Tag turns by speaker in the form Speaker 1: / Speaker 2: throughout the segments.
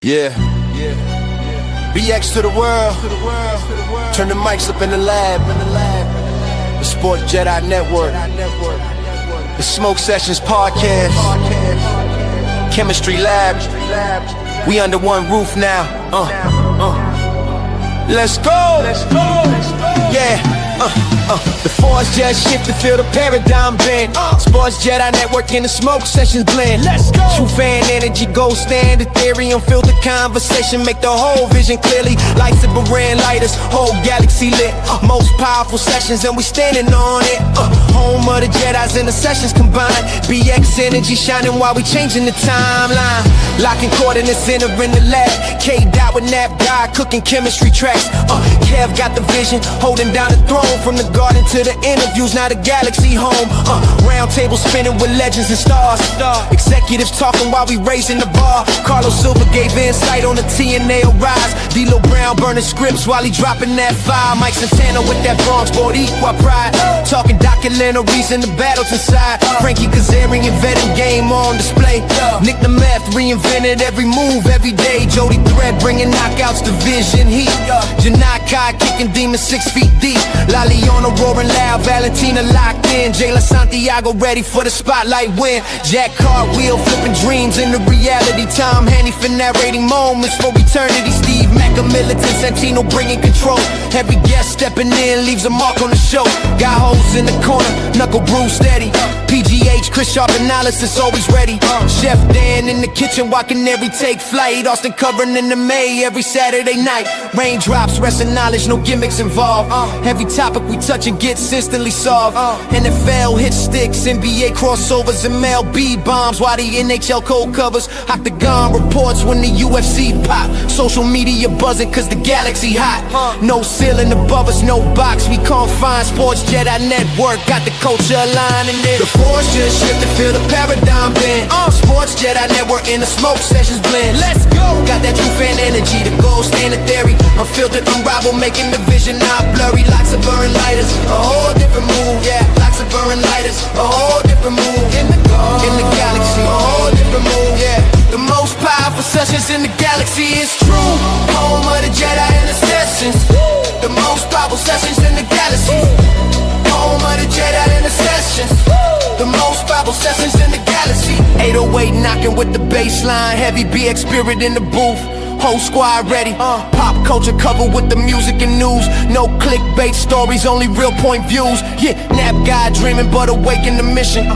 Speaker 1: Yeah. BX to the world. Turn the mics up in the lab. The Sports Jedi Network. The Smoke Sessions Podcast. Chemistry Lab. We under one roof now. Let's go. Yeah. The force just shifted, feel the paradigm bend. Sports Jedi Network in the Smoke Sessions blend. Let's go. True fan energy, gold standard theory, unfiltered conversation, make the whole vision clearly. Lights of brand lighters, whole galaxy lit. Most powerful sessions and we standing on it. Home of the Jedis and the sessions combined. BX energy shining while we changing the timeline. Locking coordinates, entering the lab. K-Dot with Nap God, cooking chemistry tracks. Kev got the vision, holding down the throne. From the garden to the interviews, now the galaxy home. Round table spinning with legends and stars. Executives talking while we raising the bar. Carlos Silva gave insight on the TNA rise. D-Lo Brown burning scripts while he dropping that fire. Mike Santana with that Bronx Boricua pride. Talking documentaries and the battles inside. Frankie Kazarian veteran game on display. Nick the Meth reinvented every move every day. Jody Thread bringing knockouts to Vision Heat. Janai Kai kicking demons 6 feet deep. La Leona roaring loud, Valentina locked in. Jayla Santiago ready for the spotlight win. Jack Cartwheel flipping dreams into reality. Tom Haney for narrating moments for eternity. Steve Mack, a militant Santino bringing control. Every guest stepping in leaves a mark on the show. Got holes in the corner, knuckle brew steady. PGH, Chris Sharp analysis always ready. Chef Dan in the kitchen watching every take flight. Austin covering in the May every Saturday night. Raindrops, wrestling knowledge, no gimmicks involved. Every topic we touch and gets instantly solved. NFL hit sticks, NBA crossovers, and MLB bombs. While the NHL cold covers, Octagon reports when the UFC pop. Social media buzzing cause the galaxy hot. No ceiling above us, no box, we confined. Sports Jedi Network got the culture aligned in there. The force just shifted, feel the paradigm bend. Sports Jedi Network in the Smoke Sessions blend. Let's go. Got that true fan energy, the gold standard theory. Unfiltered, unrivaled, making the vision not blurry. Lots of burning lighters, a whole different move, yeah. Lots of burning lighters, a whole different move. In the galaxy, a whole different move, yeah. The most powerful sessions in the galaxy is true. Home of the Jedi and the sessions. The most powerful sessions in the galaxy. Home of the Jedi and the sessions. The most powerful sessions in the galaxy. 808 knocking with the bass line. Heavy BX spirit in the booth. Whole squad ready. Pop culture covered with the music and news. No clickbait stories, only real point views. Yeah, Nap guy dreaming but awake in the mission.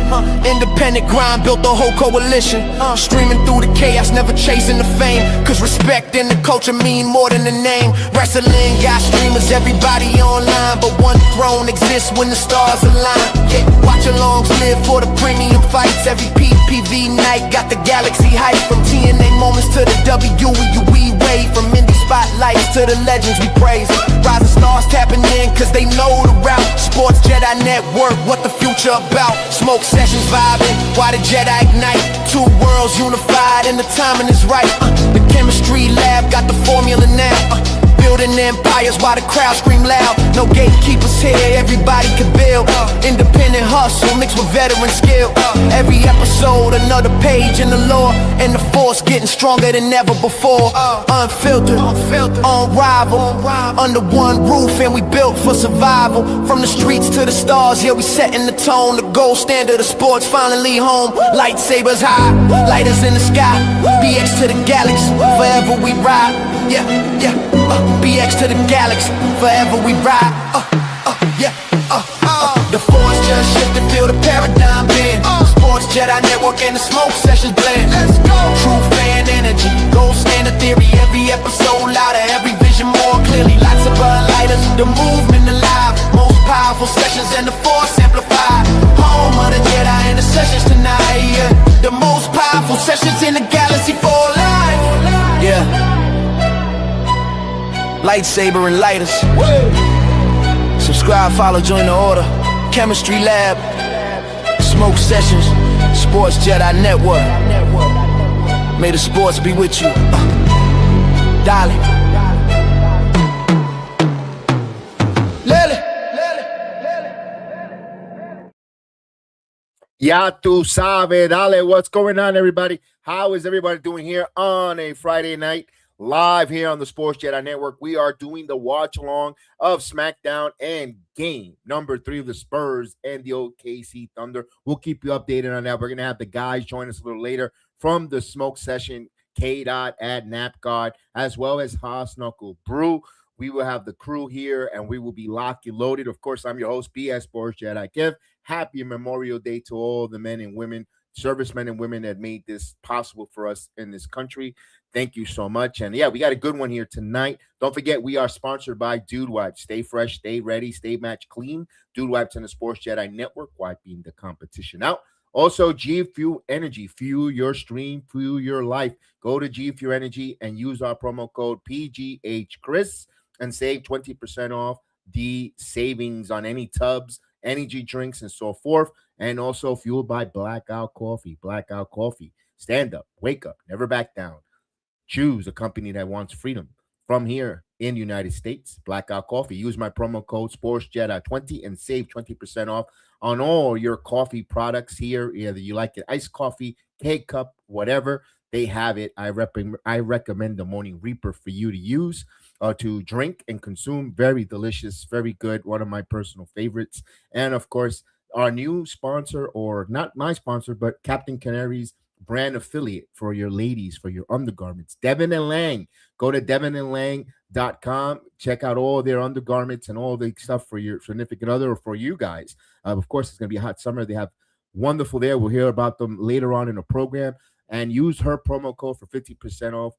Speaker 1: Independent grind built the whole coalition. Streaming through the chaos, never chasing the fame. Cause respect in the culture mean more than the name. Wrestling got streamers, everybody online. But one throne exists when the stars align. Yeah, watch alongs live for the premium fights. Every PPV night got the galaxy hype. From TNA moments to the WWE. We wave from indie spotlights to the legends we praise. Rising stars tapping in cause they know the route. Sports Jedi Network, what the future about. Smoke Sessions vibing, why the Jedi ignite. Two worlds unified and the timing is right. The chemistry lab got the formula now. Building empires while the crowd scream loud. No gatekeepers here, everybody can build. Independent hustle mixed with veteran skill. Every episode another page in the lore. And the force getting stronger than ever before. Unfiltered, unrivaled, under one roof and we built for survival. From the streets to the stars, yeah we setting the tone. The gold standard of sports finally home. Lightsabers high, lighters in the sky. BX to the galaxy, forever we ride. Yeah, BX to the galaxy, forever we ride. The force just shifted, feel the paradigm bend. Sports Jedi Network and the Smoke Sessions blend. Let's go. True fan energy, gold standard theory. Every episode louder, every vision more clearly. Lots of burn lighters, the movement alive. Most powerful sessions and the force amplified. Home of the Jedi and the sessions tonight. Yeah. The most powerful sessions in the galaxy for life. Yeah. Lightsaber and lighters. Subscribe, follow, join the order. Chemistry Lab, Smoke Sessions, Sports Jedi Network. May the sports be with you. Darling.
Speaker 2: Ya tu sabe, dale. What's going on, everybody? How is everybody doing here on a Friday night? Live here on the Sports Jedi Network. We are doing the watch along of SmackDown and game number 3 of the Spurs and the OKC Thunder. We'll keep you updated on that. We're going to have the guys join us a little later from the smoke session. K. Dot at NapGod, as well as Haas Knuckle Brew. We will have the crew here and we will be locked and loaded. Of course, I'm your host, BS Sports Jedi Kev. Happy Memorial Day to all the men and women, servicemen and women that made this possible for us in this country. Thank you so much. And yeah, we got a good one here tonight. Don't forget, we are sponsored by Dude Wipes. Stay fresh, stay ready, stay match clean. Dude Wipes and the Sports Jedi Network, wiping the competition out. Also, G Fuel Energy. Fuel your stream, fuel your life. Go to G Fuel Energy and use our promo code PGHChris and save 20% off the savings on any tubs, energy drinks, and so forth. And also fueled by Blackout Coffee. Blackout Coffee. Stand up, wake up, never back down. Choose a company that wants freedom. From here in the United States, Blackout Coffee. Use my promo code SportsJedi20 and save 20% off on all your coffee products here. Either you like it iced coffee, K-cup, whatever, they have it. I recommend the Morning Reaper for you to use, to drink and consume. Very delicious, very good. One of my personal favorites. And of course, our new sponsor, or not my sponsor, but Captain Canary's brand affiliate for your ladies, for your undergarments, Devin and Lang. Go to devinandlang.com. Check out all their undergarments and all the stuff for your significant other or for you guys. Of course, it's going to be a hot summer. They have wonderful there. We'll hear about them later on in the program. And use her promo code for 50% off,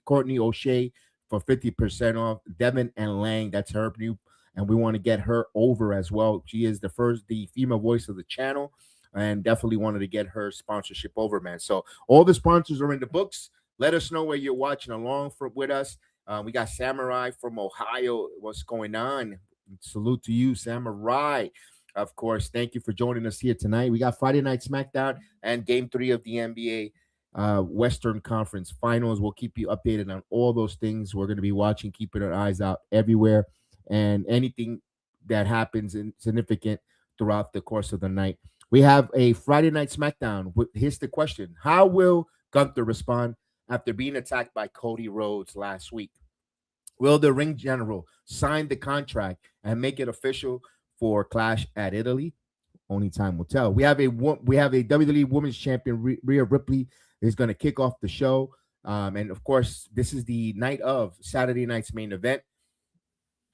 Speaker 2: Courtney O'Shea, for 50% off. Devin and Lang, that's her new, and we want to get her over as well. She is the female voice of the channel, and definitely wanted to get her sponsorship over, man. So all the sponsors are in the books. Let us know where you're watching along with us. We got Samurai from Ohio. What's going on? Salute to you, Samurai. Of course, thank you for joining us here tonight. We got Friday Night SmackDown and Game 3 of the NBA Western Conference Finals. We'll keep you updated on all those things. We're going to be watching, keeping our eyes out everywhere, and anything that happens in significant throughout the course of the night. We have a Friday Night SmackDown. Here's the question. How will Gunther respond after being attacked by Cody Rhodes last week? Will the ring general sign the contract and make it official for Clash at Italy? Only time will tell. We have a WWE Women's Champion, Rhea Ripley, is going to kick off the show. And of course, this is the night of Saturday night's main event.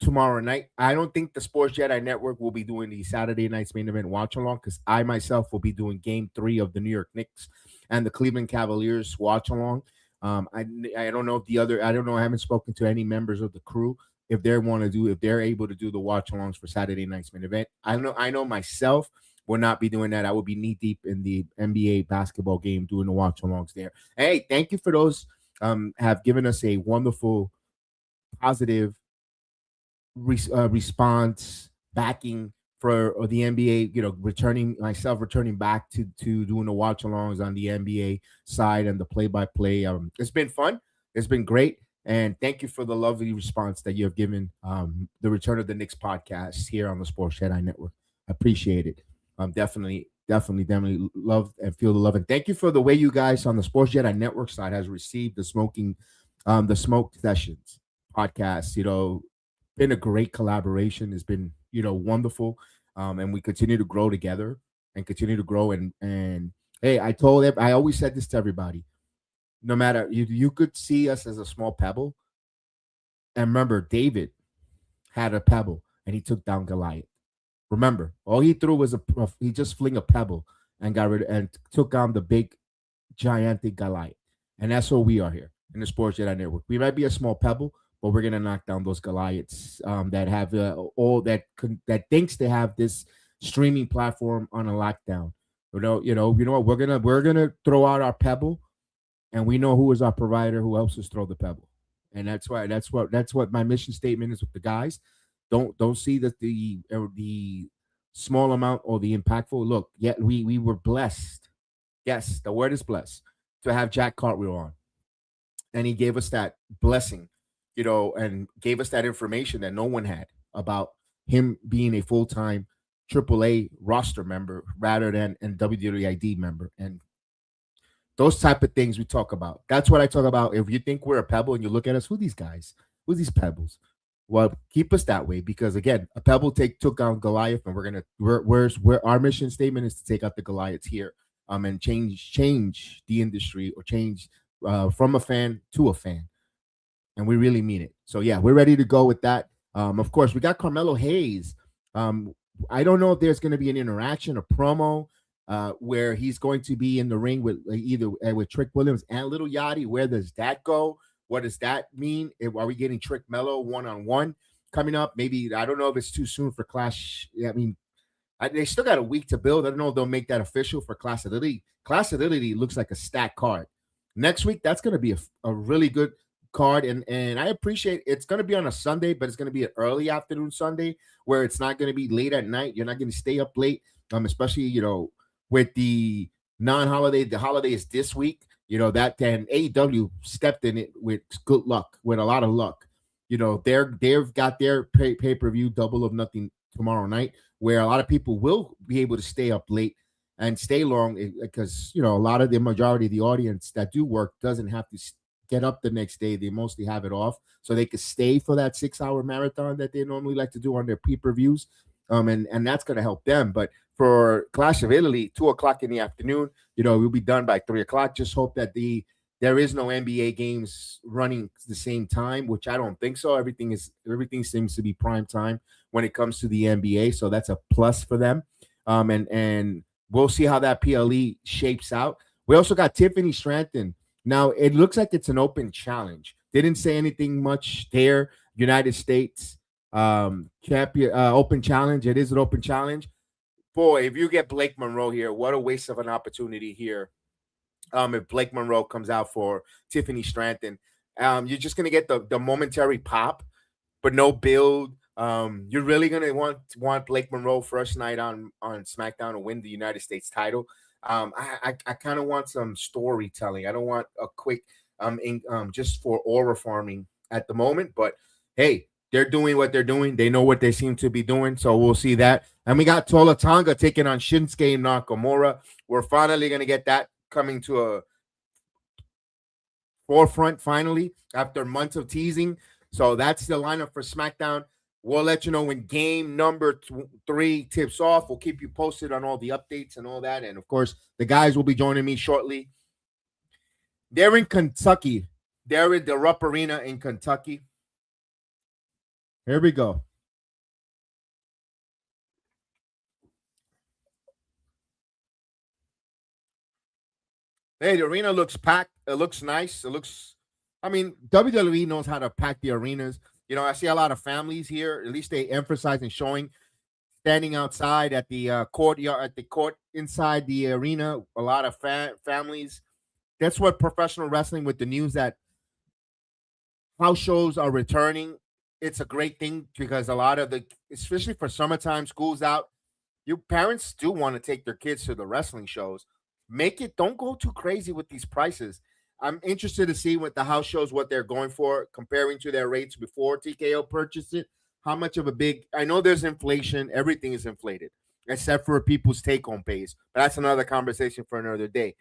Speaker 2: Tomorrow night, I don't think the Sports Jedi Network will be doing the Saturday night's main event watch along, because I myself will be doing Game 3 of the New York Knicks and the Cleveland Cavaliers watch along. I don't know if I don't know. I haven't spoken to any members of the crew if they're able to do the watch alongs for Saturday night's main event. I know myself will not be doing that. I will be knee deep in the NBA basketball game doing the watch alongs there. Hey, thank you for those have given us a wonderful, positive response, backing for the NBA, returning back to doing the watch alongs on the NBA side and the play-by-play. It's been fun. It's been great. And thank you for the lovely response that you have given the Return of the Knicks podcast here on the Sports Jedi Network. I appreciate it. Definitely love and feel the love. And thank you for the way you guys on the Sports Jedi Network side has received the Smoke Sessions podcast. Been a great collaboration. It's been, wonderful. And we continue to grow together and continue to grow. And hey, I always said this to everybody. No matter, you could see us as a small pebble. And remember, David had a pebble and he took down Goliath. Remember, all he threw was he just fling a pebble and got rid and took down the big, gigantic Goliath. And that's what we are here in the Sports Jedi Network. We might be a small pebble, but we're gonna knock down those Goliaths that have all that thinks they have this streaming platform on a lockdown. You know what? We're gonna throw out our pebble, and we know who is our provider, who helps us throw the pebble, and that's what my mission statement is with the guys. Don't see that the small amount or the impactful. Look, yet we were blessed. Yes, the word is blessed to have Jack Cartwheel on, and he gave us that blessing. And gave us that information that no one had about him being a full-time AAA roster member rather than a WWE ID member. And those type of things we talk about. That's what I talk about. If you think we're a pebble and you look at us, who these guys? Who's these pebbles? Well, keep us that way because again, a pebble took down Goliath, and we're our mission statement is to take out the Goliaths here, and change the industry or change from a fan to a fan, and we really mean it. So yeah, we're ready to go with that. Of course, we got Carmelo Hayes. I don't know if there's going to be an interaction, a promo, where he's going to be in the ring with either with Trick Williams and Little Yachty. Where does that go? What does that mean? Are we getting Trick Mello one-on-one coming up? Maybe, I don't know if it's too soon for Clash. I mean, they still got a week to build. I don't know if they'll make that official for Clash of Italy. Clash of Italy looks like a stacked card. Next week, that's going to be a really good card. And I appreciate it's going to be on a Sunday, but it's going to be an early afternoon Sunday where it's not going to be late at night. You're not going to stay up late, especially, with the non-holiday. The holiday is this week. That then AEW stepped in it with good luck, with a lot of luck. They've got their pay-per-view Double or Nothing tomorrow night, where a lot of people will be able to stay up late and stay long because, a lot of the majority of the audience that do work doesn't have to get up the next day. They mostly have it off so they could stay for that 6-hour marathon that they normally like to do on their pay-per-views. And that's going to help them. But for Clash of Italy, 2:00 in the afternoon, we'll be done by 3:00. Just hope that there is no NBA games running the same time, which I don't think so. Everything seems to be prime time when it comes to the NBA, so that's a plus for them. And we'll see how that PLE shapes out. We also got Tiffany Stratton. Now it looks like it's an open challenge. They didn't say anything much there. United States champion, open challenge. It is an open challenge. Boy, if you get Blake Monroe here, what a waste of an opportunity here. If Blake Monroe comes out for Tiffany Stratton, you're just gonna get the momentary pop, but no build. You're really gonna want Blake Monroe first night on SmackDown to win the United States title. I kind of want some storytelling. I don't want a quick just for aura farming at the moment. But hey, they're doing what they're doing. They know what they seem to be doing. So we'll see that. And we got Talla Tonga taking on Shinsuke Nakamura. We're finally gonna get that coming to a forefront finally after months of teasing. So that's the lineup for SmackDown. We'll let you know when game number 3 tips off. We'll keep you posted on all the updates and all that. And of course, the guys will be joining me shortly. They're in Kentucky. They're in the Rupp Arena in Kentucky. Here we go. Hey, the arena looks packed. It looks nice. WWE knows how to pack the arenas. I see a lot of families here. At least they emphasize and showing standing outside at the courtyard, at the court inside the arena. A lot of families. That's what professional wrestling, with the news that house shows are returning. It's a great thing because a lot of especially for summertime, school's out. Your parents do want to take their kids to the wrestling shows. Don't go too crazy with these prices. I'm interested to see what the house shows, what they're going for, comparing to their rates before TKO purchased it. How much of I know there's inflation. Everything is inflated, except for people's take-home pays. But that's another conversation for another day.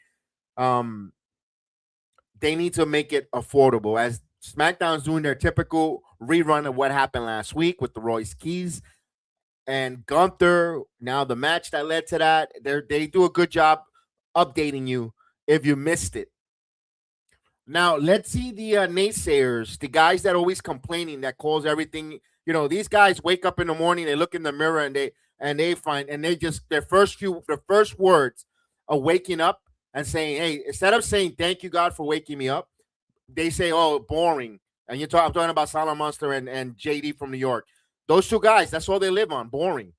Speaker 2: They need to make it affordable. As SmackDown's doing their typical rerun of what happened last week with the Royce Keys and Gunther. Now the match that led to that, they do a good job updating you if you missed it. Now let's see the naysayers, the guys that are always complaining, that calls everything. These guys wake up in the morning, they look in the mirror, and they find, and they just their first words of waking up and saying, "Hey," instead of saying "Thank you, God, for waking me up," they say, "Oh, boring." And I'm talking about Solid Monster and JD from New York. Those two guys, that's all they live on, boring.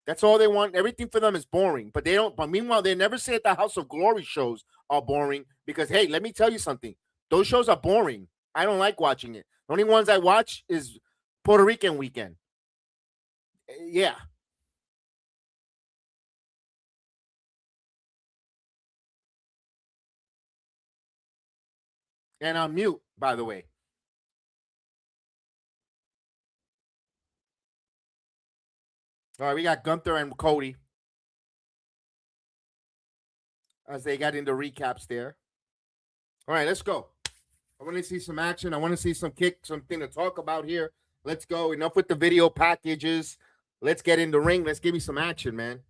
Speaker 2: That's all they want. Everything for them is boring. But meanwhile, they never say at the House of Glory shows are boring because, hey, let me tell you something. Those shows are boring. I don't like watching it. The only ones I watch is Puerto Rican Weekend. Yeah. And I'm mute, by the way. All right, we got Gunther and Cody as they got into recaps there. All right, let's go. I want to see some action. I want to see some kick, something to talk about here. Let's go. Enough with the video packages. Let's get in the ring. Let's give me some action, man.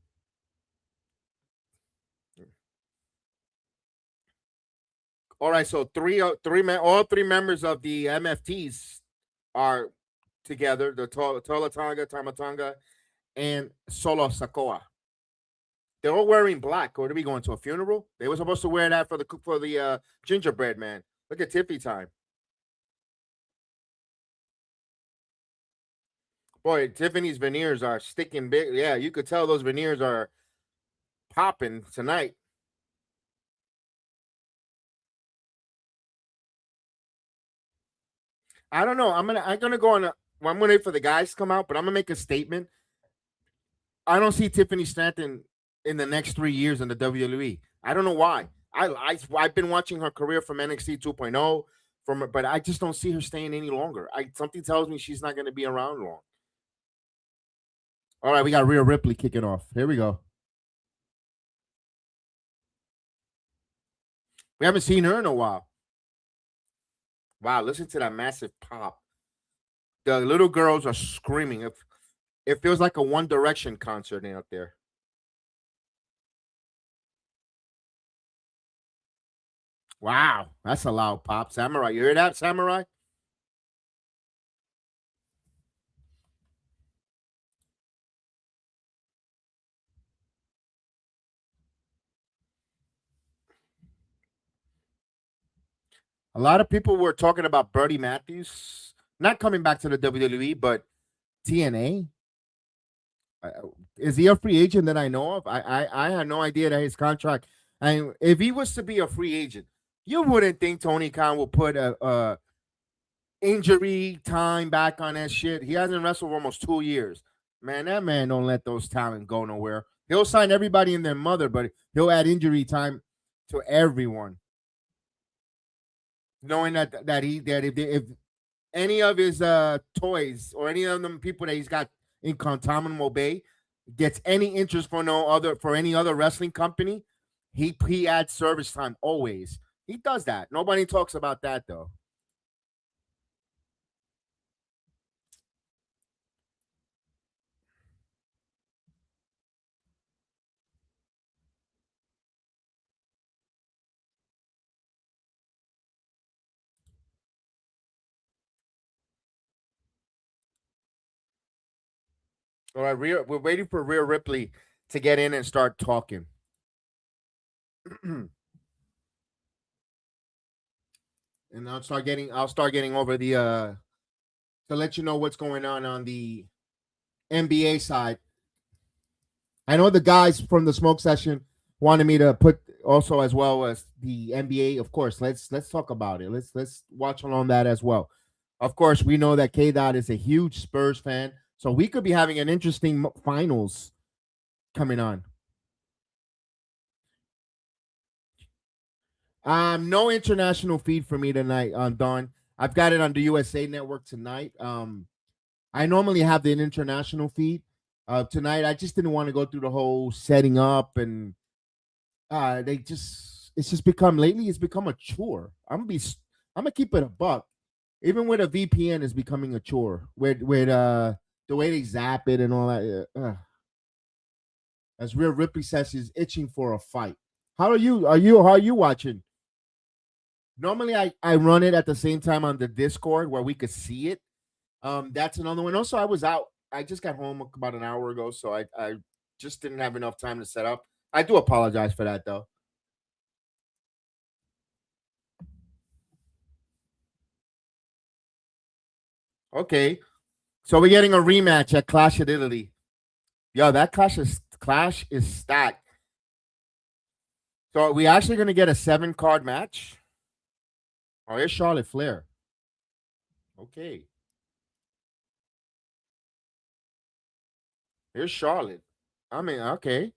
Speaker 2: All right, so all three members of the MFTs are together. The Talla Tonga, Tama Tonga, and Solo Sikoa. They're all wearing black. Or are we going to a funeral? They were supposed to wear that for the gingerbread man. Look at Tiffy time. Boy, Tiffany's veneers are sticking big. Yeah, you could tell those veneers are popping tonight. I don't know. I'm gonna go on. I'm gonna wait for the guys to come out, but I'm gonna make a statement. I don't see Tiffany Stanton in the next 3 years in the WWE. I don't know why. I've been watching her career from NXT 2.0 but I just don't see her staying any longer. Something tells me she's not going to be around long. All right, we got Rhea Ripley kicking off. Here we go. We haven't seen her in a while. Wow, listen to that massive pop. The little girls are screaming. It feels like a One Direction concert out there. Wow, that's a loud pop. Samurai, you hear that, Samurai? A lot of people were talking about Buddy Matthews not coming back to the WWE, but TNA. Is he a free agent that I know of? I had no idea that his contract. And if he was to be a free agent, you wouldn't think Tony Khan will put a injury time back on that shit. He hasn't wrestled for almost 2 years. Man, that man don't let those talent go nowhere. He'll sign everybody and their mother, but he'll add injury time to everyone. Knowing that if any of his toys or any of them people that he's got in Guantanamo Bay gets any interest for any other wrestling company, he adds service time always. He does that. Nobody talks about that though. All right, we're waiting for Rhea Ripley to get in and start talking. And I'll start getting over the to let you know what's going on the NBA side. I know the guys from the smoke session wanted me to put also as well as the NBA. Of course, let's talk about it. Let's watch along that as well. Of course, we know that K Dot is a huge Spurs fan, so we could be having an interesting finals coming on. No international feed for me tonight on Dawn. I've got it on the USA Network tonight. I normally have the international feed. Tonight, I just didn't want to go through the whole setting up and it's just become lately. It's become a chore. I'm gonna keep it a buck. Even with a VPN, is becoming a chore. With the way they zap it and all that. As Rhea Ripley says, she's itching for a fight. How are you watching? Normally, I run it at the same time on the Discord where we could see it. That's another one. Also, I was out. I just got home about an hour ago, so I just didn't have enough time to set up. I do apologize for that, though. Okay, so we're getting a rematch at Clash of Italy. Yo, that Clash is stacked. So are we actually going to get a 7-card match? Oh, here's Charlotte Flair. Okay. Here's Charlotte. I mean, okay.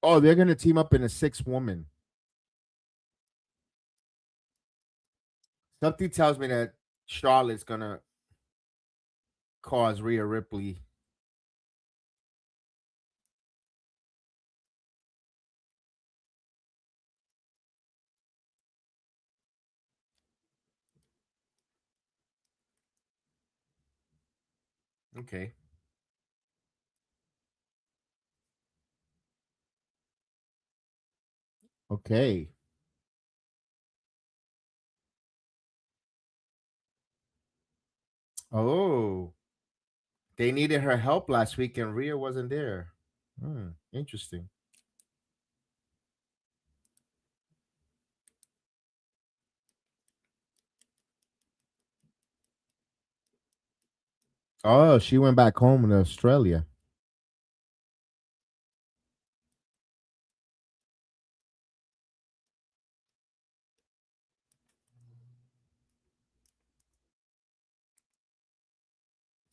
Speaker 2: Oh, they're gonna team up in a 6-woman. Something tells me that Charlotte's gonna cause Rhea Ripley. Okay. Okay. Oh, they needed her help last week, and Rhea wasn't there. Interesting. Oh, she went back home in Australia.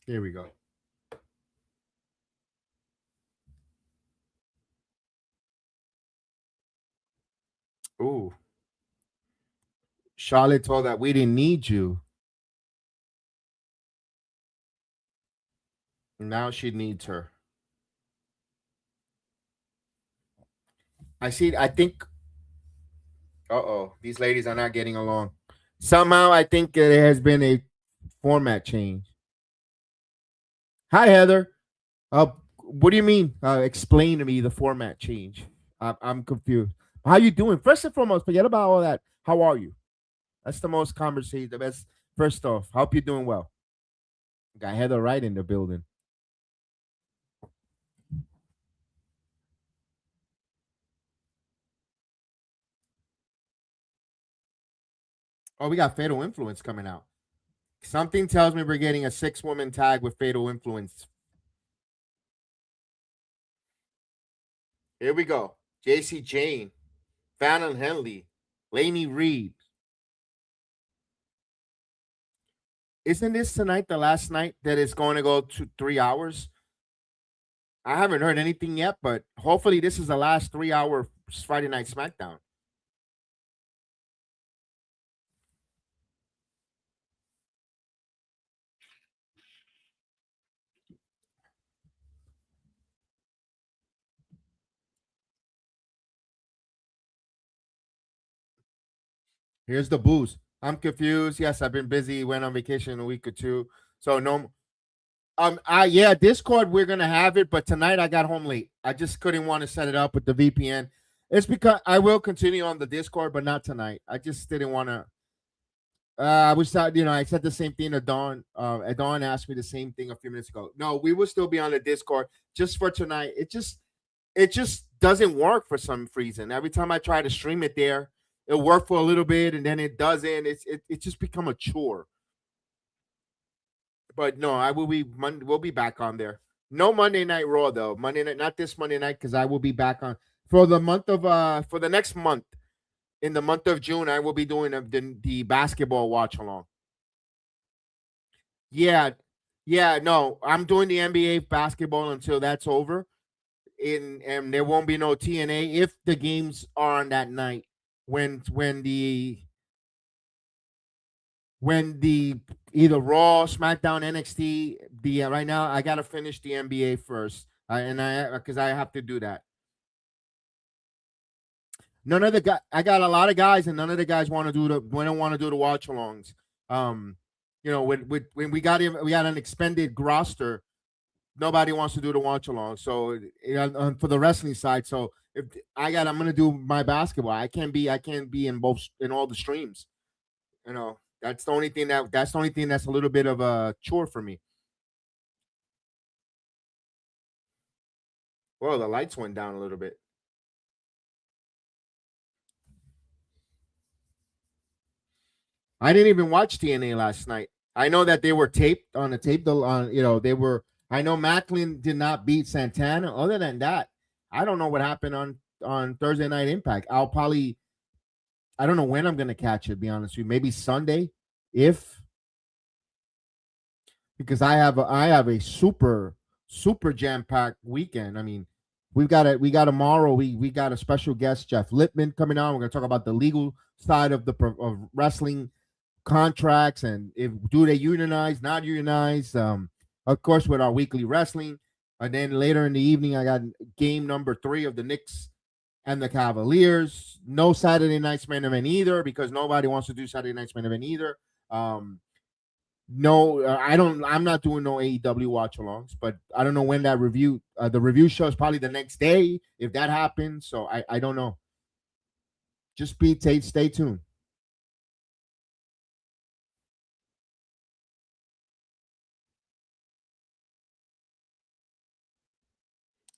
Speaker 2: Here we go. Ooh, Charlotte told that we didn't need you. Now she needs her. I see. I think. Uh-oh, these ladies are not getting along. Somehow, I think there has been a format change. Hi, Heather. What do you mean? Explain to me the format change. I'm confused. How you doing? First and foremost, forget about all that. How are you? That's the most conversation. The best. First off, hope you're doing well. Got Heather right in the building. Oh, we got Fatal Influence coming out. Something tells me we're getting a 6-woman tag with Fatal Influence. Here we go. JC Jane, Fallon Henley, Lainey Reed. Isn't this tonight the last night that it's going to go to 3 hours? I haven't heard anything yet, but hopefully this is the last 3 hour Friday Night SmackDown. Here's the boost. I'm confused. Yes, I've been busy. Went on vacation a week or two. So no yeah, Discord we're gonna have it, but tonight I got home late. I just couldn't want to set it up with the VPN. It's because I will continue on the Discord, but not tonight. I just didn't want to. I was I said the same thing to Dawn. Dawn asked me the same thing a few minutes ago. No, we will still be on the Discord just for tonight. It just doesn't work for some reason. Every time I try to stream it there, it worked for a little bit and then it doesn't. It just become a chore. But no, I will be we'll be back on there. No Monday Night Raw though. Monday night, not this Monday night, because I will be back on for the month of for the next month. In the month of June, I will be doing the basketball watch along. Yeah, yeah, no, I'm doing the NBA basketball until that's over. And there won't be no TNA if the games are on that night when the either Raw, SmackDown, NXT. The right now I gotta finish the NBA first, and I because I have to do that. None of the guys. I got a lot of guys, and none of the guys want to do the. We don't want to do the watch alongs. When we got an expanded roster, nobody wants to do the watch along. So for the wrestling side, so if I'm gonna do my basketball. I can't be in all the streams. That's the only thing that's a little bit of a chore for me. Well, the lights went down a little bit. I didn't even watch TNA last night. I know that they were taped on the tape. They were. I know Macklin did not beat Santana. Other than that, I don't know what happened on Thursday Night Impact. I don't know when I'm gonna catch it. Be honest with you, maybe Sunday, if because I have a super jam packed weekend. I mean, We got tomorrow. We got a special guest, Jeff Lippman, coming on. We're gonna talk about the legal side of of wrestling contracts and if do they unionize, not unionize. Of course, with our weekly wrestling, and then later in the evening, I got game number 3 of the Knicks and the Cavaliers. No Saturday night's main event either because nobody wants to do Saturday night's main event either. No, I don't. I'm not doing no AEW watch alongs, but I don't know when that review. The review show is probably the next day if that happens. So I don't know. Just stay tuned.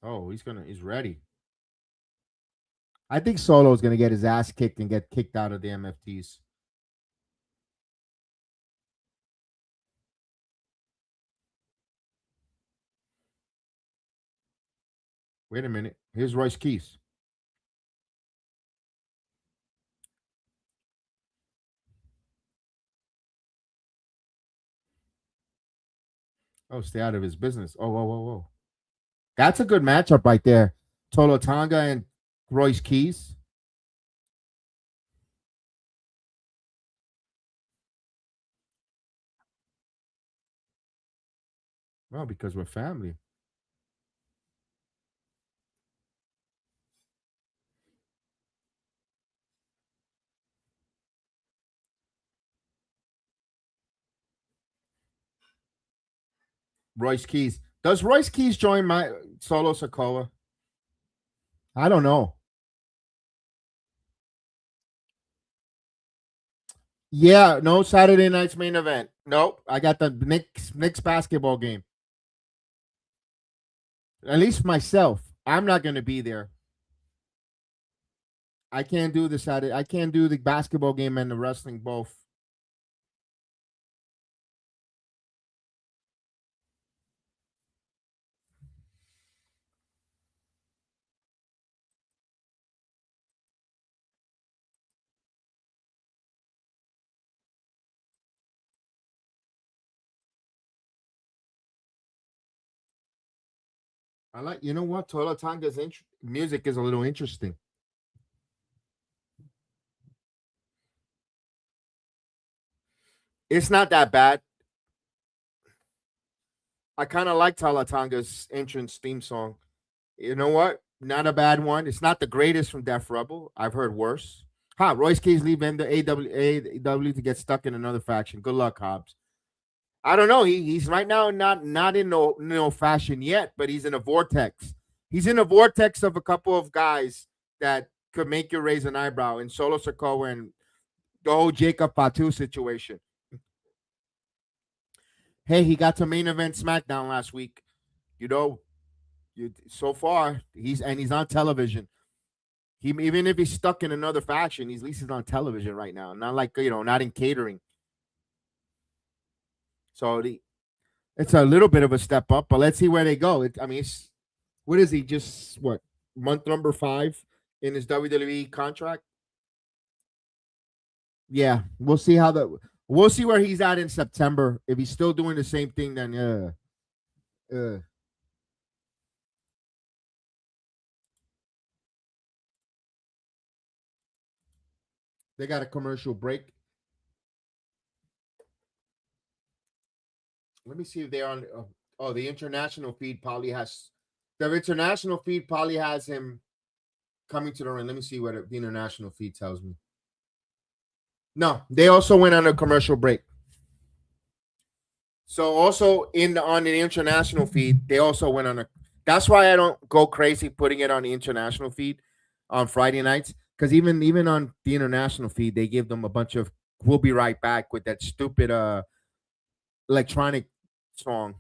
Speaker 2: Oh, he's ready. I think Solo is gonna get his ass kicked and get kicked out of the MFTs. Wait a minute. Here's Royce Keys. Oh, stay out of his business. Oh, whoa, whoa, whoa. That's a good matchup right there. Talla Tonga and Royce Keys. Well, because we're family. Royce Keys. Does Royce Keys join my Solo Sikoa? I don't know. Yeah, no Saturday night's main event. Nope. I got the Knicks basketball game. At least myself. I'm not going to be there. I can't do the Saturday. I can't do the basketball game and the wrestling both. I like, you know what? Talla Tonga's music is a little interesting. It's not that bad. I kind of like Talla Tonga's entrance theme song. You know what? Not a bad one. It's not the greatest from Def Rebel. I've heard worse. Royce Keys leaving the AW to get stuck in another faction. Good luck, Hobbs. I don't know. He's right now not in no fashion yet, but he's in a vortex. He's in a vortex of a couple of guys that could make you raise an eyebrow in Solo Sikoa and the whole Jacob Fatu situation. Hey, he got to main event SmackDown last week. You know, so far he's on television. He even if he's stuck in another faction, he's at least he's on television right now. Not like not in catering. So it's a little bit of a step up, but let's see where they go. What is he? Just what month number 5 in his WWE contract? Yeah, we'll see we'll see where he's at in September. If he's still doing the same thing, then they got a commercial break. Let me see if they're on. Oh, the international feed probably has. The international feed probably has him coming to the ring. Let me see what the international feed tells me. No, they also went on a commercial break. So also on the international feed, they also went on a. That's why I don't go crazy putting it on the international feed on Friday nights because even on the international feed, they give them a bunch of "We'll be right back" with that stupid electronic song.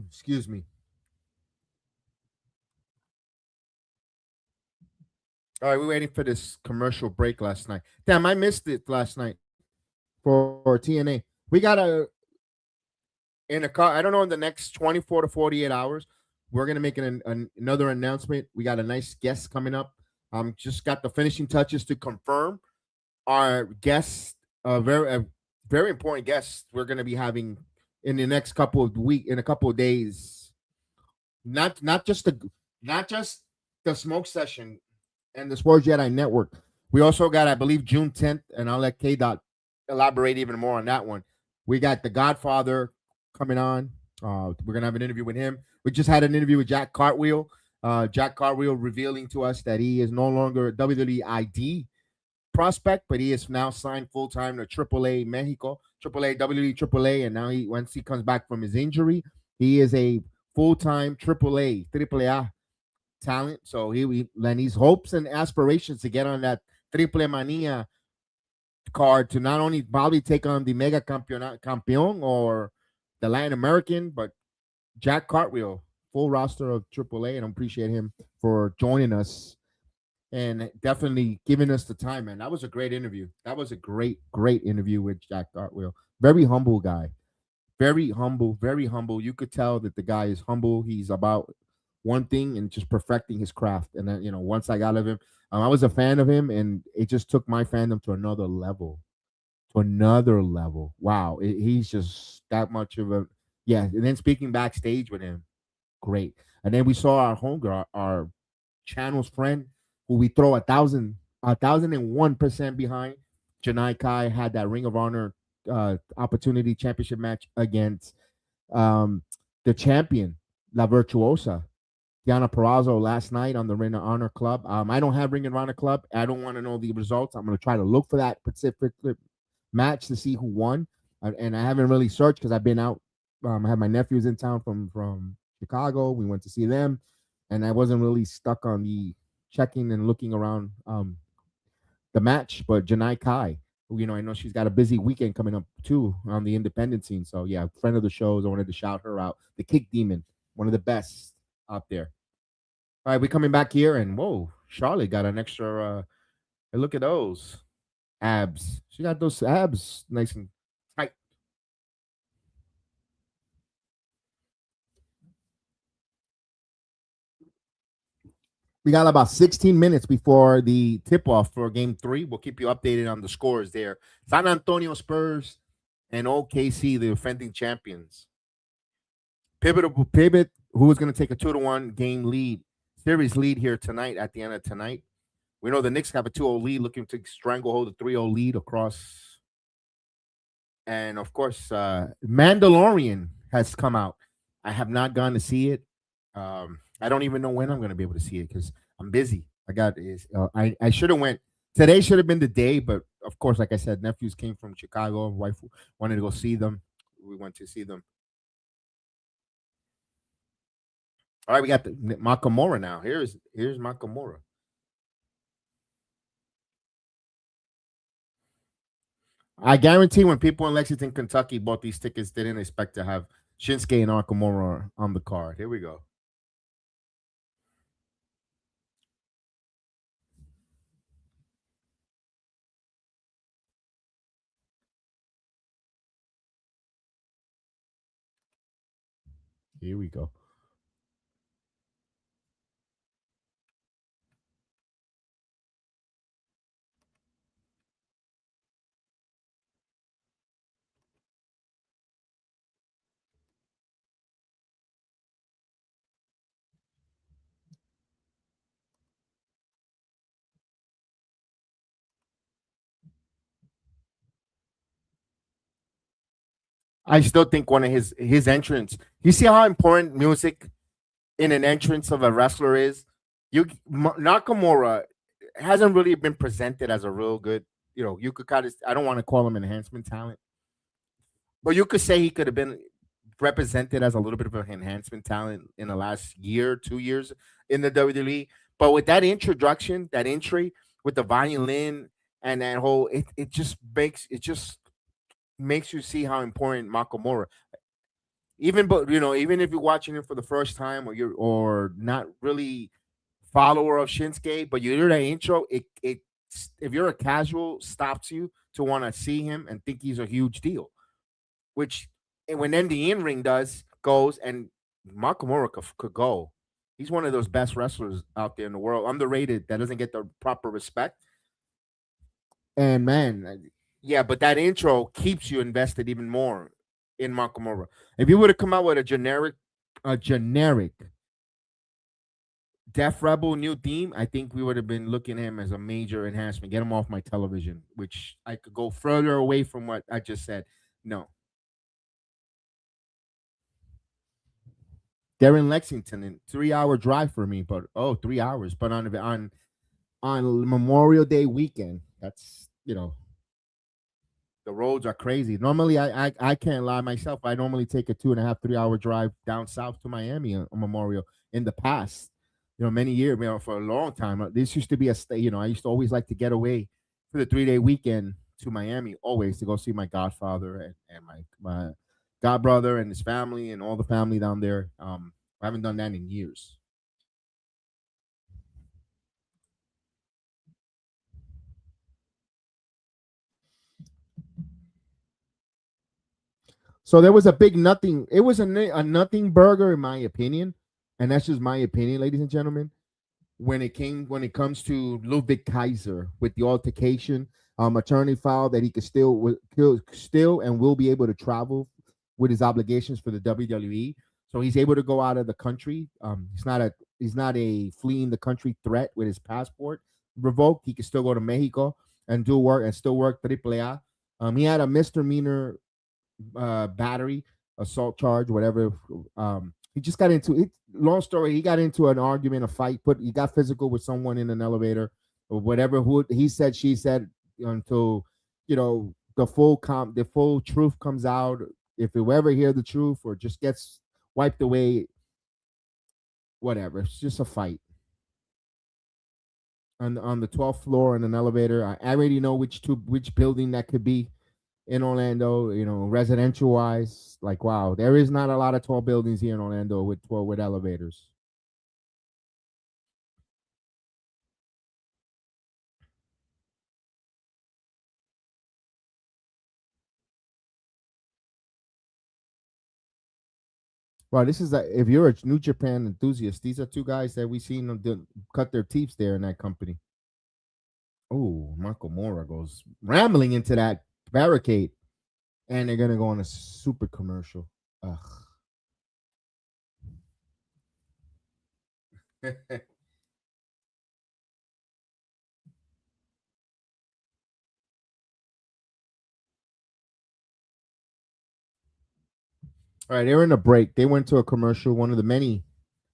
Speaker 2: Excuse me. All right, we're waiting for this commercial break last night. Damn, I missed it last night for TNA. We got a I don't know, in the next 24 to 48 hours, we're gonna make another announcement. We got a nice guest coming up. Just got the finishing touches to confirm our guest, a very important guest we're gonna be having in the next in a couple of days. Not just the smoke session and the Sports Jedi Network. We also got, I believe, June 10th, and I'll let K Dot elaborate even more on that one. We got the Godfather coming on. We're gonna have an interview with him. We just had an interview with Jack Cartwheel. Jack Cartwheel revealing to us that he is no longer a WWE ID prospect, but he is now signed full time to AAA Mexico, AAA WWE AAA, and now once he comes back from his injury, he is a full time AAA talent. So and he's hopes and aspirations to get on that Triple Mania card to not only probably take on the Mega Campeon or the Latin American, but Jack Cartwheel, full roster of AAA, and I appreciate him for joining us and definitely giving us the time, man. That was a great interview. That was a great interview with Jack Cartwheel. Very humble guy. Very humble, very humble. You could tell that the guy is humble. He's about one thing and just perfecting his craft. And then, once I got of him, I was a fan of him, and it just took my fandom to another level. To another level. Wow. He's just that much of a, yeah. And then speaking backstage with him, great. And then we saw our homegirl, our channel's friend, who we throw 1,001% behind. Janai Kai had that Ring of Honor opportunity championship match against the champion, La Virtuosa, Diana Perrazzo, last night on the Ring of Honor Club. I don't have Ring of Honor Club. I don't want to know the results. I'm going to try to look for that specific match to see who won. And I haven't really searched because I've been out. I had my nephews in town from Chicago. We went to see them, and I wasn't really stuck on the checking and looking around the match. But Janai Kai, I know she's got a busy weekend coming up too on the independent scene. So yeah, friend of the shows. I wanted to shout her out. The Kick Demon, one of the best out there. All right, we're coming back here, and whoa, Charlotte got an extra. Hey, look at those abs. She got those abs nice and tight. We got about 16 minutes before the tip-off for Game 3. We'll keep you updated on the scores there. San Antonio Spurs and OKC, the defending champions. Pivot, who is going to take a 2-1 game series lead here tonight at the end of tonight. We know the Knicks have a 2-0 lead, looking to stranglehold a 3-0 lead across. And, of course, Mandalorian has come out. I have not gone to see it. I don't even know when I'm going to be able to see it because I'm busy. I should have went. Today should have been the day, but, of course, like I said, nephews came from Chicago. Wife wanted to go see them. We went to see them. All right, we got the Nakamura now. Here's Nakamura. I guarantee when people in Lexington, Kentucky bought these tickets, they didn't expect to have Shinsuke and Nakamura on the card. Here we go. Here we go. I still think one of his entrance. You see how important music in an entrance of a wrestler is. Nakamura hasn't really been presented as a real good. You could kind of. I don't want to call him an enhancement talent, but you could say he could have been represented as a little bit of an enhancement talent in the last year, 2 years in the WWE. But with that introduction, that entry with the violin and that whole, it just makes you see how important Nakamura. Even if you're watching it for the first time, or not really follower of Shinsuke, but you hear that intro, it if you're a casual, stops you to want to see him and think he's a huge deal, which and when then the in ring goes, and Nakamura could go. He's one of those best wrestlers out there in the world, underrated, that doesn't get the proper respect. And man, yeah, but that intro keeps you invested even more in Nakamura. If you would have come out with a generic Def Rebel new theme, I think we would have been looking at him as a major enhancement. Get him off my television, which I could go further away from what I just said. No, they're in Lexington, and 3 hour drive for me. But 3 hours. But on Memorial Day weekend, that's the roads are crazy. Normally, I can't lie myself. I normally take a 2.5 3 hour drive down south to Miami on Memorial. In the past, many years, for a long time. This used to be a stay. I used to always like to get away for the 3 day weekend to Miami, always to go see my godfather and my god brother and his family and all the family down there. I haven't done that in years. So there was a big nothing. It was a nothing burger, in my opinion, and that's just my opinion, ladies and gentlemen. When it comes to Ludwig Kaiser with the altercation, attorney filed that he could still and will be able to travel with his obligations for the WWE. So he's able to go out of the country. He's not a fleeing the country threat with his passport revoked. He can still go to Mexico and do work and still work AAA. He had a misdemeanor battery, assault charge, whatever. He just got into it. Long story, he got into an argument, a fight. He got physical with someone in an elevator or whatever. Who he said, she said, until the full truth comes out. If we ever hear the truth or just gets wiped away, whatever. It's just a fight on the 12th floor in an elevator. I already know which building that could be in Orlando, residential wise. Like, wow, there is not a lot of tall buildings here in Orlando with elevators. Well, if you're a New Japan enthusiast, these are two guys that we seen them cut their teeth there in that company. Oh, Nakamura goes rambling into that barricade, and they're gonna go on a super commercial. Ugh. All right, they're in a break. They went to a commercial, one of the many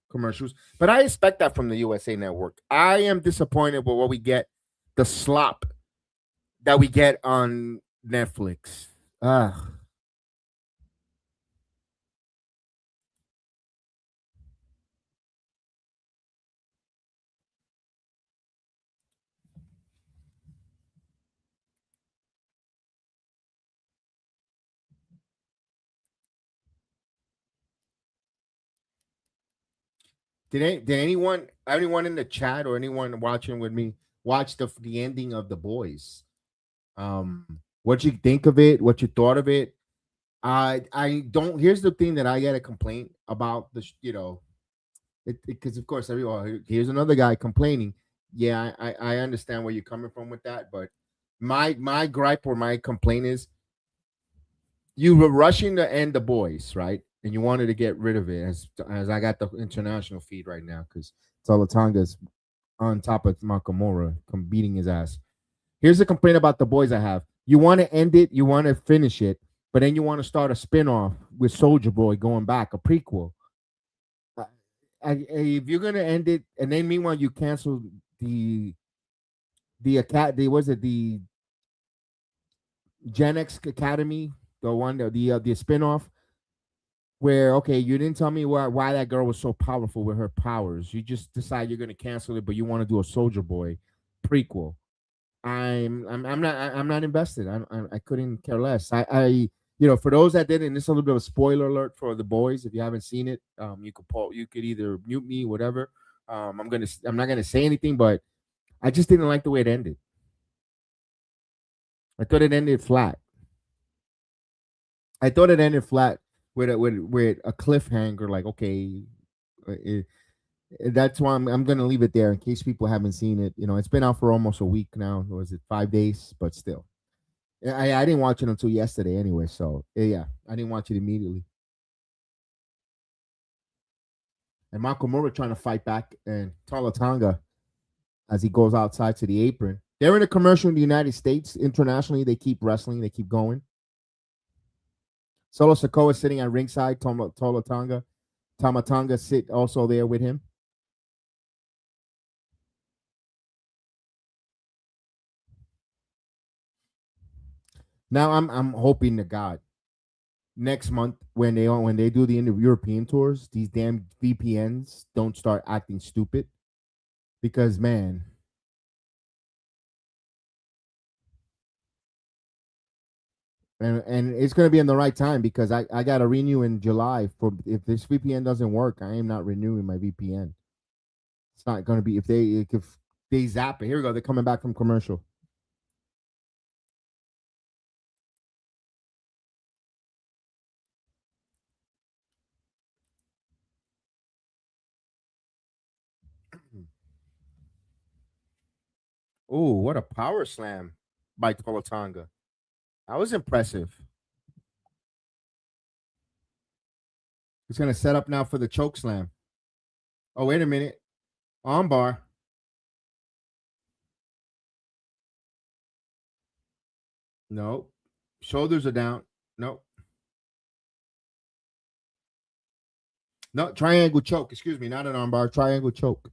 Speaker 2: commercials. But I expect that from the USA Network. I am disappointed with what we get, the slop that we get on Netflix. Ugh. Did anyone in the chat or anyone watching with me watch the ending of The Boys? What you think of it? What you thought of it? I don't. Here's the thing that I get a complaint about because of course everyone here's another guy complaining. Yeah, I understand where you're coming from with that, but my gripe or my complaint is you were rushing to end The Boys, right? And you wanted to get rid of it as I got the international feed right now because Talla Tonga's on top of Nakamura, beating his ass. Here's the complaint about The Boys I have. You want to end it, you want to finish it, but then you want to start a spin-off with Soldier Boy going back, a prequel. If you're gonna end it, and then meanwhile you cancel the was it the Gen X Academy, the one the spinoff, where okay, you didn't tell me why that girl was so powerful with her powers. You just decide you're gonna cancel it, but you want to do a Soldier Boy prequel. I'm not invested. I couldn't care less. For those that didn't, this is a little bit of a spoiler alert for The Boys. If you haven't seen it, you could either mute me, whatever. I'm not gonna say anything, but I just didn't like the way it ended. I thought it ended flat. I thought it ended flat. with a cliffhanger. Like, okay, it, that's why I'm gonna leave it there in case people haven't seen it. It's been out for almost a week now. Or was it 5 days? But still, I didn't watch it until yesterday anyway. So yeah, I didn't watch it immediately. And Nakamura trying to fight back, and Talla Tonga as he goes outside to the apron. They're in a commercial in the United States. Internationally, they keep wrestling. They keep going. Solo Sikoa is sitting at ringside. Tama Tonga. Tama Tonga sit also there with him. Now I'm hoping to God next month when they do the European tours, these damn VPNs don't start acting stupid. Because man, and it's gonna be in the right time because I gotta renew in July for if this VPN doesn't work, I am not renewing my VPN. It's not gonna be if they zap it. Here we go. They're coming back from commercial. Oh, what a power slam by Tonga. That was impressive. He's gonna set up now for the choke slam. Oh, wait a minute. Armbar. No. Shoulders are down. No. No. Triangle choke. Excuse me. Not an armbar. Triangle choke.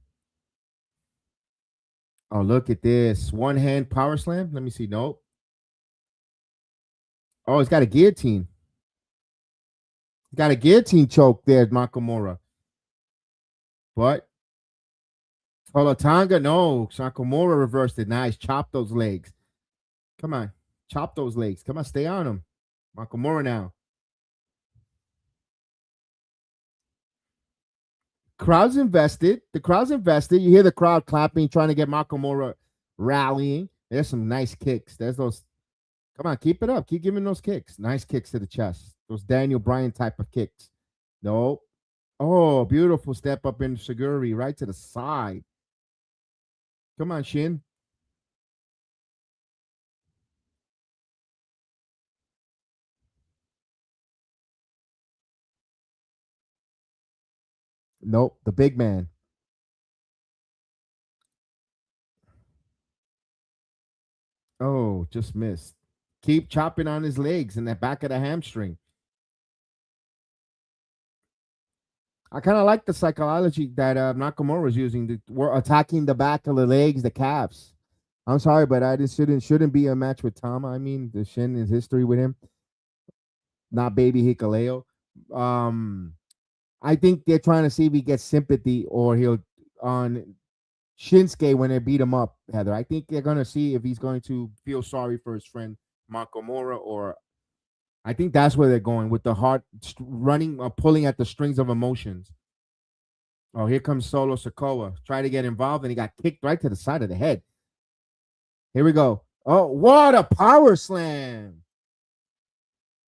Speaker 2: Oh, look at this. One hand power slam. Let me see. Nope. Oh, he's got a guillotine. He's got a guillotine choke there, Nakamura. But Tonga, no. Nakamura reversed it. Nice. Chop those legs. Come on. Chop those legs. Come on. Stay on him. Nakamura now. Crowd's invested. The crowd's invested. You hear the crowd clapping, trying to get Nakamura rallying. There's some nice kicks. There's those. Come on, keep it up. Keep giving those kicks. Nice kicks to the chest. Those Daniel Bryan type of kicks. No. Oh, beautiful step up in Shiguri right to the side. Come on, Shin. Nope. The big man. Oh, just missed. Keep chopping on his legs and the back of the hamstring. I kind of like the psychology that Nakamura was using. We're attacking the back of the legs, the calves. I'm sorry, but I just shouldn't be a match with Tama. I mean, the Shin is history with him, not baby Hikaleo. Um, I think they're trying to see if he gets sympathy or he'll on Shinsuke when they beat him up, Heather. I think they're gonna see if he's going to feel sorry for his friend Nakamura, or I think that's where they're going with the heart running or pulling at the strings of emotions. Oh, here comes Solo Sikoa. Try to get involved, and he got kicked right to the side of the head. Here we go. Oh, what a power slam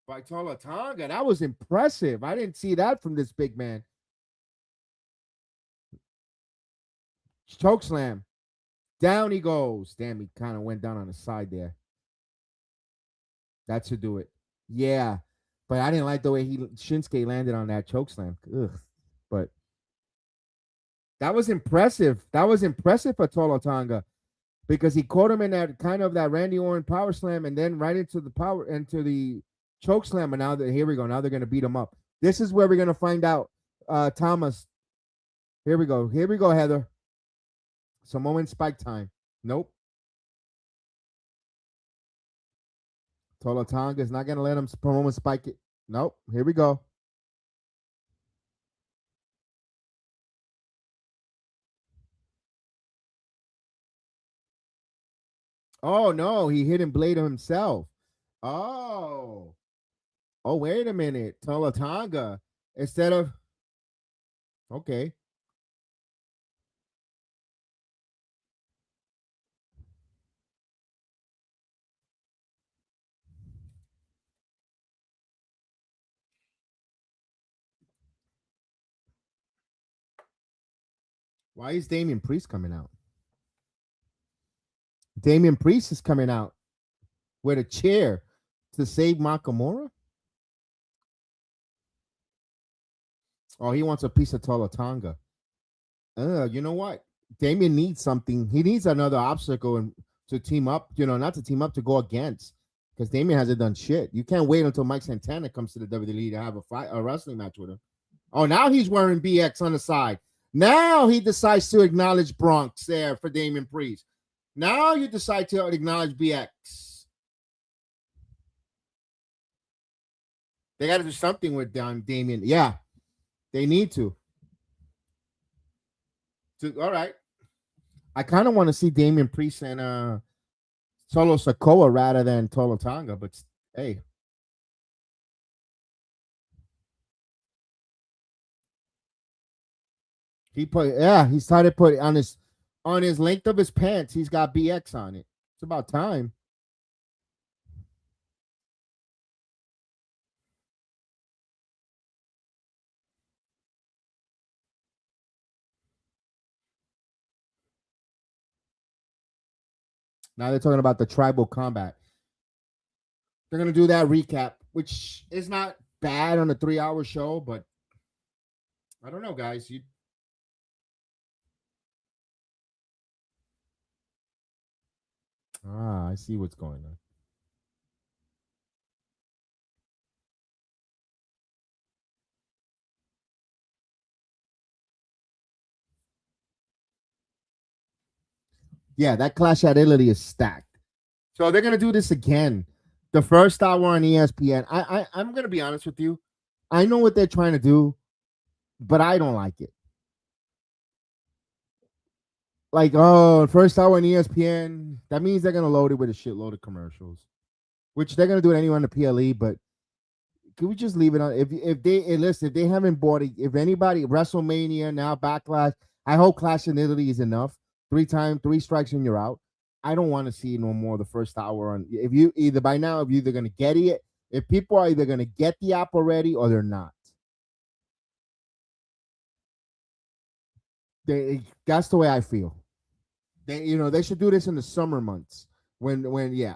Speaker 2: by Talla Tonga. That was impressive. I didn't see that from this big man. Choke slam. Down he goes. Damn, he kind of went down on the side there. That should do it. Yeah. But I didn't like the way Shinsuke landed on that choke slam. Ugh. But that was impressive. That was impressive for Talla Tonga because he caught him in that kind of that Randy Orton power slam and then right into the choke slam. And now here we go. Now they're gonna beat him up. This is where we're gonna find out. Thomas. Here we go. Here we go, Heather. Samoan spike time. Nope. Talla Tonga is not gonna let him Samoan spike it. Nope. Here we go. Oh no, he hit and blade himself. Oh. Oh, wait a minute. Talla Tonga. Instead of okay. Why is Damian Priest coming out? Damian Priest is coming out with a chair to save Nakamura. Oh, he wants a piece of Talla Tonga. You know what? Damian needs something. He needs another obstacle and to team up. Not to team up, to go against, because Damian hasn't done shit. You can't wait until Mike Santana comes to the WWE to have a wrestling match with him. Oh, now he's wearing BX on the side. Now he decides to acknowledge Bronx there for Damian Priest. Now you decide to acknowledge BX. They got to do something with Damian. Yeah, they need to. All right. I kind of want to see Damian Priest and Solo Sikoa rather than Talla Tonga, but hey. He started putting on his length of his pants, he's got BX on it. It's about time. Now they're talking about the tribal combat. They're gonna do that recap, which is not bad on a 3-hour show, but I don't know, guys. I see what's going on. Yeah, that Clash at Italy is stacked. So they're gonna do this again. The first hour on ESPN. I'm gonna be honest with you. I know what they're trying to do, but I don't like it. Like, first hour on ESPN, that means they're gonna load it with a shitload of commercials, which they're gonna do it anyway on the PLE. But can we just leave it on? If they haven't bought it, if anybody WrestleMania now Backlash, I hope Clash in Italy is enough. 3 strikes and you're out. I don't want to see no more the first hour on. If you either by now, if you're either gonna get it, if people are either gonna get the app already or they're not. That's the way I feel. They should do this in the summer months when yeah.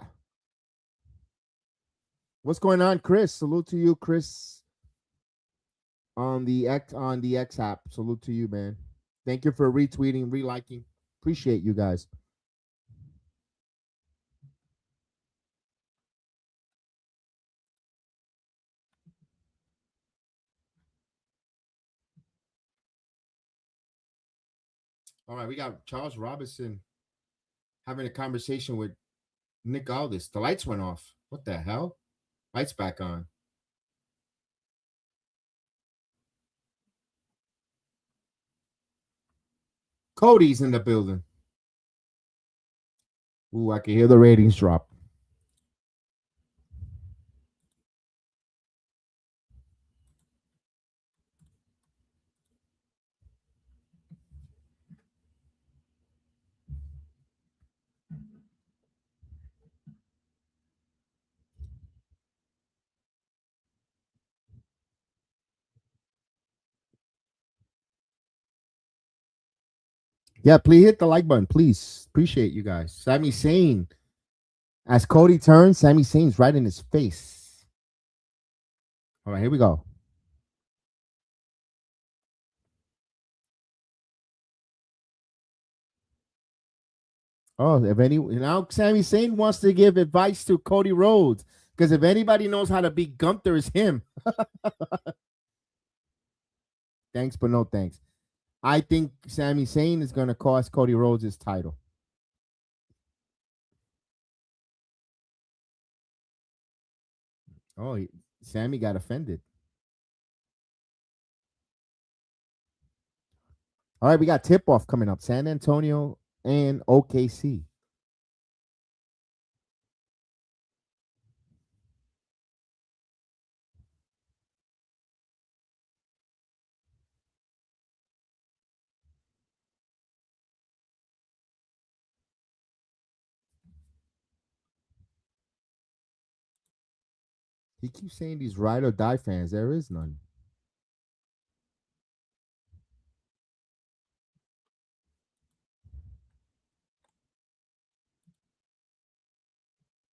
Speaker 2: What's going on, Chris? Salute to you, Chris, on the X app. Salute to you, man. Thank you for retweeting, reliking. Appreciate you guys. All right, we got Charles Robinson having a conversation with Nick Aldis. The lights went off. What the hell? Lights back on. Cody's in the building. Ooh, I can hear the ratings drop. Yeah, please hit the like button, please. Appreciate you guys. Sami Zayn. As Cody turns, Sami Zayn's right in his face. All right, here we go. Oh, if any now Sami Zayn wants to give advice to Cody Rhodes, because if anybody knows how to beat Gunther, it's him. Thanks, but no thanks. I think Sami Zayn is going to cost Cody Rhodes his title. Oh, Sammy got offended. All right, we got tip off coming up. San Antonio and OKC. He keeps saying these ride or die fans. There is none.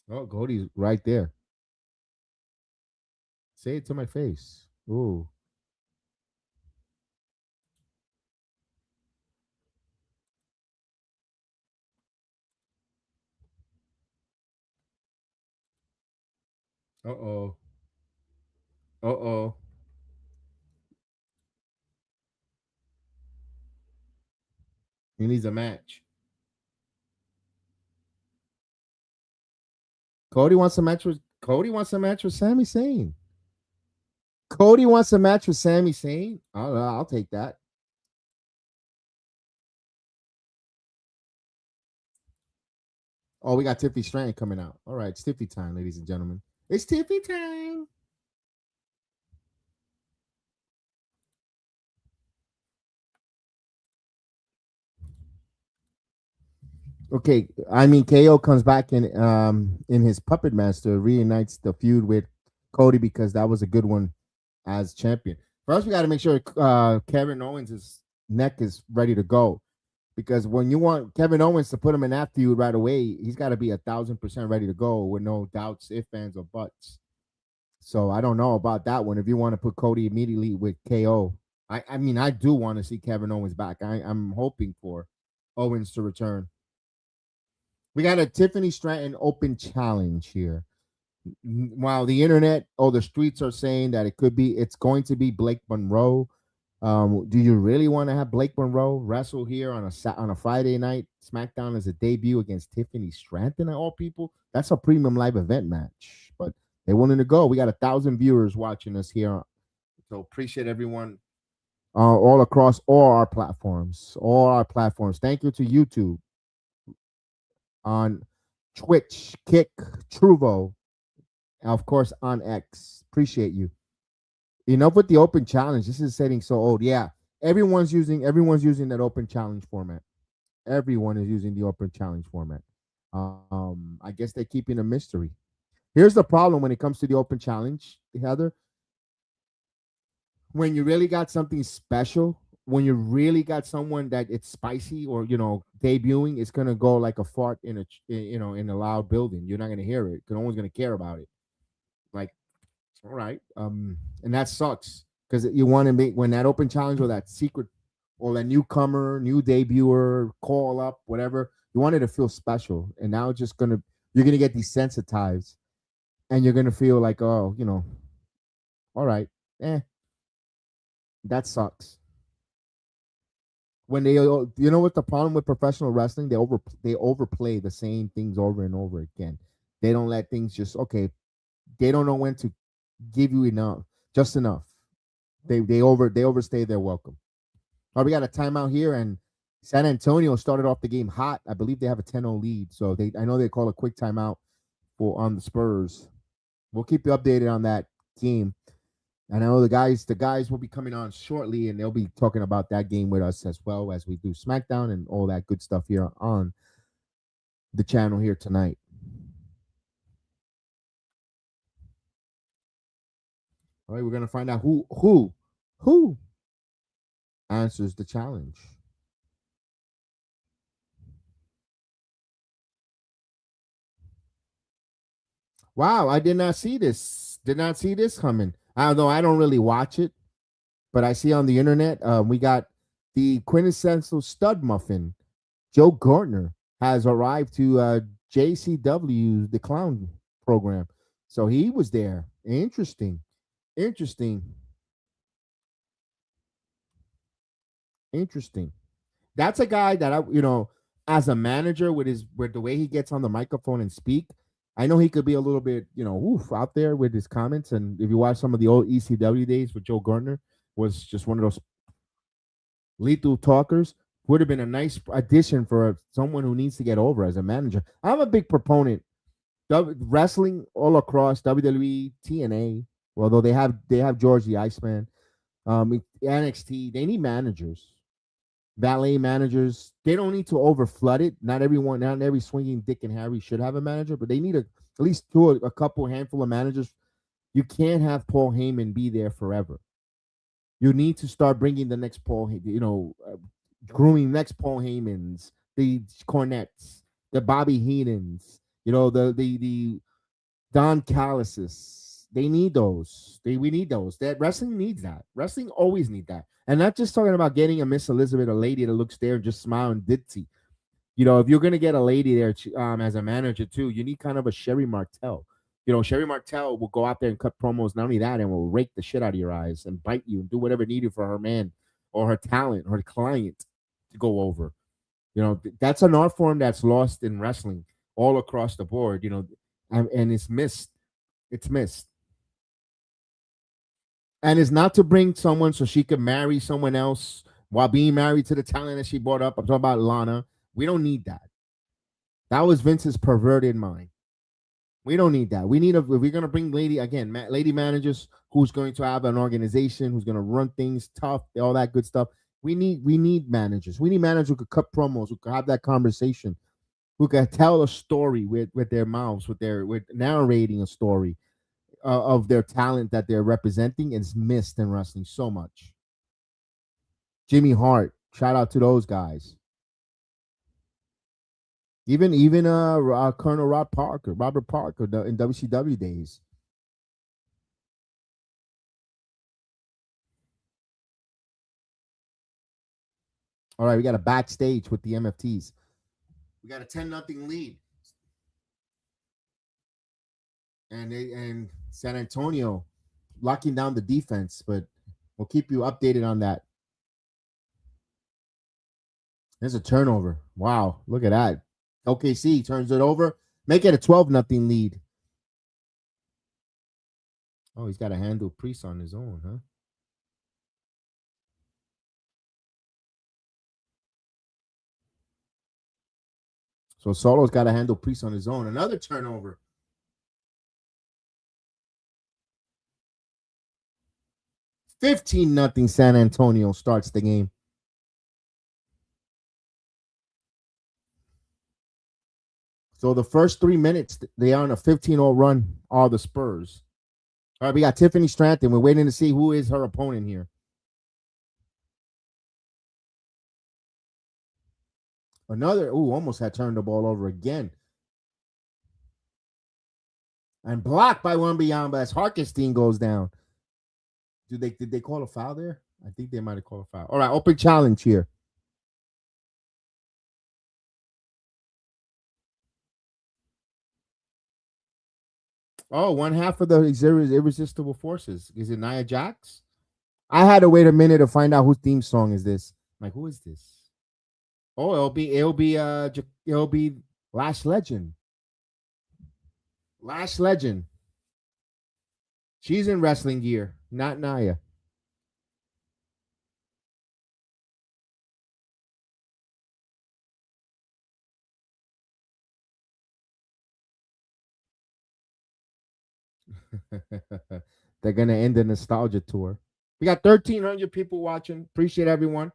Speaker 2: Oh, Cody's right there. Say it to my face. Ooh. Uh-oh. Uh-oh. He needs a match. Cody wants a match with Sami Zayn. Cody wants a match with Sami Zayn. I'll take that. Oh, we got Tiffy Stratton coming out. All right, it's Tiffy time, ladies and gentlemen. It's Tiffy time. Okay, I mean KO comes back in his Puppet Master, reunites the feud with Cody because that was a good one as champion. First, we got to make sure Kevin Owens' neck is ready to go because when you want Kevin Owens to put him in that feud right away, he's got to be 1,000% ready to go with no doubts, ifs, ands, or buts. So I don't know about that one. If you want to put Cody immediately with KO, I mean I do want to see Kevin Owens back. I'm hoping for Owens to return. We got a Tiffany Stratton open challenge here. While the internet or the streets are saying that it's going to be Blake Monroe. Do you really want to have Blake Monroe wrestle here on a Friday night SmackDown as a debut against Tiffany Stratton of all people? That's a premium live event match, but they're willing to go. We got 1,000 viewers watching us here, so appreciate everyone all across all our platforms. All our platforms. Thank you to YouTube, on Twitch, Kick, Truvo, and of course on X. Appreciate you. Enough with the open challenge. This is setting so old. Yeah, everyone's using that open challenge format. Everyone is using the open challenge format. I guess they're keeping a mystery. Here's the problem when it comes to the open challenge, Heather. When you really got something special, when you really got someone that it's spicy or debuting, it's gonna go like a fart in a loud building. You're not gonna hear it. No one's gonna care about it. Like, all right, and that sucks because you want to make when that open challenge or that secret or that newcomer, new debuter, call up, whatever, you want it to feel special. And now it's just you're gonna get desensitized, and you're gonna feel like, oh, all right, that sucks. When what the problem with professional wrestling, they overplay the same things over and over again. They don't let things just okay. They don't know when to give you enough, just enough. They overstay their welcome. All right, we got a timeout here, and San Antonio started off the game hot. I believe they have a 10-0 lead, so I know they call a quick timeout on the Spurs. We'll keep you updated on that game. And I know the guys will be coming on shortly, and they'll be talking about that game with us as well as we do SmackDown and all that good stuff here on the channel here tonight. All right, we're gonna find out who answers the challenge. Wow, I did not see this. Did not see this coming. Although I don't really watch it, but I see on the internet we got the quintessential stud muffin. Joe Gartner has arrived to JCW, the clown program. So he was there. Interesting. That's a guy that as a manager with the way he gets on the microphone and speak, I know he could be a little bit, out there with his comments. And if you watch some of the old ECW days with Joe Gardner, was just one of those lethal talkers. Would have been a nice addition for someone who needs to get over as a manager. I'm a big proponent wrestling all across WWE, TNA. Although they have George the Iceman, NXT, they need managers, valet managers. They don't need to overflood it. Not every swinging Dick and Harry should have a manager, but they need at least a couple handful of managers. You can't have Paul Heyman be there forever. You need to start bringing the next Paul, grooming next Paul Heymans, the Cornettes, the Bobby Heenans. You know, the Don Callises. They need those. We need those. That wrestling needs that. Wrestling always need that. And not just talking about getting a Miss Elizabeth, a lady that looks there and just smile and ditzy. You know, if you're gonna get a lady there as a manager too, you need kind of a Sherry Martel. You know, Sherry Martel will go out there and cut promos. Not only that, and will rake the shit out of your eyes and bite you and do whatever needed for her man or her talent or her client to go over. You know, that's an art form that's lost in wrestling all across the board. You know, and it's missed. It's missed. And it's not to bring someone so she could marry someone else while being married to the talent that she brought up. I'm talking about Lana. We don't need that. That was Vince's perverted mind. We don't need that. We need if we're gonna bring lady managers who's going to have an organization, who's gonna run things tough, all that good stuff. We need managers. We need managers who could cut promos, who could have that conversation, who could tell a story with their mouths, with narrating a story of their talent that they're representing. Is missed in wrestling so much. Jimmy Hart, shout out to those guys. Even Colonel Robert Parker in WCW days. All right, we got a backstage with the MFTs. We got a 10-0 lead, and San Antonio locking down the defense, but we'll keep you updated on that. There's a turnover. Wow, look at that. OKC turns it over, make it a 12-0 lead. Oh, he's got to handle Priest on his own, huh? So Solo's got to handle Priest on his own. Another turnover. 15-0 San Antonio starts the game. So the first 3 minutes, they are on a 15-0 run, all the Spurs. All right, we got Tiffany Stratton. We're waiting to see who is her opponent here. Almost had turned the ball over again. And blocked by Wembyamba as Harkenstein goes down. Did they call a foul there? I think they might have called a foul. All right, open challenge here. Oh, one half of the irresistible forces. Is it Nia Jax? I had to wait a minute to find out whose theme song is this. I'm like, who is this? Oh, it'll be Lash Legend. Lash Legend. She's in wrestling gear, not Nia. They're gonna end the nostalgia tour. We got 1,300 people watching. Appreciate everyone.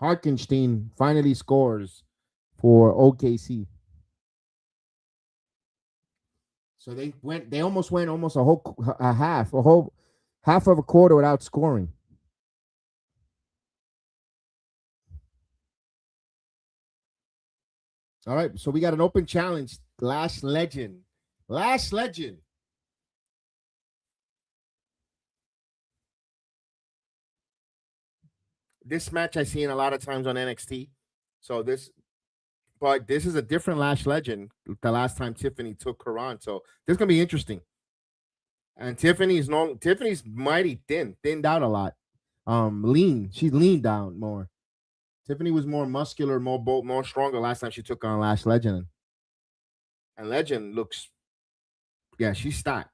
Speaker 2: Harkenstein finally scores for OKC. So they almost went a half of a quarter without scoring. All right, so we got an open challenge. Lash Legend. Lash Legend. This match I seen a lot of times on NXT. But this is a different Lash Legend. The last time Tiffany took her on, so this is gonna be interesting. And Tiffany's mighty thinned out a lot. Lean. She's leaned down more. Tiffany was more muscular, more bold, more stronger last time she took on Lash Legend. And Legend looks, yeah, she's stacked.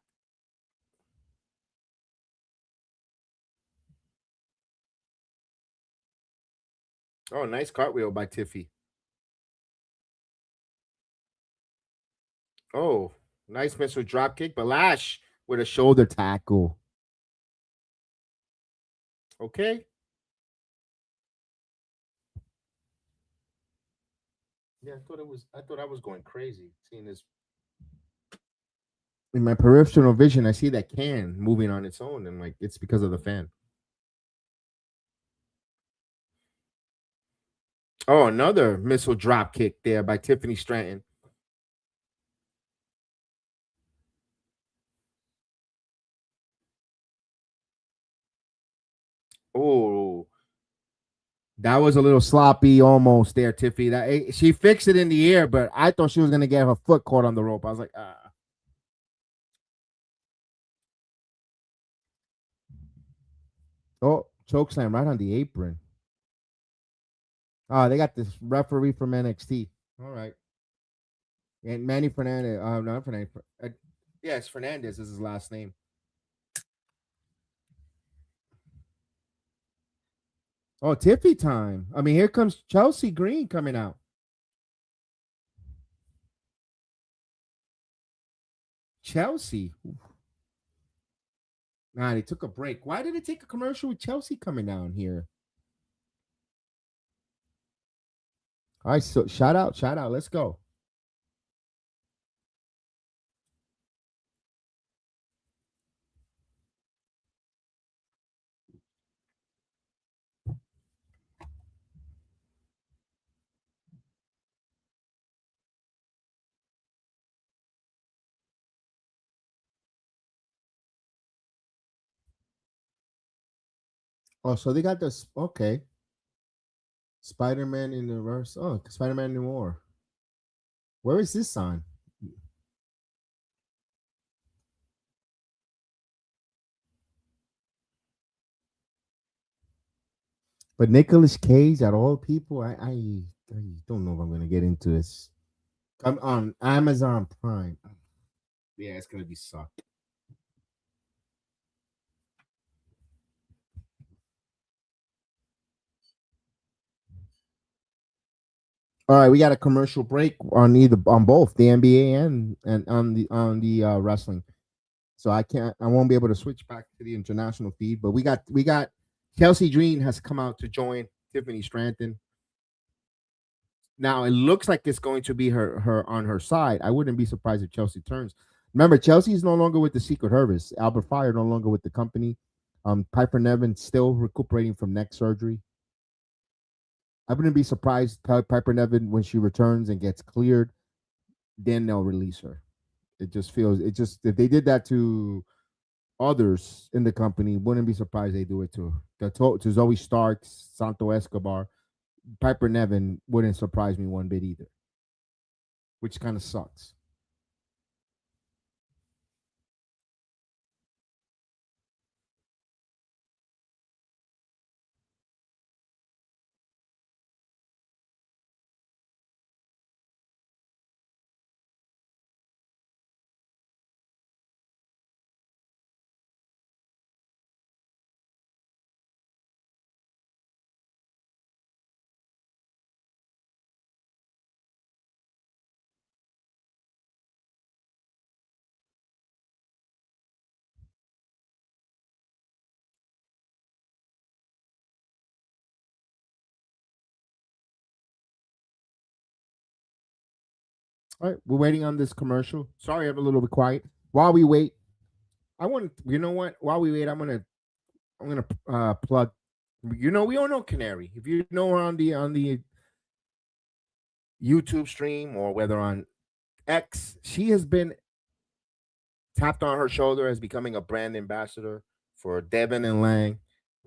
Speaker 2: Oh, nice cartwheel by Tiffy. Oh, nice missile drop kick, but Lash with a shoulder tackle. Okay. Yeah, I thought I was going crazy seeing this. In my peripheral vision, I see that can moving on its own, and like it's because of the fan. Oh, another missile drop kick there by Tiffany Stratton. Oh, that was a little sloppy almost there, Tiffy. That she fixed it in the air, but I thought she was gonna get her foot caught on the rope. I was like, ah. Oh, chokeslam right on the apron. Oh, they got this referee from NXT. All right. And Manny Fernandez. Not Fernandez. Yes, Fernandez is his last name. Oh, Tiffy time. I mean, here comes Chelsea Green coming out. Chelsea. Nah, they took a break. Why did it take a commercial with Chelsea coming down here? All right, so shout out. Let's go. Oh, so they got this. Okay. Spider-Man in the verse. Oh, Spider-Man New War. Where is this on? But Nicolas Cage, at all people, I don't know if I'm gonna get into this. I'm on Amazon Prime. Yeah, it's gonna be sucked. All right, we got a commercial break on both the NBA and on the wrestling. So I won't be able to switch back to the international feed. But we got Chelsea Green has come out to join Tiffany Stratton. Now it looks like it's going to be her on her side. I wouldn't be surprised if Chelsea turns. Remember, Chelsea is no longer with the Secret Service. Albert Fire no longer with the company. Piper Nevin still recuperating from neck surgery. I wouldn't be surprised Piper Nevin when she returns and gets cleared, then they'll release her. It just if they did that to others in the company, wouldn't be surprised they do it to Zoe Starks, Santo Escobar. Piper Nevin wouldn't surprise me one bit either, which kind of sucks. All right, we're waiting on this commercial. Sorry, I'm a little bit quiet. While we wait, you know what? While we wait, I'm gonna plug. You know, we all know Canary. If you know her on the YouTube stream or whether on X, she has been tapped on her shoulder as becoming a brand ambassador for Devin and Lang.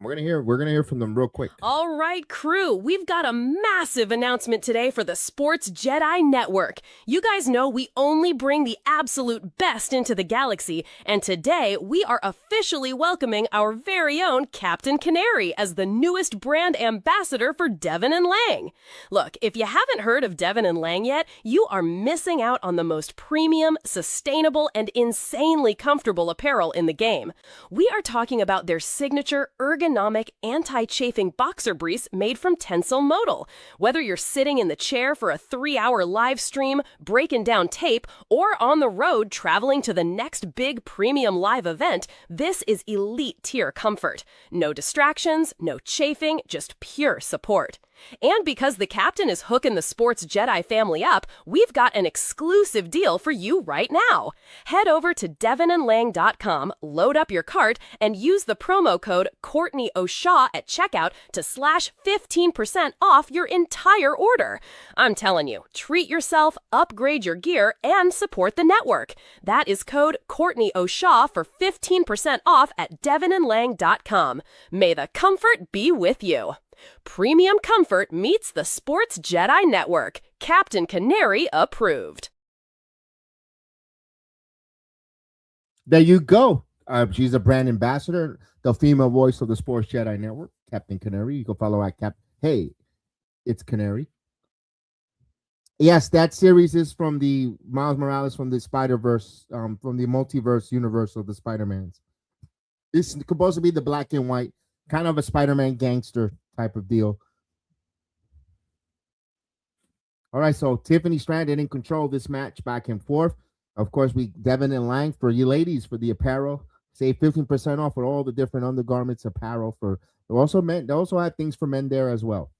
Speaker 2: We're gonna hear from them real quick.
Speaker 3: All right, crew, we've got a massive announcement today for the Sports Jedi Network. You guys know we only bring the absolute best into the galaxy, and today we are officially welcoming our very own Captain Canary as the newest brand ambassador for Devin and Lang. Look, if you haven't heard of Devin and Lang yet, you are missing out on the most premium, sustainable, and insanely comfortable apparel in the game. We are talking about their signature ergonomic ergonomic, anti-chafing boxer briefs made from Tensile Modal. Whether you're sitting in the chair for a 3-hour live stream, breaking down tape, or on the road traveling to the next big premium live event, this is elite tier comfort. No distractions, no chafing, just pure support. And because the captain is hooking the Sports Jedi family up, we've got an exclusive deal for you right now. Head over to devonandlang.com, load up your cart, and use the promo code Courtney O'Shaw at checkout to slash 15% off your entire order. I'm telling you, treat yourself, upgrade your gear, and support the network. That is code Courtney O'Shaw for 15% off at devonandlang.com. May the comfort be with you. Premium comfort meets the Sports Jedi Network. Captain Canary approved.
Speaker 2: There you go. She's a brand ambassador, the female voice of the Sports Jedi Network, Captain Canary. You can follow at Hey, it's Canary. Yes, that series is from the Miles Morales from the Spider-Verse, from the multiverse universe of the Spider-Mans. It's supposed to be the black and white, kind of a Spider-Man gangster type of deal. All right, so Tiffany Stratton in control of this match back and forth. Of course, Devon and Lang for you ladies for the apparel. Save 15% off for all the different undergarments, apparel for also men. They also have things for men there as well.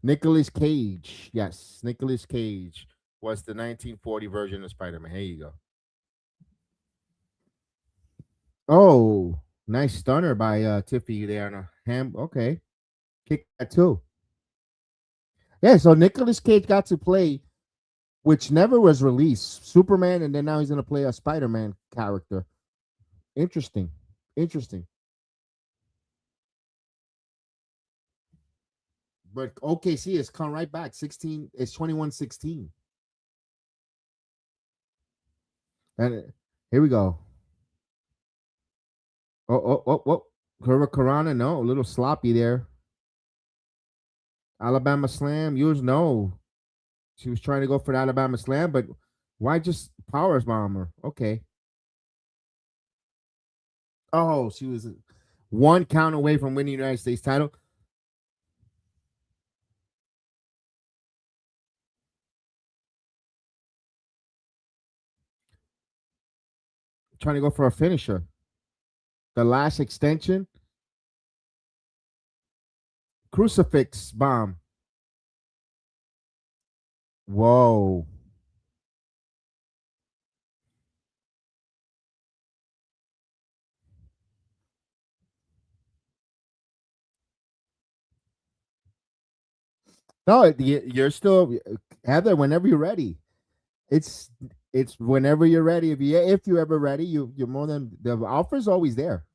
Speaker 2: Nicolas Cage. Yes, Nicolas Cage was the 1940 version of Spider-Man. Here you go. Oh, nice stunner by Tiffy there on a ham. Okay. Kick that too. Yeah, so Nicolas Cage got to play, which never was released, Superman, and then now he's going to play a Spider-Man character. Interesting. But OKC has come right back. 16, it's 21-16. And here we go. Oh. Hurricanrana, no, a little sloppy there. Alabama Slam, no. She was trying to go for the Alabama Slam, but why just power bomb her? Okay. Oh, she was one count away from winning the United States title. Trying to go for a finisher. The last extension. Crucifix bomb. Whoa. No, you're still Heather. Whenever you're ready, it's whenever you're ready. If you're ever ready, you're more than the offer's always there.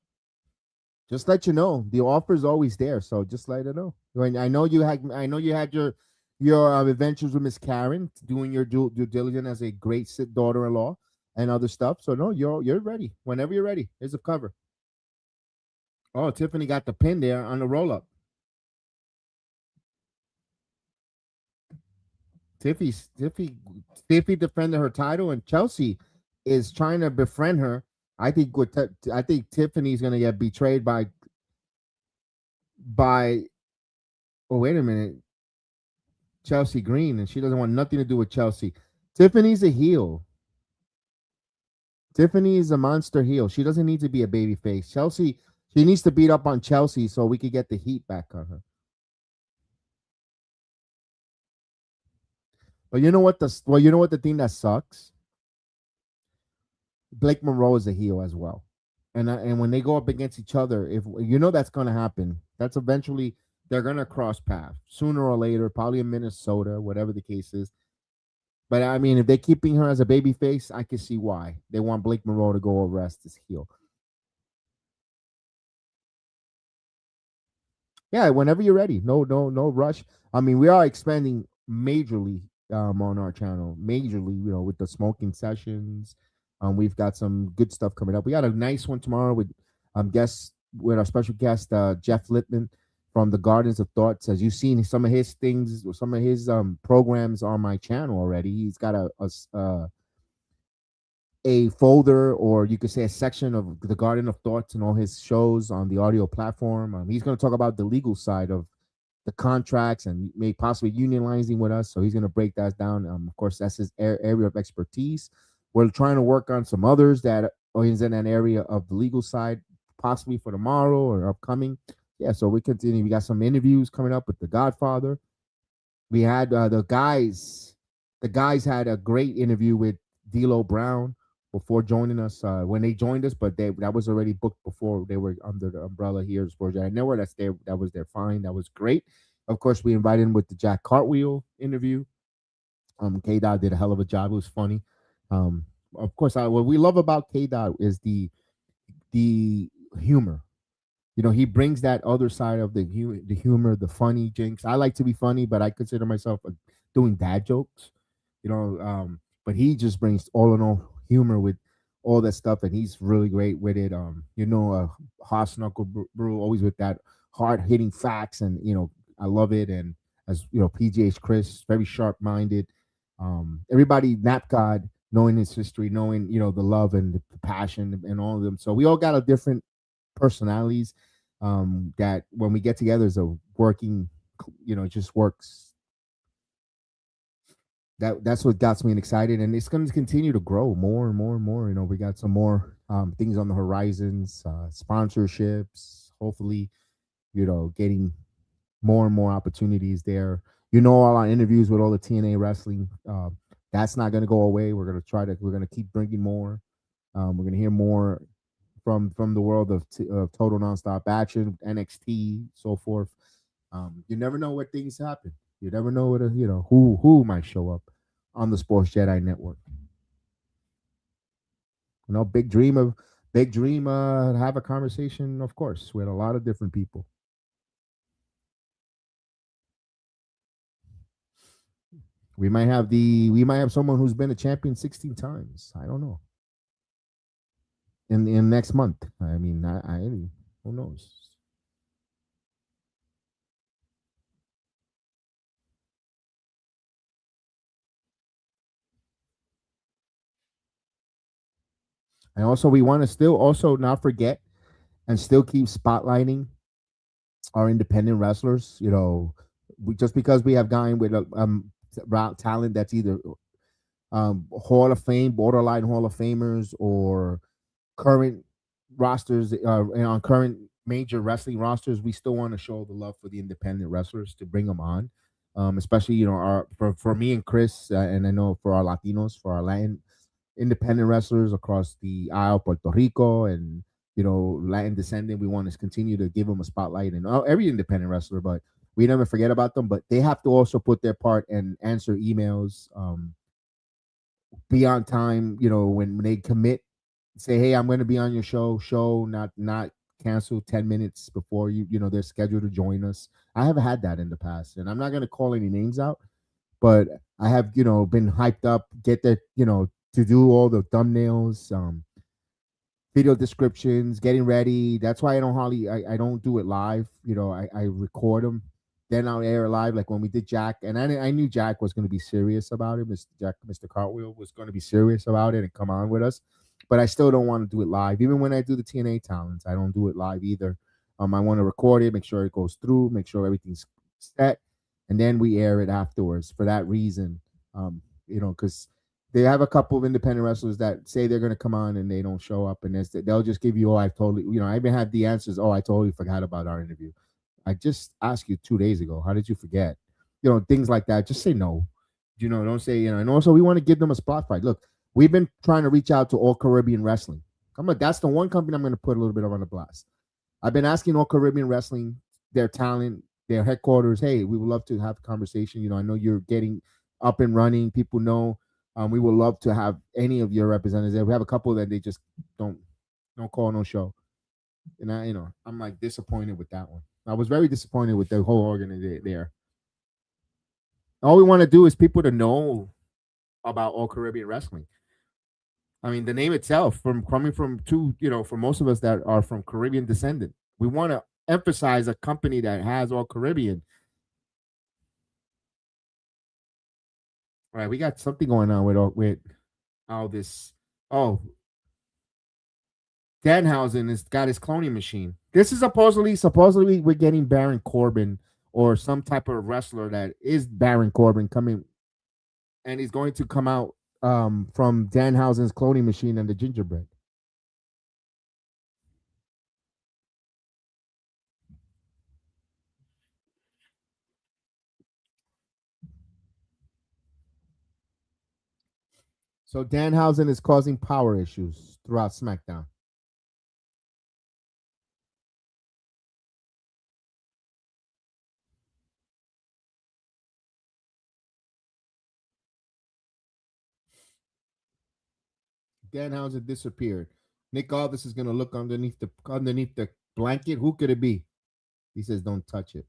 Speaker 2: Just let you know the offer's always there. So just let it know. I know you had your adventures with Miss Karen, doing your due diligence as a great daughter-in-law and other stuff. So no, you're ready whenever you're ready. Here's a cover. Oh, Tiffany got the pin there on the roll-up. Tiffy defended her title, and Chelsea is trying to befriend her. I think Tiffany's gonna get betrayed by. Oh, wait a minute, Chelsea Green, and she doesn't want nothing to do with Chelsea. Tiffany's a heel. Tiffany is a monster heel. She doesn't need to be a baby face. Chelsea, she needs to beat up on Chelsea so we could get the heat back on her. But you know what the thing that sucks? Blake Monroe is a heel as well. And when they go up against each other, if you know that's gonna happen, that's eventually they're gonna cross paths sooner or later, probably in Minnesota, whatever the case is. But I mean, if they're keeping her as a baby face, I can see why. They want Blake Monroe to go over as this heel. Yeah, whenever you're ready. No rush. I mean, we are expanding majorly on our channel. Majorly, with the smoking sessions. We've got some good stuff coming up. We got a nice one tomorrow with our special guest Jeff Lippman from the Gardens of Thoughts. As you've seen some of his things, some of his programs on my channel already. He's got a folder, or you could say a section of the Garden of Thoughts and all his shows on the audio platform. He's going to talk about the legal side of the contracts and may possibly unionizing with us. So he's going to break that down. Of course, that's his area of expertise. We're trying to work on some others that are in that area of the legal side, possibly for tomorrow or upcoming. Yeah, so we continue. We got some interviews coming up with the Godfather. We had the guys. The guys had a great interview with D'Lo Brown before joining us. When they joined us, but that was already booked before they were under the umbrella here at Sports Jedi Network. That was their fine. That was great. Of course, we invited him with the Jack Cartwheel interview. K Dot did a hell of a job. It was funny. Of course, what we love about K Dot is the humor. You know, he brings that other side of the humor, the funny jinx. I like to be funny, but I consider myself doing dad jokes. You know, but he just brings all in all humor with all that stuff, and he's really great with it. Haas Knuckle Brew always with that hard hitting facts, and I love it. And as PGH Chris, very sharp minded. Everybody, Nap God, knowing his history, knowing the love and the passion and all of them. So we all got a different personalities that when we get together is a working, it just works. That's what got me excited, and it's going to continue to grow more and more and more. We got some more things on the horizons, sponsorships, hopefully, getting more and more opportunities there. All our interviews with all the TNA wrestling, that's not going to go away. We're going to keep bringing more. We're going to hear more from the world of total nonstop action, NXT, so forth. You never know what things happen. You never know what who might show up on the Sports Jedi Network. Big dream to have a conversation, of course, with a lot of different people. We might have someone who's been a champion 16 times. I don't know. In next month. I mean, I who knows? And also, we want to still also not forget and still keep spotlighting our independent wrestlers. Just because we have gone with talent that's either Hall of Fame, borderline Hall of Famers, or current rosters on current major wrestling rosters, we still want to show the love for the independent wrestlers to bring them on. Especially for me and Chris, and I know for our Latinos, for our Latin independent wrestlers across the aisle, Puerto Rico, and Latin descendant, we want to continue to give them a spotlight, and every independent wrestler, but we never forget about them. But they have to also put their part and answer emails, be on time. When they commit, say, hey, I'm going to be on your show, not cancel 10 minutes before they're scheduled to join us. I have had that in the past, and I'm not going to call any names out, but I have been hyped up, get that to do all the thumbnails, video descriptions, getting ready. That's why I don't do it live. I record them, then I'll air live. Like when we did Jack, and I knew Jack was going to be serious about it. Mr. Cartwheel was going to be serious about it and come on with us. But I still don't want to do it live. Even when I do the TNA talents, I don't do it live either. I want to record it, make sure it goes through, make sure everything's set, and then we air it afterwards. For that reason, because they have a couple of independent wrestlers that say they're going to come on and they don't show up, and they'll just give you, I even had the answers. I totally forgot about our interview. I just asked you 2 days ago. How did you forget? Things like that. Just say no. Don't say, and also we want to give them a spotlight. Look, we've been trying to reach out to All Caribbean Wrestling. That's the one company I'm going to put a little bit on the blast. I've been asking All Caribbean Wrestling, their talent, their headquarters, hey, we would love to have a conversation. I know you're getting up and running. People know. We would love to have any of your representatives there. We have a couple that they just don't call, no show. And I'm like disappointed with that one. I was very disappointed with the whole organization there. All we want to do is people to know about All Caribbean Wrestling. I mean, the name itself, coming from for most of us that are from Caribbean descendant, we want to emphasize a company that has All Caribbean. All right, we got something going on with all this Oh, Danhausen has got his cloning machine. This is supposedly we're getting Baron Corbin or some type of wrestler that is Baron Corbin coming, and he's going to come out from Danhausen's cloning machine and the gingerbread. So Danhausen is causing power issues throughout SmackDown. Danhausen disappeared. Nick Aldis is gonna look underneath the blanket. Who could it be? He says, "Don't touch it."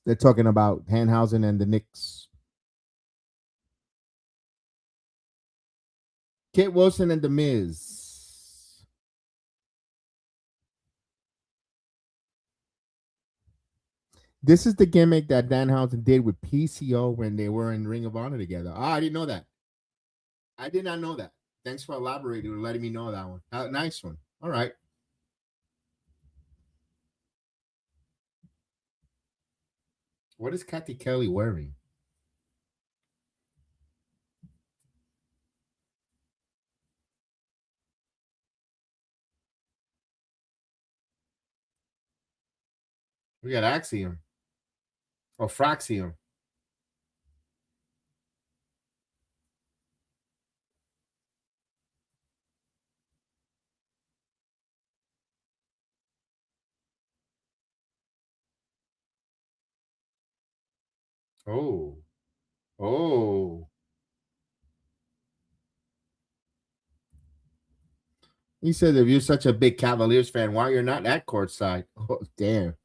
Speaker 2: They're talking about Danhausen and the Knicks. Kit Wilson and the Miz. This is the gimmick that Danhausen did with PCO when they were in Ring of Honor together. Ah, I didn't know that. I did not know that. Thanks for elaborating and letting me know that one. Nice one. All right. What is Kathy Kelly wearing? We got Axiom or Fraxium. Oh. Oh. He said if you're such a big Cavaliers fan, why you're not at courtside? Oh, damn.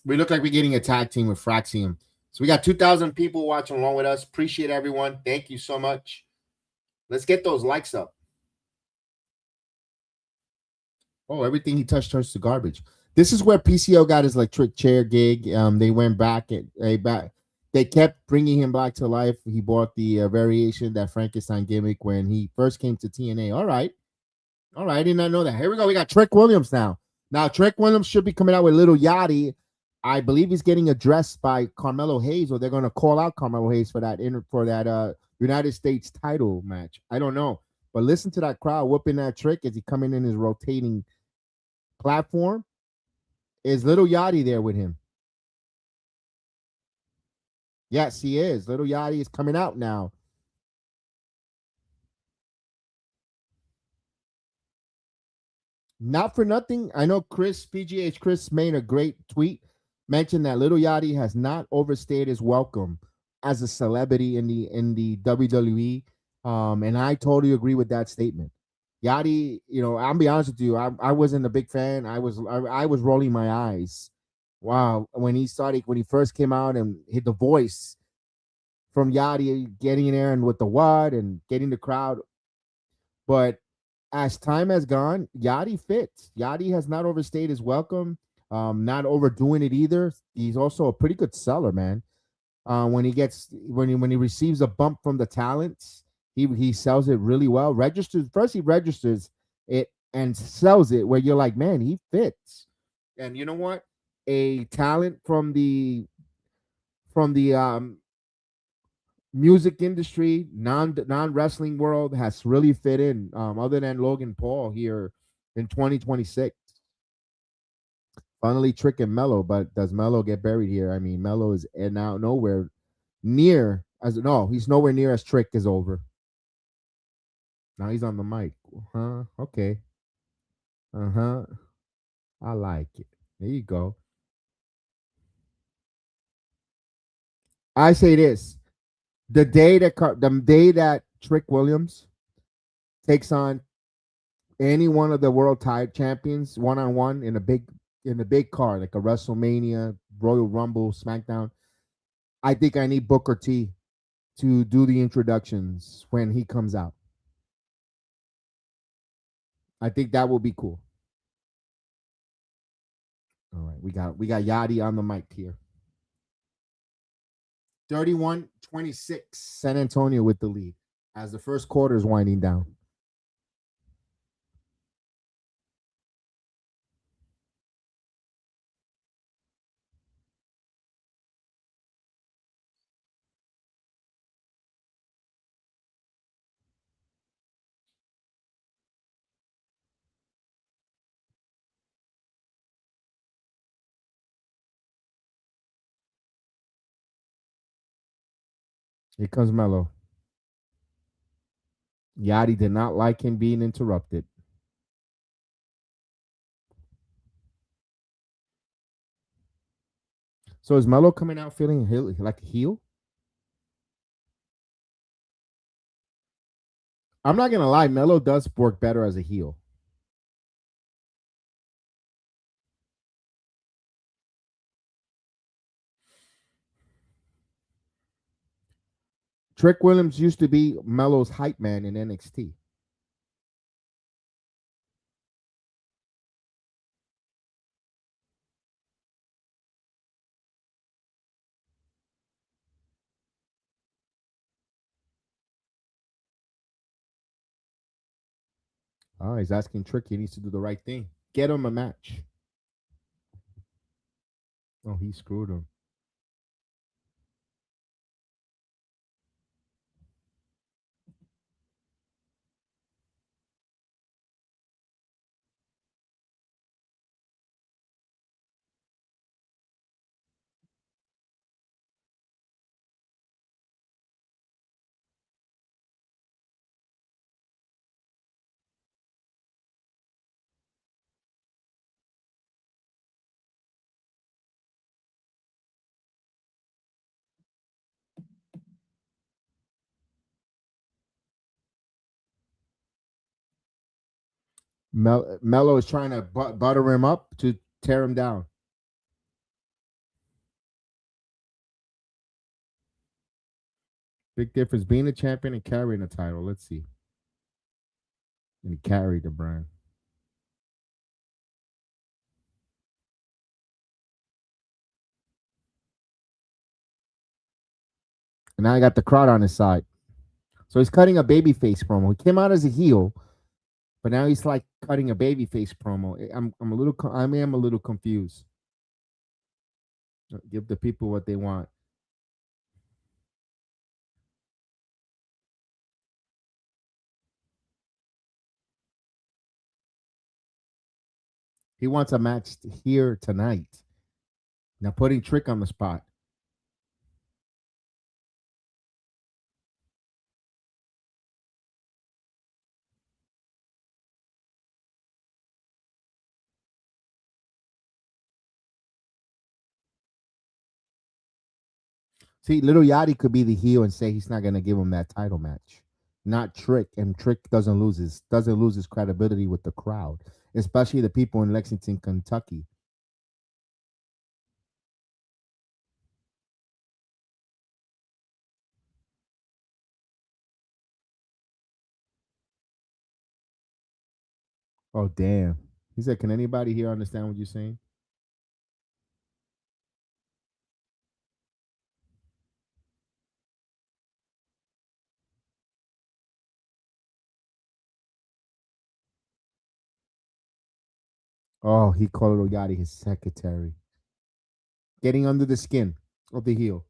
Speaker 2: We look like we're getting a tag team with Fraxium. So we got 2,000 people watching along with us. Appreciate everyone. Thank you so much. Let's get those likes up. Oh, everything he touched turns to garbage. This is where PCO got his electric chair gig. They went back and they kept bringing him back to life. He bought the variation, that Frankenstein gimmick, when he first came to TNA. All right. I did not know that. Here we go. We got Trick Williams now. Now, Trick Williams should be coming out with Little Yachty. I believe he's getting addressed by Carmelo Hayes, or they're going to call out Carmelo Hayes for that United States title match. I don't know. But listen to that crowd whooping that Trick as he coming in his rotating platform. Is Little Yachty there with him? Yes, he is. Little Yachty is coming out now. Not for nothing. I know PGH Chris made a great tweet, mentioned that Little Yachty has not overstayed his welcome as a celebrity in the WWE. And I totally agree with that statement. Yachty, I'll be honest with you, I wasn't a big fan. I was rolling my eyes. Wow, when he first came out and hit the voice from Yachty, getting in there and with the what and getting the crowd. But as time has gone, Yachty fits. Yachty has not overstayed his welcome, not overdoing it either. He's also a pretty good seller, man. When he receives a bump from the talents, he sells it really well. He registers it and sells it where you're like, man, he fits. And you know what? A talent from the music industry, non wrestling world has really fit in. Other than Logan Paul here in 2026. Finally, Trick and Mello, but does Mello get buried here? I mean, Mello is now nowhere near he's nowhere near as Trick is over. Now he's on the mic. Huh? Okay. Uh-huh. I like it. There you go. I say this. The day that Trick Williams takes on any one of the world title champions one on one in a big card like a WrestleMania, Royal Rumble, SmackDown, I think I need Booker T to do the introductions when he comes out. I think that will be cool. All right, we got Yachty on the mic here. 31-26, San Antonio with the lead as the first quarter is winding down. Here comes Melo. Yachty did not like him being interrupted. So is Melo coming out feeling like a heel? I'm not gonna lie, Melo does work better as a heel. Trick Williams used to be Melo's hype man in NXT. Oh, he's asking Trick. He needs to do the right thing. Get him a match. Oh, he screwed him. Melo is trying to butter him up to tear him down. Big difference being a champion and carrying a title. Let's see. And he carried the brand. And now I got the crowd on his side. So he's cutting a babyface promo. He came out as a heel, but now he's like cutting a babyface promo. I am a little confused. Give the people what they want. He wants a match here tonight. Now putting Trick on the spot. See, Little Yachty could be the heel and say he's not going to give him that title match, not Trick, and Trick doesn't lose his credibility with the crowd, especially the people in Lexington, Kentucky. Oh damn! He said, "Can anybody here understand what you're saying?" Oh, he called Little Yachty his secretary, getting under the skin of the heel.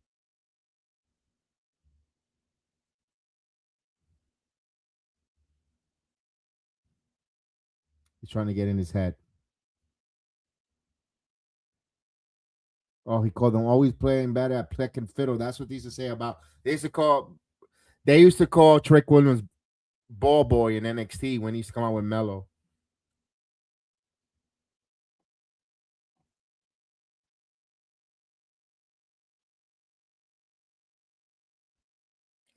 Speaker 2: He's trying to get in his head. Oh, he called them always playing better at pleck and fiddle. That's what they used to say about. They used to call Trick Williams ball boy in NXT when he used to come out with Mello.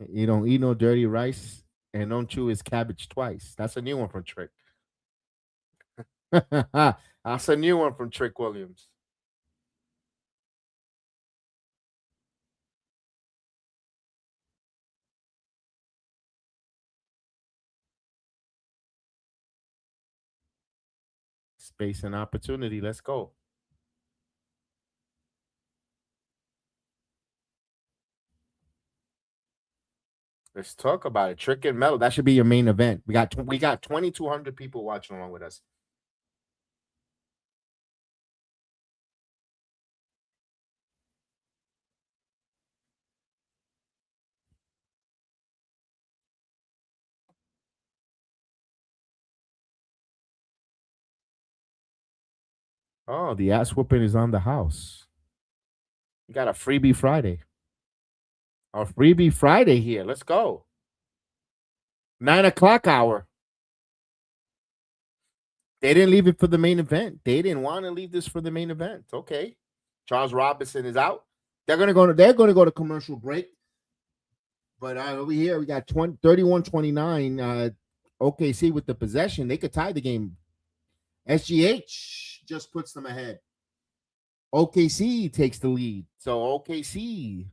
Speaker 2: You don't eat no dirty rice and don't chew his cabbage twice. That's a new one from Trick. That's a new one from Trick Williams. Space and opportunity. Let's go. Let's talk about it. Trick and Mello. That should be your main event. We got 2,200 people watching along with us. Oh, the ass whooping is on the house. You got a freebie Friday. A freebie Friday here. Let's go. 9 o'clock hour. They didn't leave it for the main event. They didn't want to leave this for the main event. Okay. Charles Robinson is out. They're gonna go to commercial break. But over here we got 31-29. OKC with the possession. They could tie the game. SGH just puts them ahead. OKC takes the lead. So OKC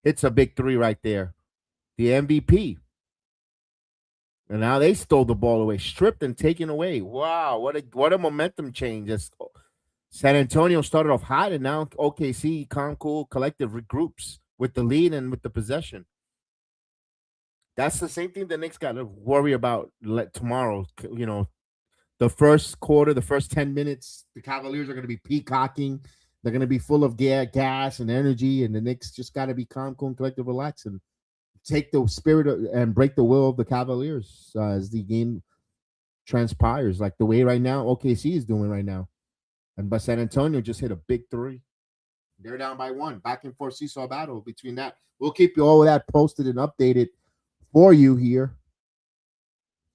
Speaker 2: hits a big three right there. The MVP. And now they stole the ball away, stripped and taken away. Wow, what a momentum change. San Antonio started off hot, and now OKC, Cool Collective regroups with the lead and with the possession. That's the same thing the Knicks got to worry about tomorrow. You know, the first quarter, the first 10 minutes, the Cavaliers are going to be peacocking. They're going to be full of gas and energy, and the Knicks just got to be calm, cool, and collective, relax, and take the spirit and break the will of the Cavaliers as the game transpires, like the way right now OKC is doing right now. But San Antonio just hit a big three. They're down by one. Back and forth seesaw battle between that. We'll keep you all of that posted and updated for you here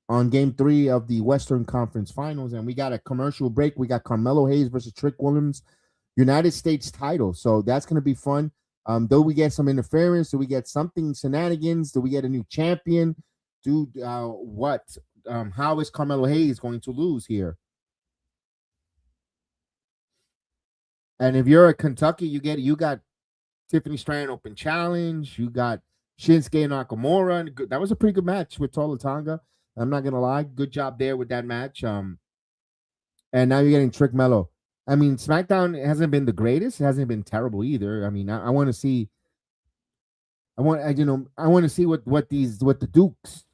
Speaker 2: on game 3 of the Western Conference Finals. And we got a commercial break. We got Carmelo Hayes versus Trick Williams, United States title. So that's going to be fun. Do we get some interference? Do we get something shenanigans? Do we get a new champion? What? How is Carmelo Hayes going to lose here? And if you're at Kentucky, you got Tiffany Strand Open Challenge. You got Shinsuke Nakamura. That was a pretty good match with Talla Tonga. I'm not gonna lie, good job there with that match. And now you're getting Trick Mello. I mean, SmackDown hasn't been the greatest. It hasn't been terrible either. I mean, I want to see. I want to see what the Dukes.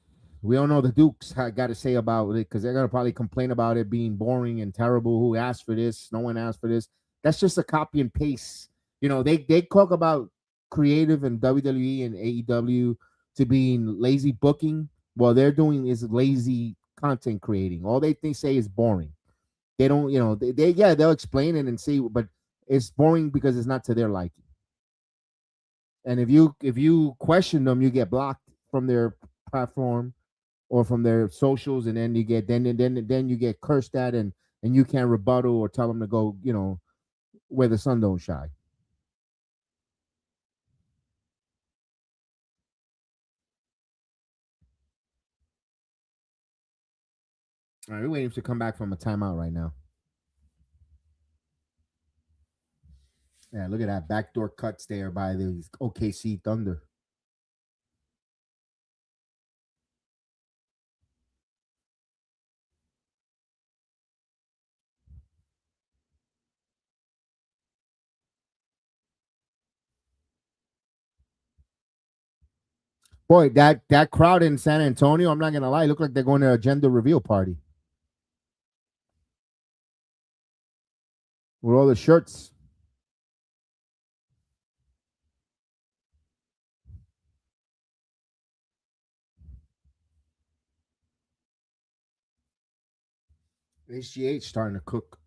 Speaker 2: We all know the Dukes got to say about it, because they're gonna probably complain about it being boring and terrible. Who asked for this? No one asked for this. That's just a copy and paste. You know, they talk about creative and WWE and AEW to being lazy booking. What they're doing is lazy content creating. All they say is boring. They don't, they'll explain it and see, but it's boring because it's not to their liking. And if you question them, you get blocked from their platform or from their socials, and then you get then you get cursed at, and you can't rebuttal or tell them to go, where the sun don't shine. All right, we're waiting to come back from a timeout right now. Yeah, look at that backdoor cuts there by the OKC Thunder. Boy, that crowd in San Antonio, I'm not gonna lie, look like they're going to a gender reveal party with all the shirts. HGH starting to cook.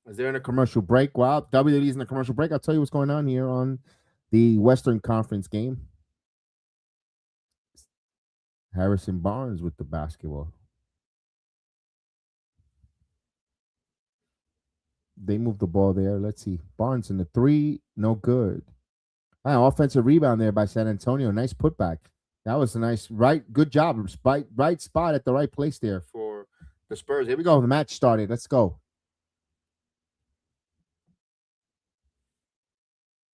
Speaker 2: Is there in a commercial break? Well, WWE's in a commercial break. I'll tell you what's going on here on the Western Conference game. Harrison Barnes with the basketball. They moved the ball there. Let's see. Barnes in the three. No good. Offensive rebound there by San Antonio. Nice putback. That was a nice, good job. Right spot at the right place there for the Spurs. Here we go. The match started. Let's go.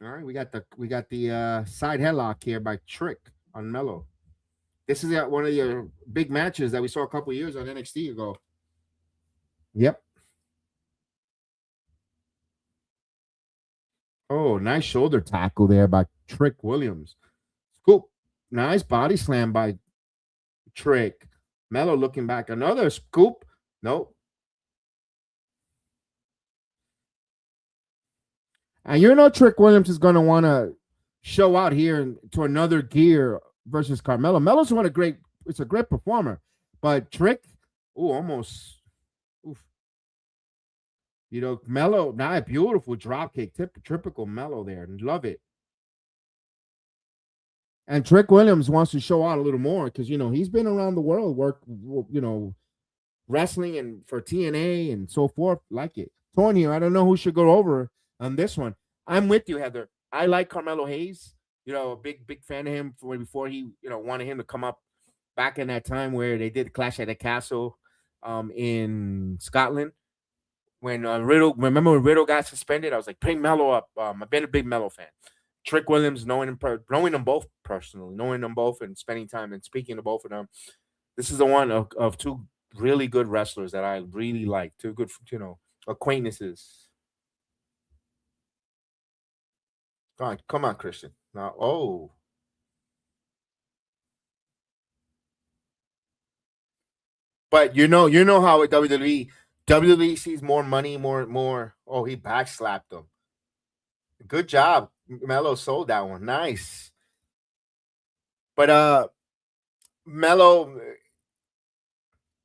Speaker 2: All right, we got the side headlock here by Trick on Melo. This is one of your big matches that we saw a couple years on NXT ago. Yep. Oh, nice shoulder tackle there by Trick Williams. Scoop. Nice body slam by Trick. Melo looking back. Another scoop. Nope. And you know Trick Williams is going to want to show out here to another gear versus Carmelo. Melo's it's a great performer. But Trick, almost. Oof. You know, Melo, beautiful drop kick. Typical Melo there. Love it. And Trick Williams wants to show out a little more because, he's been around the world, wrestling and for TNA and so forth. Like it. Torn here. I don't know who should go over on this one. I'm with you, Heather. I like Carmelo Hayes. A big fan of him before he, wanted him to come up back in that time where they did Clash at the Castle in Scotland. When remember when Riddle got suspended, I was like, bring Melo up. I've been a big Melo fan. Trick Williams, knowing them both personally, knowing them both and spending time and speaking to both of them. This is the one of two really good wrestlers that I really like. Two good, acquaintances. Come on, Christian. Now, but you know how at WWE sees more money, more. Oh, he backslapped them. Good job. Melo sold that one. Nice. But Melo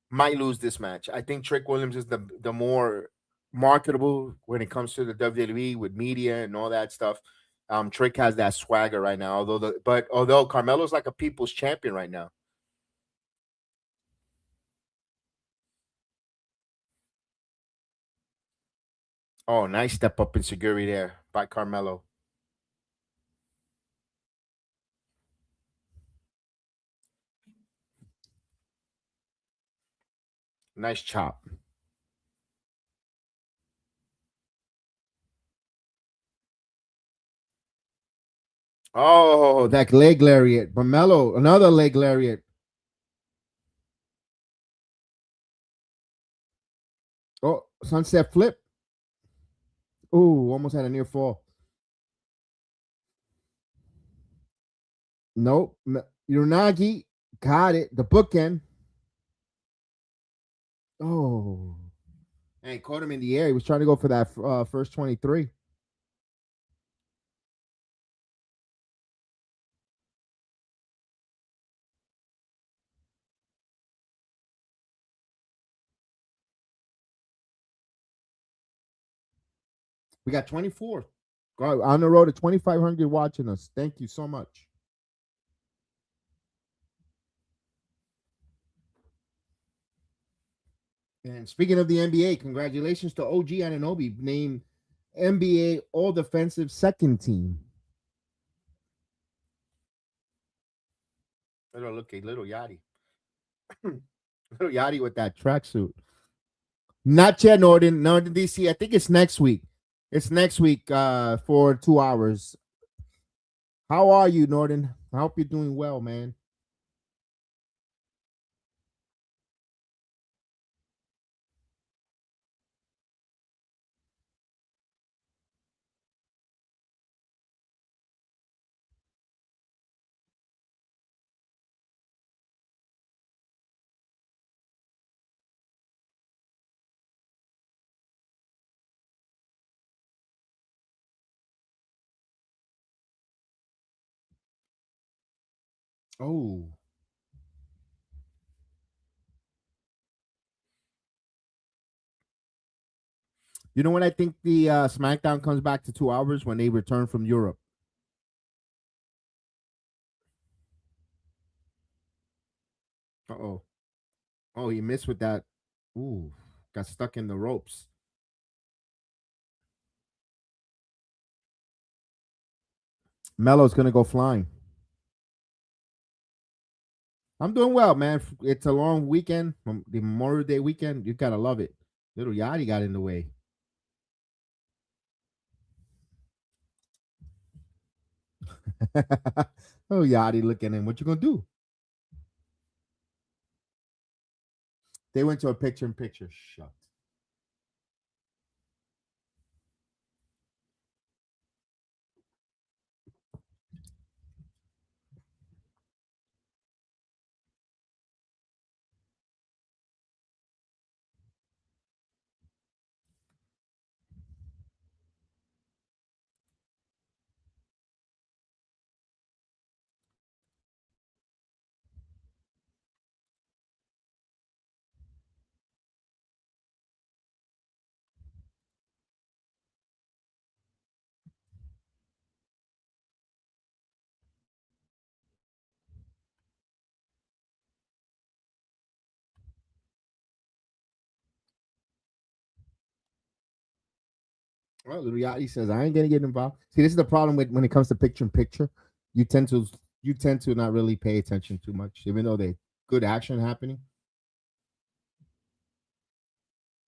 Speaker 2: might lose this match. I think Trick Williams is the more marketable when it comes to the WWE with media and all that stuff. Trick has that swagger right now. Although Carmelo's like a people's champion right now. Oh, nice step up in security there by Carmelo. Nice chop. Oh, that leg lariat. Melo, another leg lariat. Oh, sunset flip. Ooh, almost had a near fall. Nope. Unagi got it. The bookend. Oh. And he caught him in the air. He was trying to go for that first 23. We got 24. On the road to 2,500 watching us. Thank you so much. And speaking of the NBA, congratulations to OG Anunoby, named NBA All Defensive Second Team. Little Yachty. Little Yachty with that tracksuit. Not yet, Norton DC. I think it's next week. It's next week for 2 hours. How are you, Norton? I hope you're doing well, man. Oh. You know when I think the SmackDown comes back to 2 hours? When they return from Europe. Uh-oh. Oh, he missed with that. Ooh, got stuck in the ropes. Melo's gonna go flying. I'm doing well, man. It's a long weekend, the Memorial Day weekend. You gotta love it. Little Yachty got in the way. Oh, Yachty looking in. What you gonna do? They went to a picture in picture. Shut. Well, Little Yachty says I ain't gonna get involved. See, this is the problem with when it comes to picture in picture. You tend to you tend to not really pay attention too much, even though they good action happening.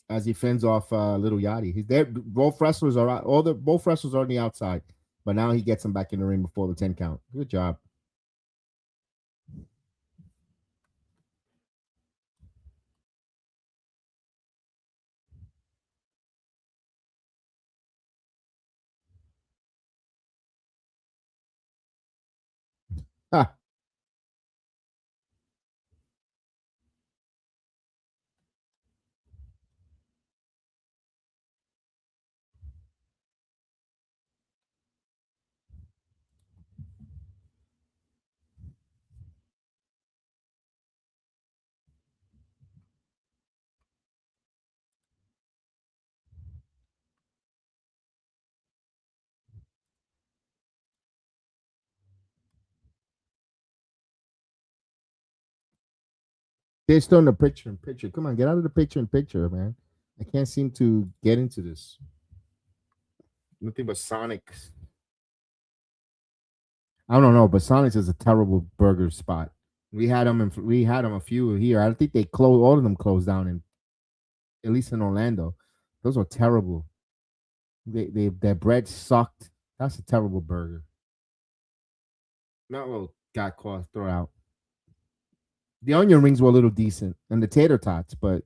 Speaker 2: As he fends off Little Yachty, he's there. Both wrestlers are out. All the both wrestlers are on the outside, but now he gets him back in the ring before the 10 count. Good job. Ha. They're still in the picture in picture. Come on, get out of the picture in picture, man. I can't seem to get into this. Nothing but Sonic's. I don't know, but Sonic's is a terrible burger spot. We had them a few here. I think they closed all of them closed down in at least in Orlando. Those are terrible. Their bread sucked. That's a terrible burger. Not well got caught throw out. The onion rings were a little decent and the tater tots, but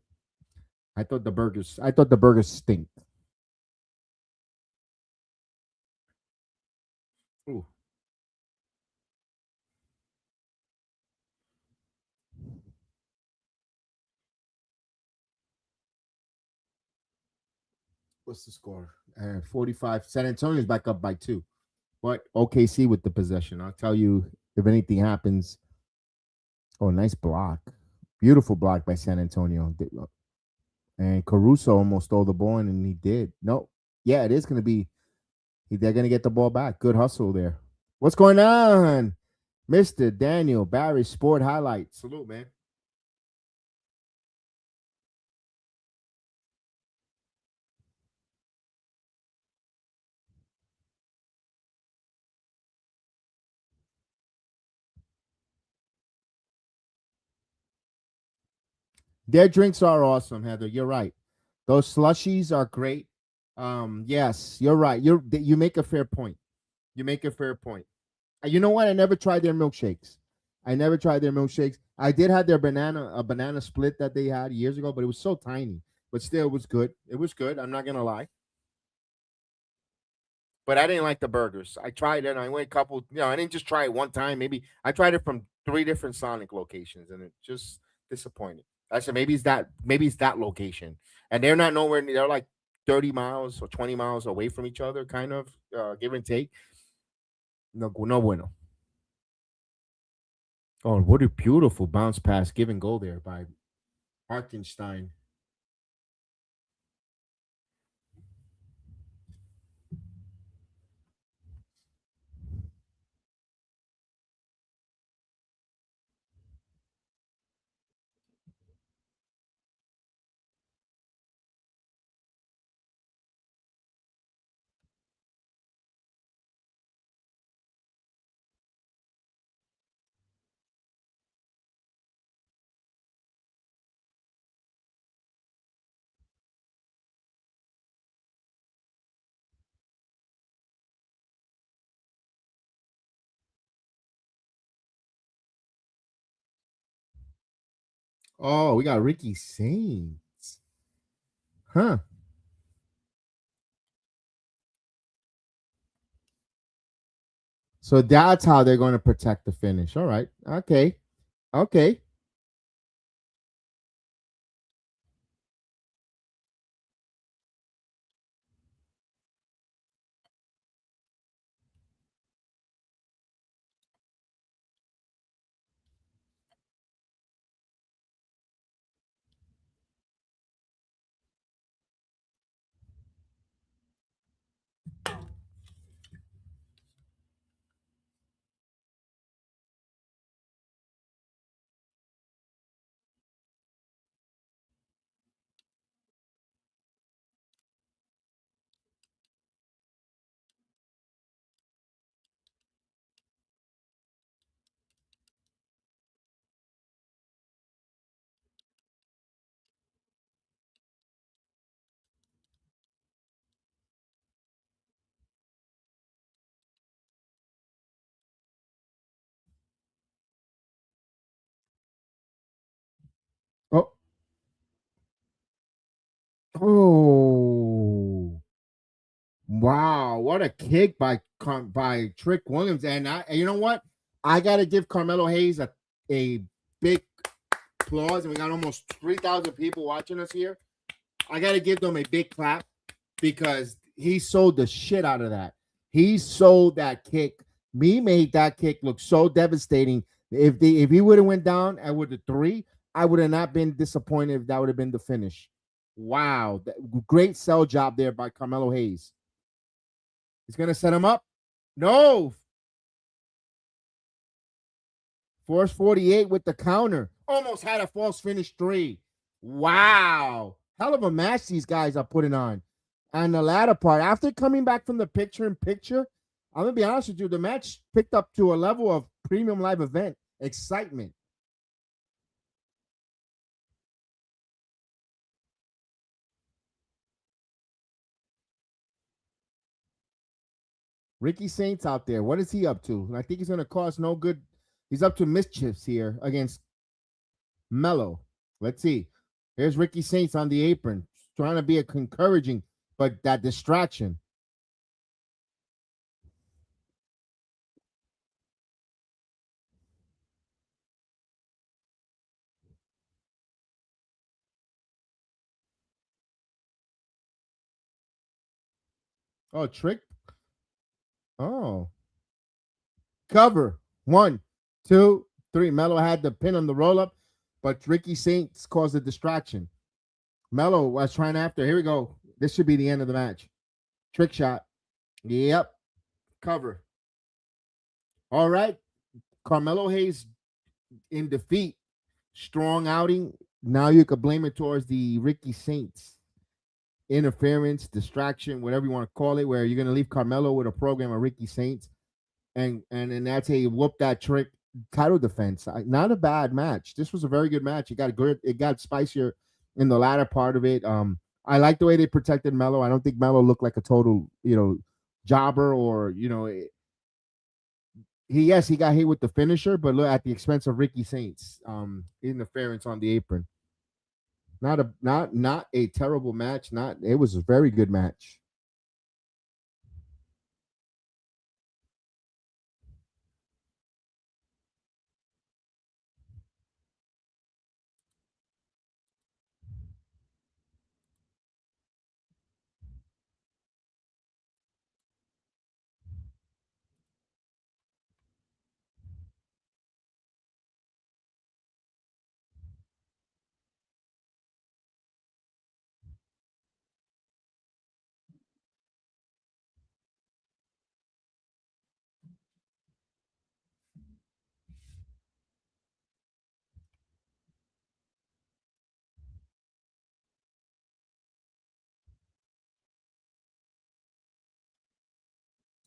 Speaker 2: I thought the burgers stink. Ooh, what's the score? 45. San Antonio's back up by 2. But OKC with the possession. I'll tell you if anything happens. Oh, nice block. Beautiful block by San Antonio. And Caruso almost stole the ball, and he did. No, yeah, it is going to be. They're going to get the ball back. Good hustle there. What's going on, Mister Daniel Barry? Sport highlights. Salute, man. Their drinks are awesome, Heather. You're right. Those slushies are great. Yes, you're right. You make a fair point. You make a fair point. You know what? I never tried their milkshakes. I never tried their milkshakes. I did have their banana split that they had years ago, but it was so tiny. But still, it was good. It was good. I'm not gonna lie. But I didn't like the burgers. I tried it. I went a couple. I didn't just try it one time. Maybe I tried it from 3 different Sonic locations, and it just disappointed. I said maybe it's that location, and they're not nowhere. They're like 30 miles or 20 miles away from each other, kind of give and take. No, no bueno. Oh, what a beautiful bounce pass, give and go there by Hartenstein. Oh, we got Ricky Saints. Huh. So that's how they're going to protect the finish. All right. Okay. Okay. Oh. Oh. Wow, what a kick by Trick Williams. And you know what? I gotta give Carmelo Hayes a big applause. And we got almost 3,000 people watching us here. I gotta give them a big clap because he sold the shit out of that. He sold that kick. Me made that kick look so devastating. If he would have went down at with the three, I would have not been disappointed if that would have been the finish. Wow, great sell job there by Carmelo Hayes. He's gonna set him up. No, Force 48 with the counter. Almost had a false finish three. Wow. Hell of a match these guys are putting on. And the latter part, after coming back from the picture in picture, I'm going to be honest with you, the match picked up to a level of premium live event excitement. Ricky Saints out there. What is he up to? I think he's going to cause no good. He's up to mischiefs here against Mello. Let's see. Here's Ricky Saints on the apron, trying to be a encouraging, but that distraction. Oh, trick. Oh, cover. One, two, three. Mello had the pin on the roll up, but Ricky Saints caused a distraction. Mello was trying after. Here we go. This should be the end of the match. Trick shot. Yep. Cover. All right. Carmelo Hayes in defeat. Strong outing. Now you could blame it towards the Ricky Saints interference, distraction, whatever you want to call it, where you're going to leave Carmelo with a program of Ricky Saints. And that's how you whoop that trick title defense. Not a bad match. This was a very good match. It got good. It got spicier in the latter part of it. I like the way they protected Mello. I don't think Mello looked like a total, jobber or he got hit with the finisher, but look at the expense of Ricky Saints. Interference on the apron. Not a terrible match. Not it was a very good match.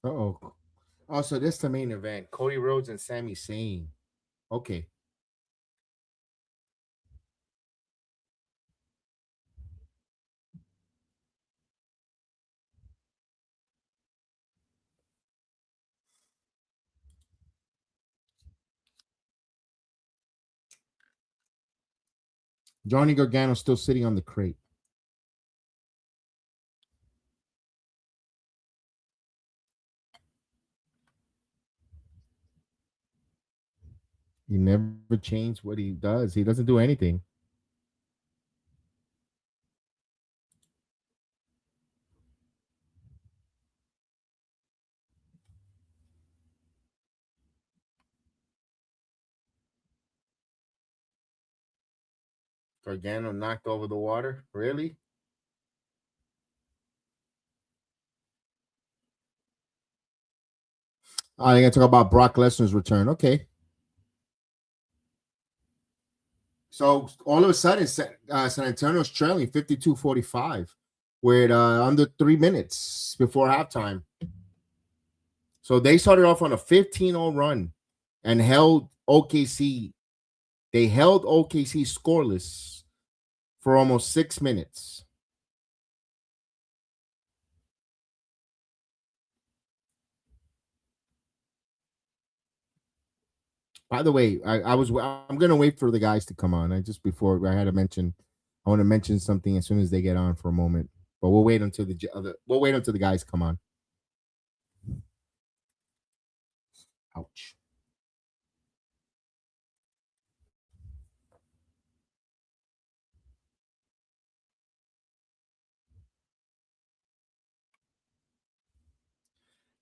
Speaker 2: Uh-oh. Also, this is the main event. Cody Rhodes and Sami Zayn. Okay. Johnny Gargano's still sitting on the crate. He never changed what he does. He doesn't do anything. Gargano knocked over the water? Really? Oh, they're going to talk about Brock Lesnar's return. Okay. So all of a sudden, San Antonio's trailing 52-45 with under 3 minutes before halftime. So they started off on a 15-0 run and held OKC. They held OKC scoreless for almost 6 minutes. By the way, I'm gonna wait for the guys to come on. I want to mention something as soon as they get on for a moment. But we'll wait until the guys come on. Ouch.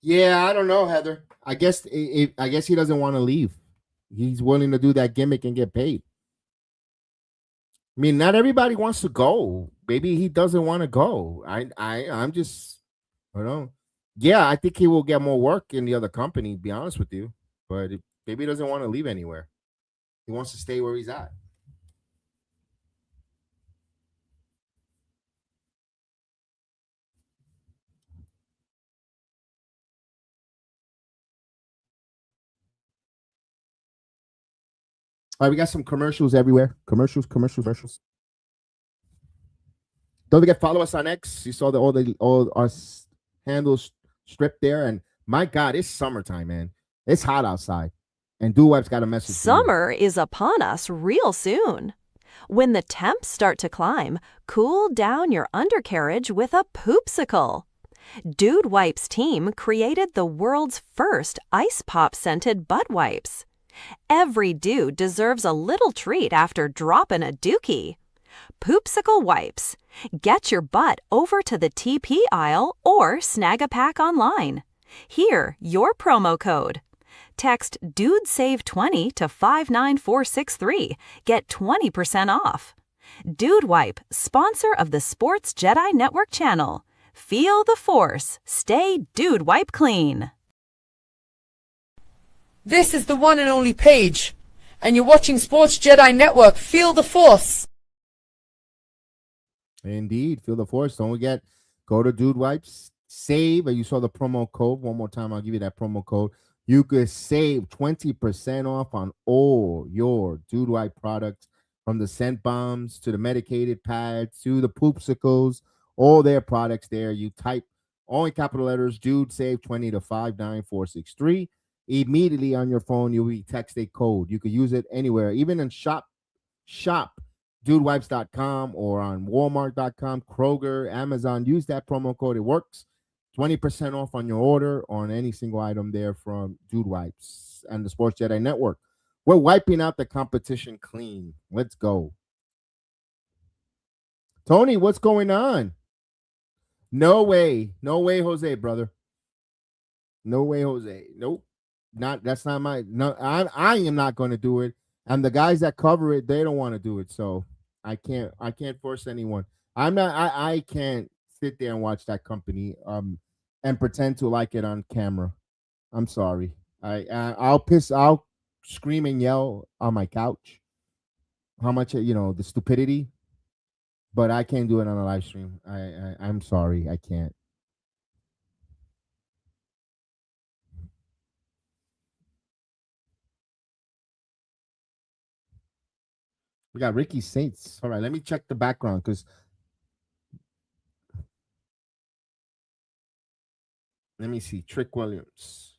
Speaker 2: Yeah, I don't know, Heather. I guess he doesn't want to leave. He's willing to do that gimmick and get paid. I mean, not everybody wants to go. Maybe he doesn't want to go. I'm just, I don't know. Yeah, I think he will get more work in the other company, to be honest with you. But maybe he doesn't want to leave anywhere. He wants to stay where he's at. All right, we got some commercials everywhere. Commercials. Don't forget, follow us on X. You saw all our handles stripped there. And my God, it's summertime, man. It's hot outside. And Doo Wip's got a message.
Speaker 4: Summer is upon us real soon. When the temps start to climb, cool down your undercarriage with a poopsicle. Dude Wipes team created the world's first ice pop scented butt wipes. Every dude deserves a little treat after dropping a dookie. Poopsicle wipes. Get your butt over to the TP aisle or snag a pack online. Here, your promo code. Text DUDESAVE20 to 59463. Get 20% off. Dude Wipe, sponsor of the Sports Jedi Network channel. Feel the force. Stay Dude Wipe clean.
Speaker 5: This is the one and only Paige, and you're watching Sports Jedi Network. Feel the force.
Speaker 2: Indeed, feel the force. Don't forget, go to Dude Wipes, save. You saw the promo code. One more time, I'll give you that promo code. You could save 20% off on all your Dude Wipe products, from the scent bombs to the medicated pads to the poopsicles. All their products there. You type all in capital letters, Dude Save 20 to 59463. Immediately on your phone, you'll be text a code. You could use it anywhere, even in shop dudewipes.com or on walmart.com, Kroger, Amazon. Use that promo code. It works. 20% off on your order on any single item there from Dude Wipes and the Sports Jedi Network. We're wiping out the competition clean. Let's go. Tony, what's going on? No way, Jose, brother. No way, Jose. Nope. That's not my. No, I am not going to do it. And the guys that cover it, they don't want to do it. So I can't force anyone. I can't sit there and watch that company and pretend to like it on camera. I'm sorry. I'll scream and yell on my couch how much the stupidity, but I can't do it on a live stream. I'm sorry, I can't. We got Ricky Saints. All right, let me check the background because let me see. Trick Williams.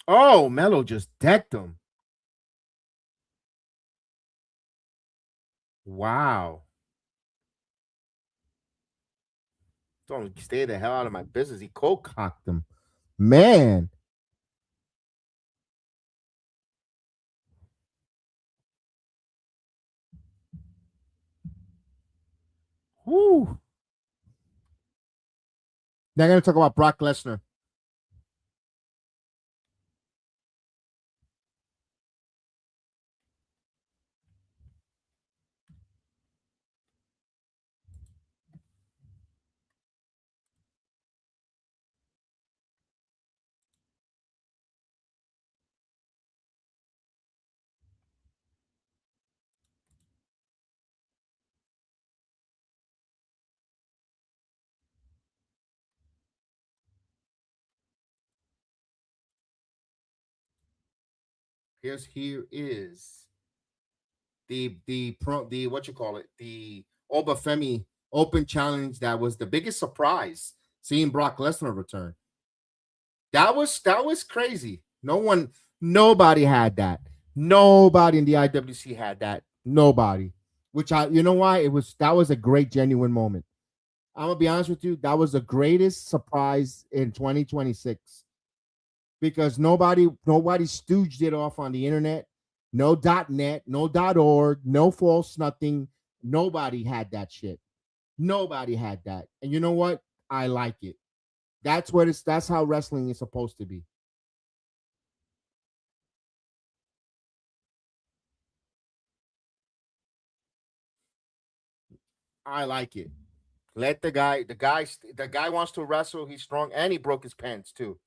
Speaker 2: Oh, Melo just decked him. Wow. Don't stay the hell out of my business. He cold cocked him. Man. Whoo. They're going to talk about Brock Lesnar. Here is the what you call it, the Obafemi Open Challenge. That was the biggest surprise, seeing Brock Lesnar return. That was crazy. Nobody had that. Nobody in the IWC had that. Nobody. Which you know why? That was a great genuine moment. I'm gonna be honest with you. That was the greatest surprise in 2026 because nobody stooged it off on the internet. No .net, no .org, no false nothing. Nobody had that shit. Nobody had that. And you know what? I like it. That's how wrestling is supposed to be. I like it. Let the guy wants to wrestle. He's strong and he broke his pants too.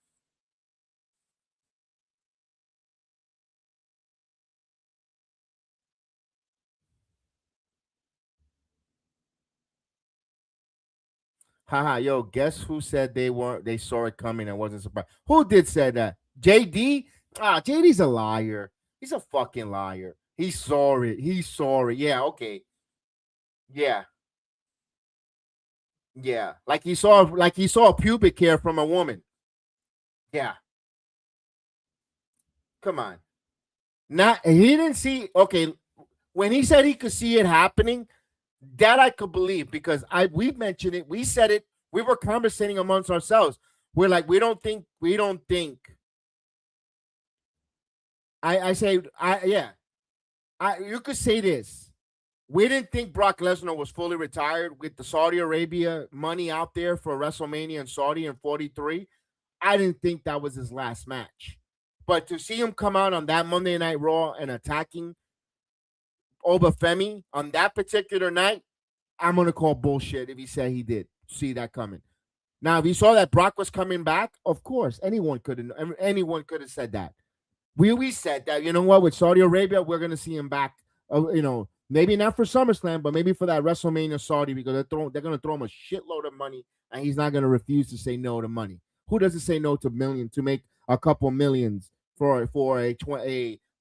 Speaker 2: Haha, yo, guess who said they saw it coming and wasn't surprised? Who did say that? JD? JD's a liar. He's a fucking liar. He saw it. He saw it. Yeah, okay. Yeah. Yeah. Like he saw a pubic hair from a woman. Yeah. Come on. Not he didn't see okay. When he said he could see it happening, that I could believe because we mentioned it, we said it, we were conversating amongst ourselves. We're like, we don't think. I say, yeah, you could say this. We didn't think Brock Lesnar was fully retired with the Saudi Arabia money out there for WrestleMania in Saudi in 43. I didn't think that was his last match. But to see him come out on that Monday Night Raw and attacking Obafemi on that particular night, I'm gonna call bullshit if he said he did see that coming. Now, if he saw that Brock was coming back, of course, anyone could have said that. We said that, you know what, with Saudi Arabia, we're gonna see him back. Maybe not for SummerSlam, but maybe for that WrestleMania Saudi because they're gonna throw him a shitload of money, and he's not gonna refuse to say no to money. Who doesn't say no to make a couple millions for a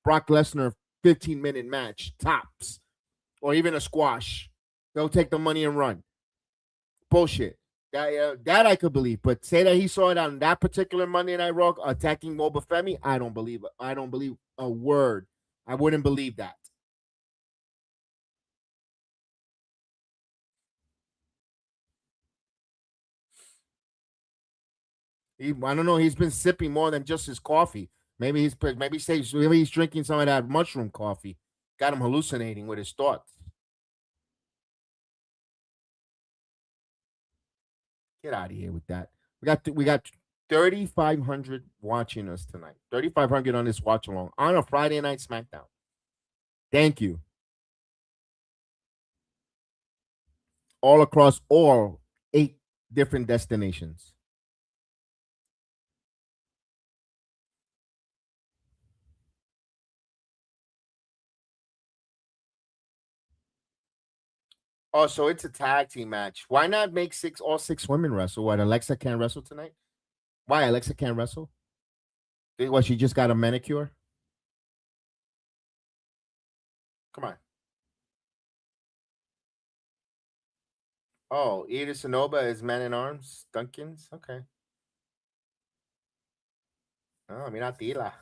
Speaker 2: Brock Lesnar 15-minute match tops, or even a squash? They'll take the money and run. Bullshit. That I could believe, but say that he saw it on that particular Monday Night Raw attacking Obafemi, I don't believe it. I don't believe a word. I wouldn't believe that. I don't know. He's been sipping more than just his coffee. Maybe he's drinking some of that mushroom coffee. Got him hallucinating with his thoughts. Get out of here with that. We got 3,500 watching us tonight. 3,500 on this watch along on a Friday night SmackDown. Thank you. All across all 8 different destinations. Oh, so it's a tag team match. Why not make all six women wrestle? What, Alexa can't wrestle tonight? Why Alexa can't wrestle? What, she just got a manicure? Come on. Oh, Edith Sonoba is Man in Arms. Dunkins. Okay. Oh, mira Tila.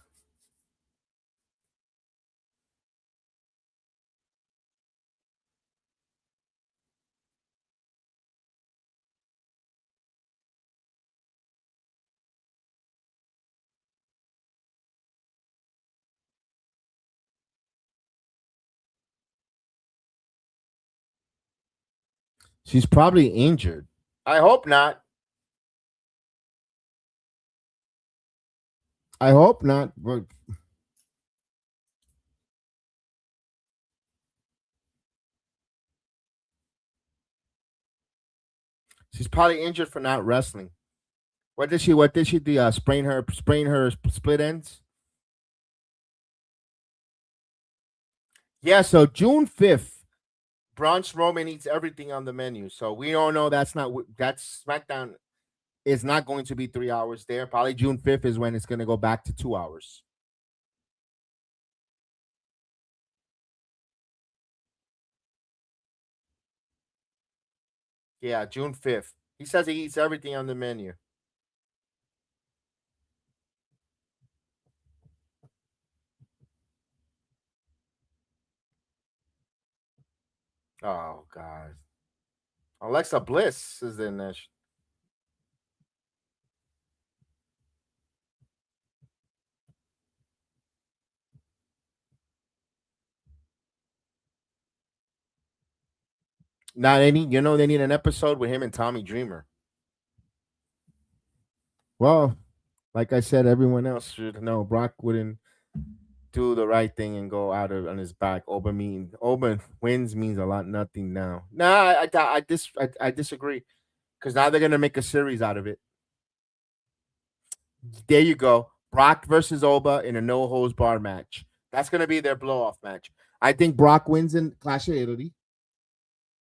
Speaker 2: She's probably injured. I hope not. I hope not. But she's probably injured for not wrestling. What did she? What did she do? Sprain her split ends. Yeah. So June 5th, Braun Strowman eats everything on the menu. So we all know that's SmackDown is not going to be 3 hours there. Probably June 5th is when it's going to go back to 2 hours. Yeah, June 5th. He says he eats everything on the menu. Oh God. Alexa Bliss is in this. Now they need an episode with him and Tommy Dreamer. Well, like I said, everyone else should know Brock wouldn't do the right thing and go out on his back. Oba wins means a lot nothing now. Nah, I disagree because now they're gonna make a series out of it. There you go. Brock versus Oba in a no holds bar match. That's gonna be their blow off match. I think Brock wins in Clash of Italy,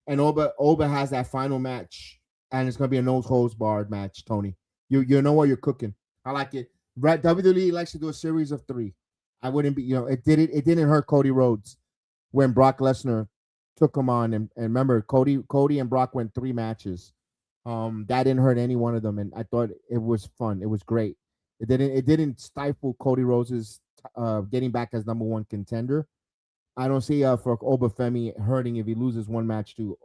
Speaker 2: and Oba has that final match, and it's gonna be a no holds barred match. Tony, you know what you're cooking. I like it. WWE likes to do a series of three. I wouldn't be, it didn't hurt Cody Rhodes when Brock Lesnar took him on, and remember Cody and Brock went 3 matches. That didn't hurt any one of them, and I thought it was fun. It was great. It didn't stifle Cody Rhodes's getting back as number one contender. I don't see for Obafemi hurting if he loses one match to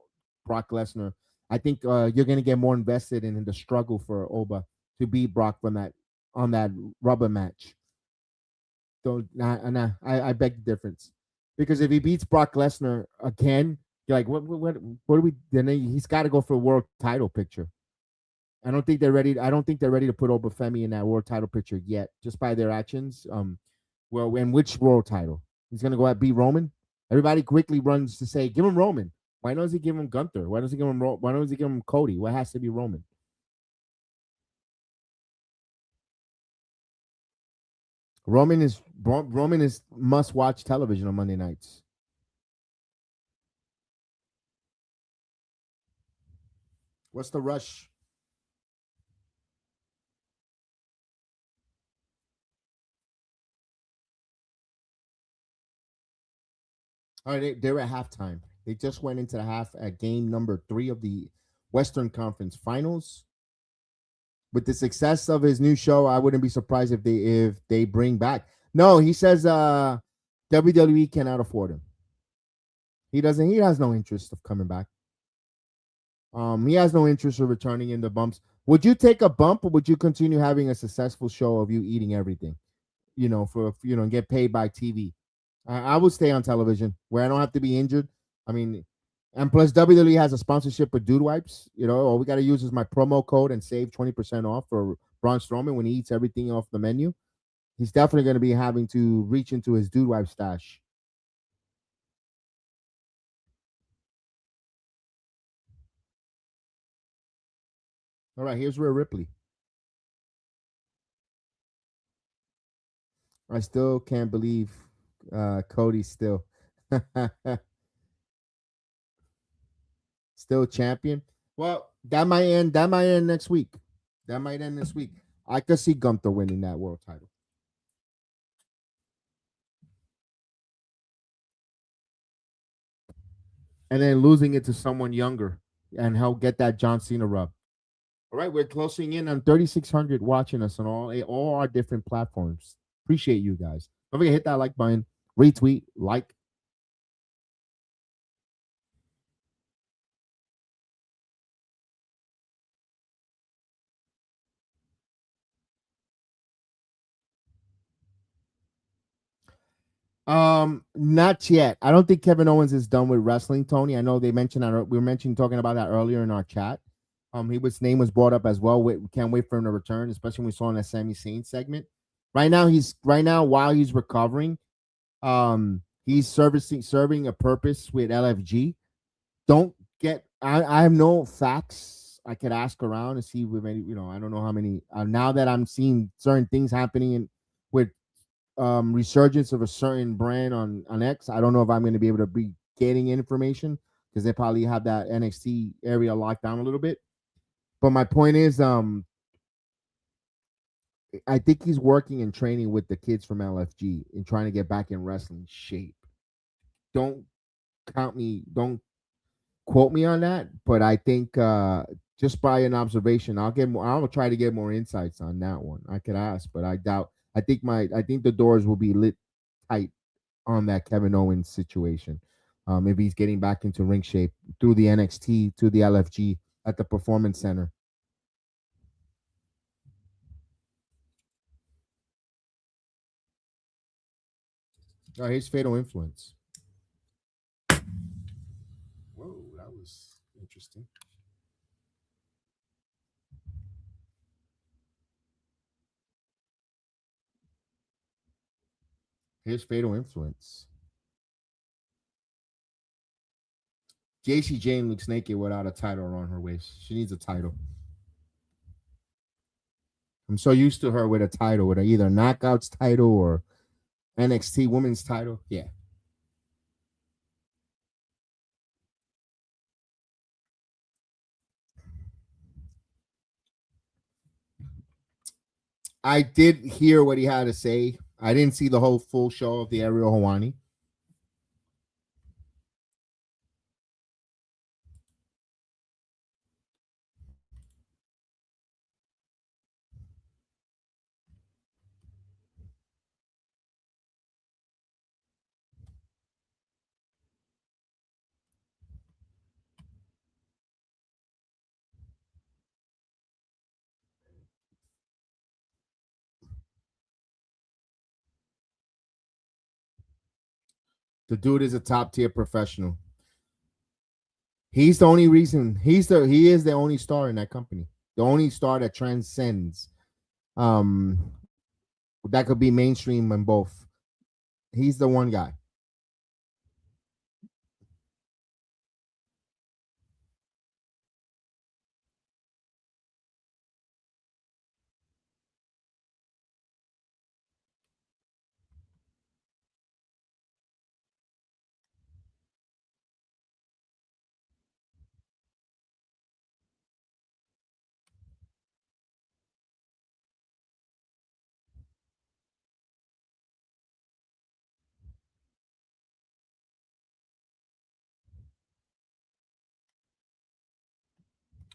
Speaker 2: Brock Lesnar. I think you're going to get more invested in the struggle for Oba to beat Brock on that rubber match. So I beg the difference because if he beats Brock Lesnar again, you're like, what do we? Then he's got to go for a world title picture. I don't think they're ready. I don't think they're ready to put Obafemi in that world title picture yet, just by their actions. Well, in which world title? He's gonna go out beat Roman. Everybody quickly runs to say, give him Roman. Why does he give him Gunther? Why does he give him? Why does he give him Cody? Why has to be Roman? Roman is must watch television on Monday nights. What's the rush? All right, they're at halftime. They just went into the half at game number 3 of the Western Conference Finals. With the success of his new show, I wouldn't be surprised if they bring back. No, he says WWE cannot afford him. He doesn't. He has no interest of coming back. He has no interest of returning in the bumps. Would you take a bump, or would you continue having a successful show of you eating everything? And get paid by TV. I would stay on television where I don't have to be injured. I mean, and plus WWE has a sponsorship with Dude Wipes. All we got to use is my promo code and save 20% off for Braun Strowman when he eats everything off the menu. He's definitely going to be having to reach into his Dude Wipe stash. All right, here's Rhea Ripley. I still can't believe Cody still still champion. Well, that might end. That might end next week. That might end this week. I could see Gunther winning that world title. And then losing it to someone younger and help get that John Cena rub. All right, we're closing in on 3,600 watching us on all our different platforms. Appreciate you guys. Don't forget to hit that like button, retweet, like. Not yet. I don't think Kevin Owens is done with wrestling, Tony. I know they mentioned that we were mentioning talking about that earlier in our chat. His name was brought up as well. We can't wait for him to return, especially when we saw in that Sami Zayn segment. Right now while he's recovering, he's serving a purpose with LFG. Don't get. I have no facts. I could ask around and see if any. I don't know how many. Now that I'm seeing certain things happening with resurgence of a certain brand on X. I don't know if I'm going to be able to be getting information because they probably have that NXT area locked down a little bit. But my point is, I think he's working and training with the kids from LFG and trying to get back in wrestling shape. Don't don't quote me on that, but I think just by an observation, I'll try to get more insights on that one. I could ask, but I doubt. I think the doors will be lit tight on that Kevin Owens situation. If he's getting back into ring shape through the NXT to the LFG at the Performance Center. Oh, here's Fatal Influence. Whoa, that was interesting. Here's Fatal Influence. JC Jane looks naked without a title around her waist. She needs a title. I'm so used to her with a title, with either Knockouts title or NXT Women's title. Yeah. I did hear what he had to say. I didn't see the whole full show of the Ariel Helwani. The dude is a top tier professional. He's the only reason. He is the only star in that company. The only star that transcends. That could be mainstream in both. He's the one guy.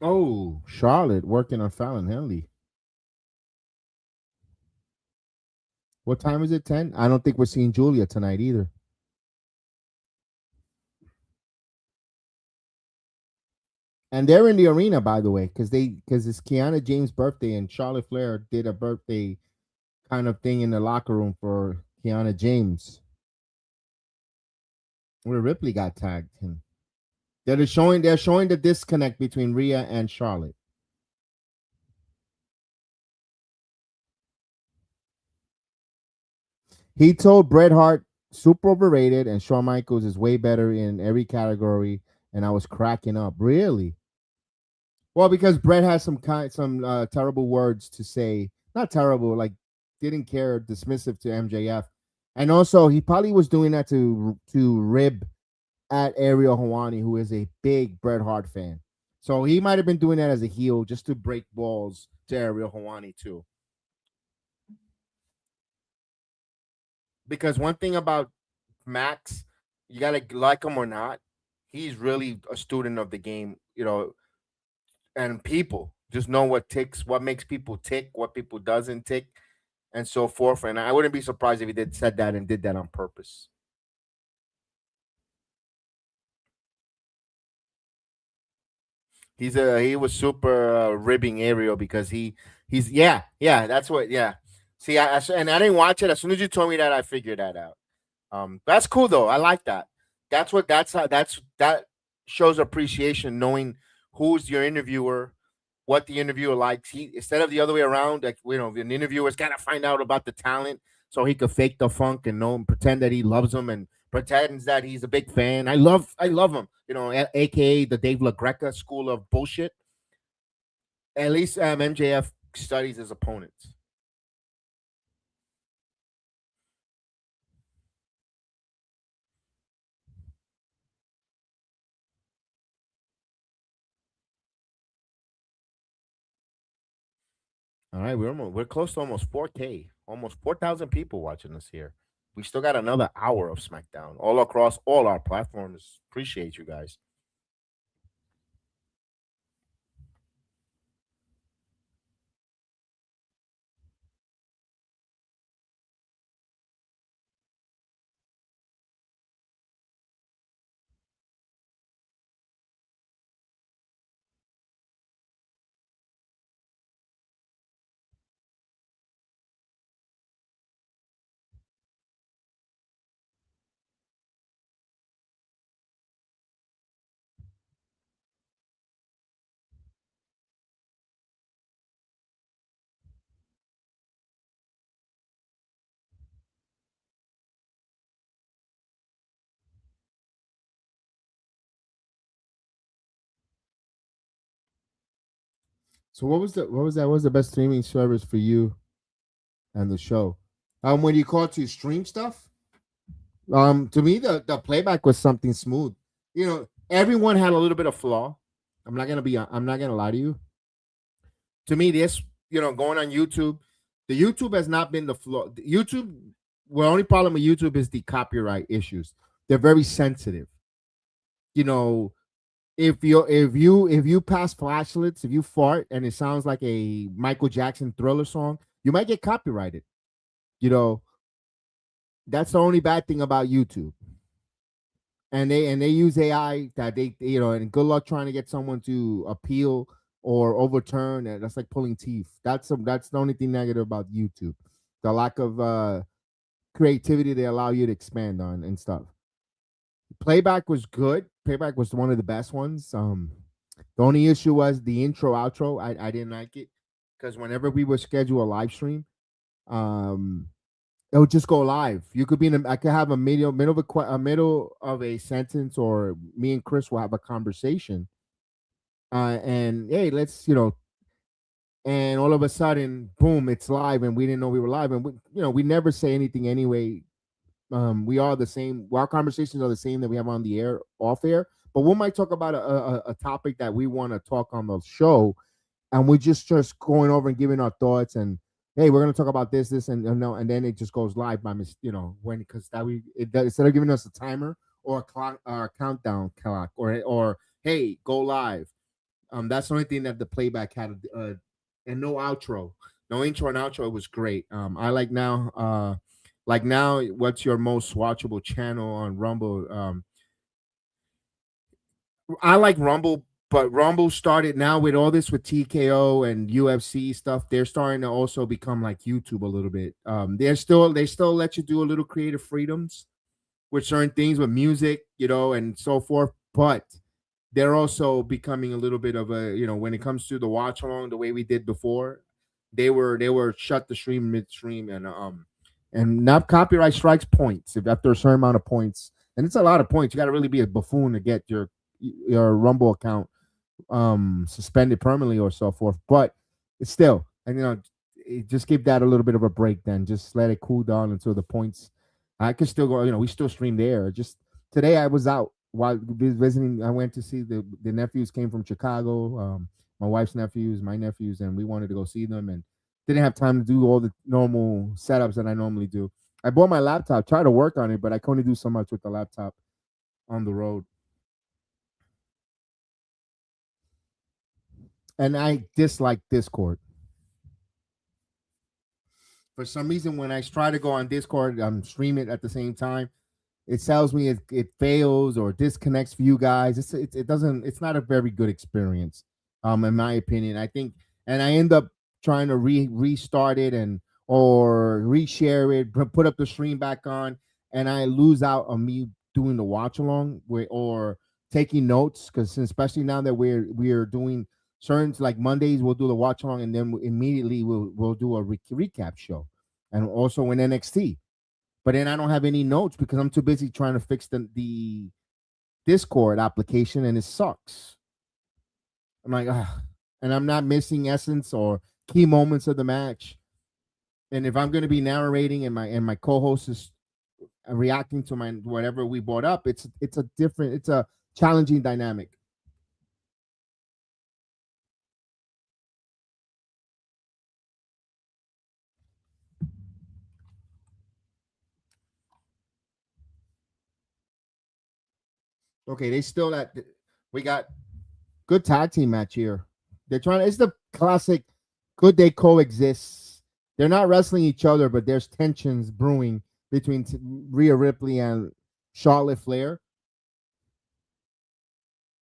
Speaker 2: Oh, Charlotte working on Fallon Henley. What time is it? 10? I don't think we're seeing Julia tonight either. And they're in the arena, by the way, because it's Kiana James' birthday, and Charlotte Flair did a birthday kind of thing in the locker room for Kiana James. Where Ripley got tagged him. They're showing the disconnect between Rhea and Charlotte. He told Bret Hart super overrated and Shawn Michaels is way better in every category, and I was cracking up. Really? Well, because Bret has some terrible words to say. Not terrible, like didn't care, dismissive to MJF. And also he probably was doing that to rib at Ariel Helwani, who is a big Bret Hart fan. So he might have been doing that as a heel just to break balls to Ariel Helwani too. Because one thing about Max, you gotta like him or not, he's really a student of the game, and people just know what makes people tick, what people doesn't tick, and so forth. And I wouldn't be surprised if he said that and did that on purpose. He was super ribbing Ariel because he's that's what. See, and I didn't watch it. As soon as you told me that, I figured that out. That's cool though. I like that. That shows appreciation, knowing who's your interviewer, what the interviewer likes. He, instead of the other way around, like an interviewer's got to find out about the talent so he could fake the funk and know and pretend that he loves them and pretends that he's a big fan. I love him. AKA the Dave LaGreca school of bullshit. At least MJF studies his opponents. All right, we're close to almost 4K, almost 4,000 people watching us here. We still got another hour of SmackDown all across all our platforms. Appreciate you guys. So what was the best streaming service for you and the show? When you call to stream stuff, to me the playback was something smooth. Everyone had a little bit of flaw. I'm not gonna lie to you. To me, this going on YouTube, the YouTube has not been the flaw. YouTube, the only problem with YouTube is the copyright issues. They're very sensitive. You know, if you pass flashlights, if you fart and it sounds like a Michael Jackson Thriller song, you might get copyrighted. You know, that's the only bad thing about YouTube. And they use AI that and good luck trying to get someone to appeal or overturn it. That's like pulling teeth. That's the only thing negative about YouTube. The lack of creativity they allow you to expand on and stuff. Playback was good. Playback was one of the best ones. The only issue was the intro outro. I didn't like it because whenever we would schedule a live stream, um, it would just go live. You could be I could have a middle of a sentence, or me and Chris will have a conversation. And hey, and all of a sudden, boom, it's live, and we didn't know we were live, and we never say anything anyway. We are the same. Our conversations are the same that we have on the air, off air. But we might talk about a topic that we want to talk on the show, and we just going over and giving our thoughts. And hey, we're gonna talk about this, and no, and then it just goes live by because instead of giving us a timer or a clock or a countdown clock or hey, go live. That's the only thing that the playback had, and no outro, no intro and outro. It was great. I like now. Like now, what's your most watchable channel on Rumble? I like Rumble, but Rumble started now with all this with TKO and UFC stuff. They're starting to also become like YouTube a little bit. They still let you do a little creative freedoms with certain things with music, and so forth. But they're also becoming a little bit of a, when it comes to the watch along, the way we did before, they were shut the stream midstream, and now copyright strikes points if after a certain amount of points, and it's a lot of points. You got to really be a buffoon to get your Rumble account suspended permanently or so forth. But it's still, and just give that a little bit of a break. Then just let it cool down until the points. I could still go. We still stream there. Just today, I was out while visiting. I went to see the nephews came from Chicago. My wife's nephews, my nephews, and we wanted to go see them, and didn't have time to do all the normal setups that I normally do. I bought my laptop, tried to work on it, but I can only do so much with the laptop on the road. And I dislike Discord. For some reason, when I try to go on Discord, I'm streaming it at the same time. It tells me it fails or disconnects for you guys. It's not a very good experience, in my opinion. I think, and I end up trying to restart it or reshare it, put up the stream back on, and I lose out on me doing the watch along or taking notes, because especially now that we're doing certain, like Mondays we'll do the watch along, and then immediately we'll do a recap show, and also in NXT. But then I don't have any notes because I'm too busy trying to fix the Discord application, and it sucks. I'm like, ah, and I'm not missing essence or key moments of the match. And if I'm going to be narrating and my co-host is reacting to my whatever we brought up, it's a challenging dynamic. Okay, we got good tag team match here. It's the classic could they coexist? They're not wrestling each other, but there's tensions brewing between Rhea Ripley and Charlotte Flair.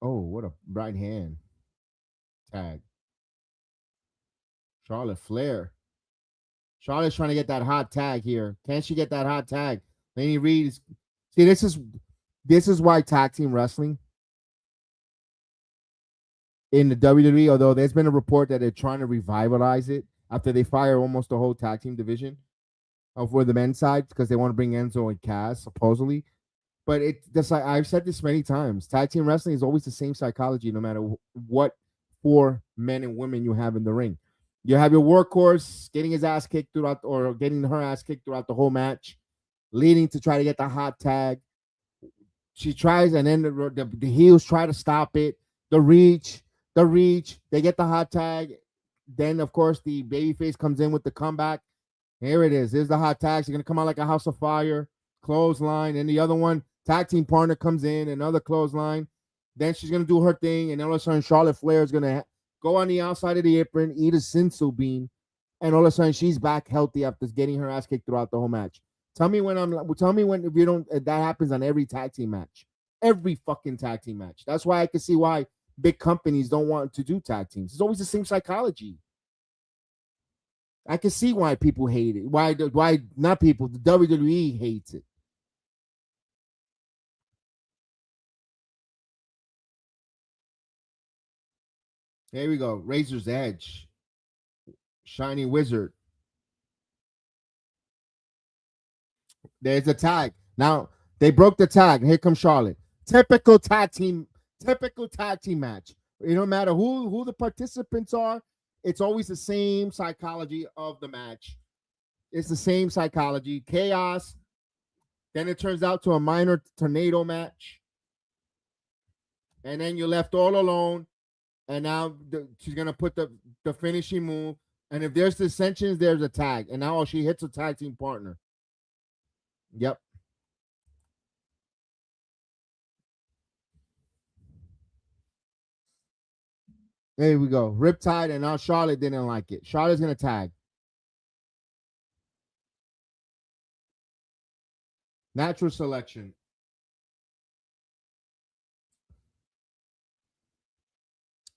Speaker 2: Oh, what a right hand tag. Charlotte Flair. Charlotte's trying to get that hot tag here. Can she get that hot tag? Laney Reed is. See, this is why tag team wrestling in the WWE, although there's been a report that they're trying to revitalize it after they fire almost the whole tag team division for the men's side, because they want to bring Enzo and Cass supposedly. But I've said this many times. Tag team wrestling is always the same psychology, no matter what four men and women you have in the ring. You have your workhorse getting his ass kicked throughout, or getting her ass kicked throughout the whole match, leading to try to get the hot tag. She tries, and then the heels try to stop it. The reach, they get the hot tag. Then, of course, the babyface comes in with the comeback. Here it is. There's the hot tag. She's going to come out like a house of fire. Clothesline. And the other one, tag team partner comes in, another clothesline. Then she's going to do her thing. And all of a sudden, Charlotte Flair is going to go on the outside of the apron, eat a sensu bean. And all of a sudden, she's back healthy after getting her ass kicked throughout the whole match. Tell me when if you don't, that happens on every tag team match. Every fucking tag team match. That's why I can see why big companies don't want to do tag teams. It's always the same psychology. I can see why people hate it. Why not people? The WWE hates it. Here we go. Razor's Edge. Shiny Wizard. There's a tag. Now, they broke the tag. Here comes Charlotte. Typical tag team match. It don't matter who the participants are. It's always the same psychology of the match. It's the same psychology. Chaos. Then it turns out to a minor tornado match. And then you're left all alone. And now she's going to put the finishing move. And if there's dissensions, there's a tag. And now she hits a tag team partner. Yep. There we go. Riptide, and now Charlotte didn't like it. Charlotte's going to tag. Natural selection.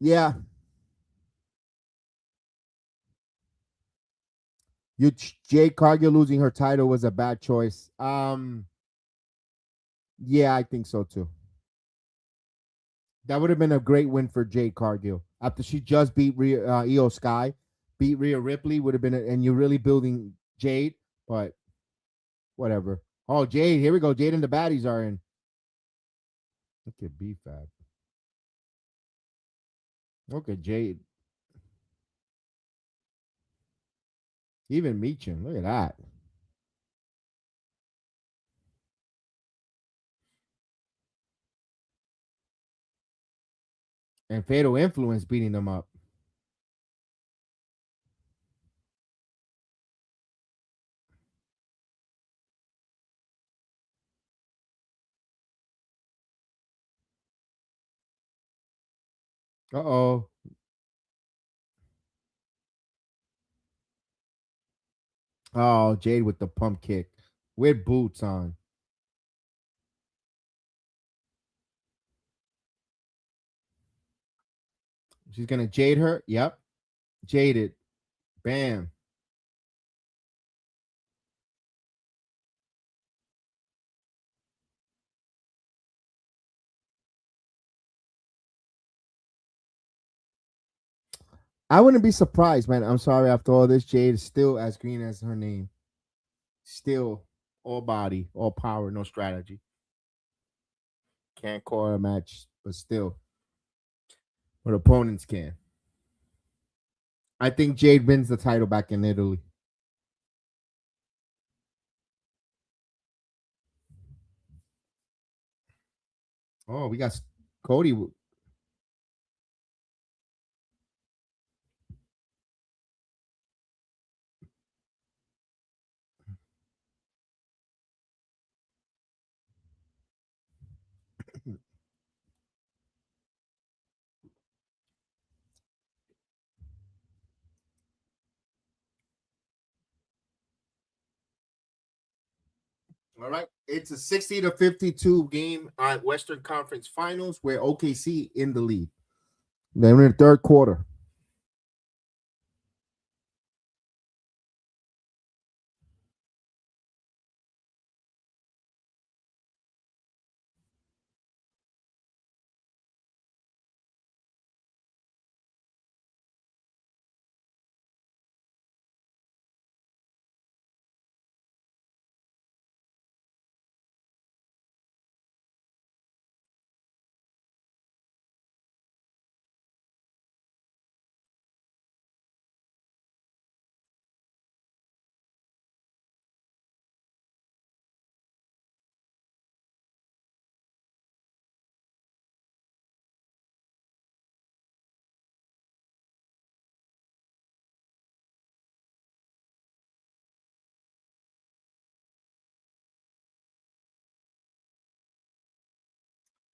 Speaker 2: Yeah. Jade Cargill losing her title was a bad choice. Yeah, I think so too. That would have been a great win for Jade Cargill after she just beat Io Sky, beat Rhea Ripley. Would have been, and you're really building Jade, but whatever. Oh, Jade, here we go. Jade and the baddies are in. Look at B-Fab. Look at Jade. Even Meechin. Look at that. And Fatal Influence beating them up. Uh-oh. Oh, Jade with the pump kick. With boots on. She's going to Jade her. Yep. Jaded. Bam. I wouldn't be surprised, man. I'm sorry. After all this, Jade is still as green as her name. Still all body, all power, no strategy. Can't call a match, but still, but opponents can. I think Jade wins the title back in Italy. Oh, we got Cody. All right. It's a 60-52 game at Western Conference Finals where OKC in the lead. They're in the third quarter.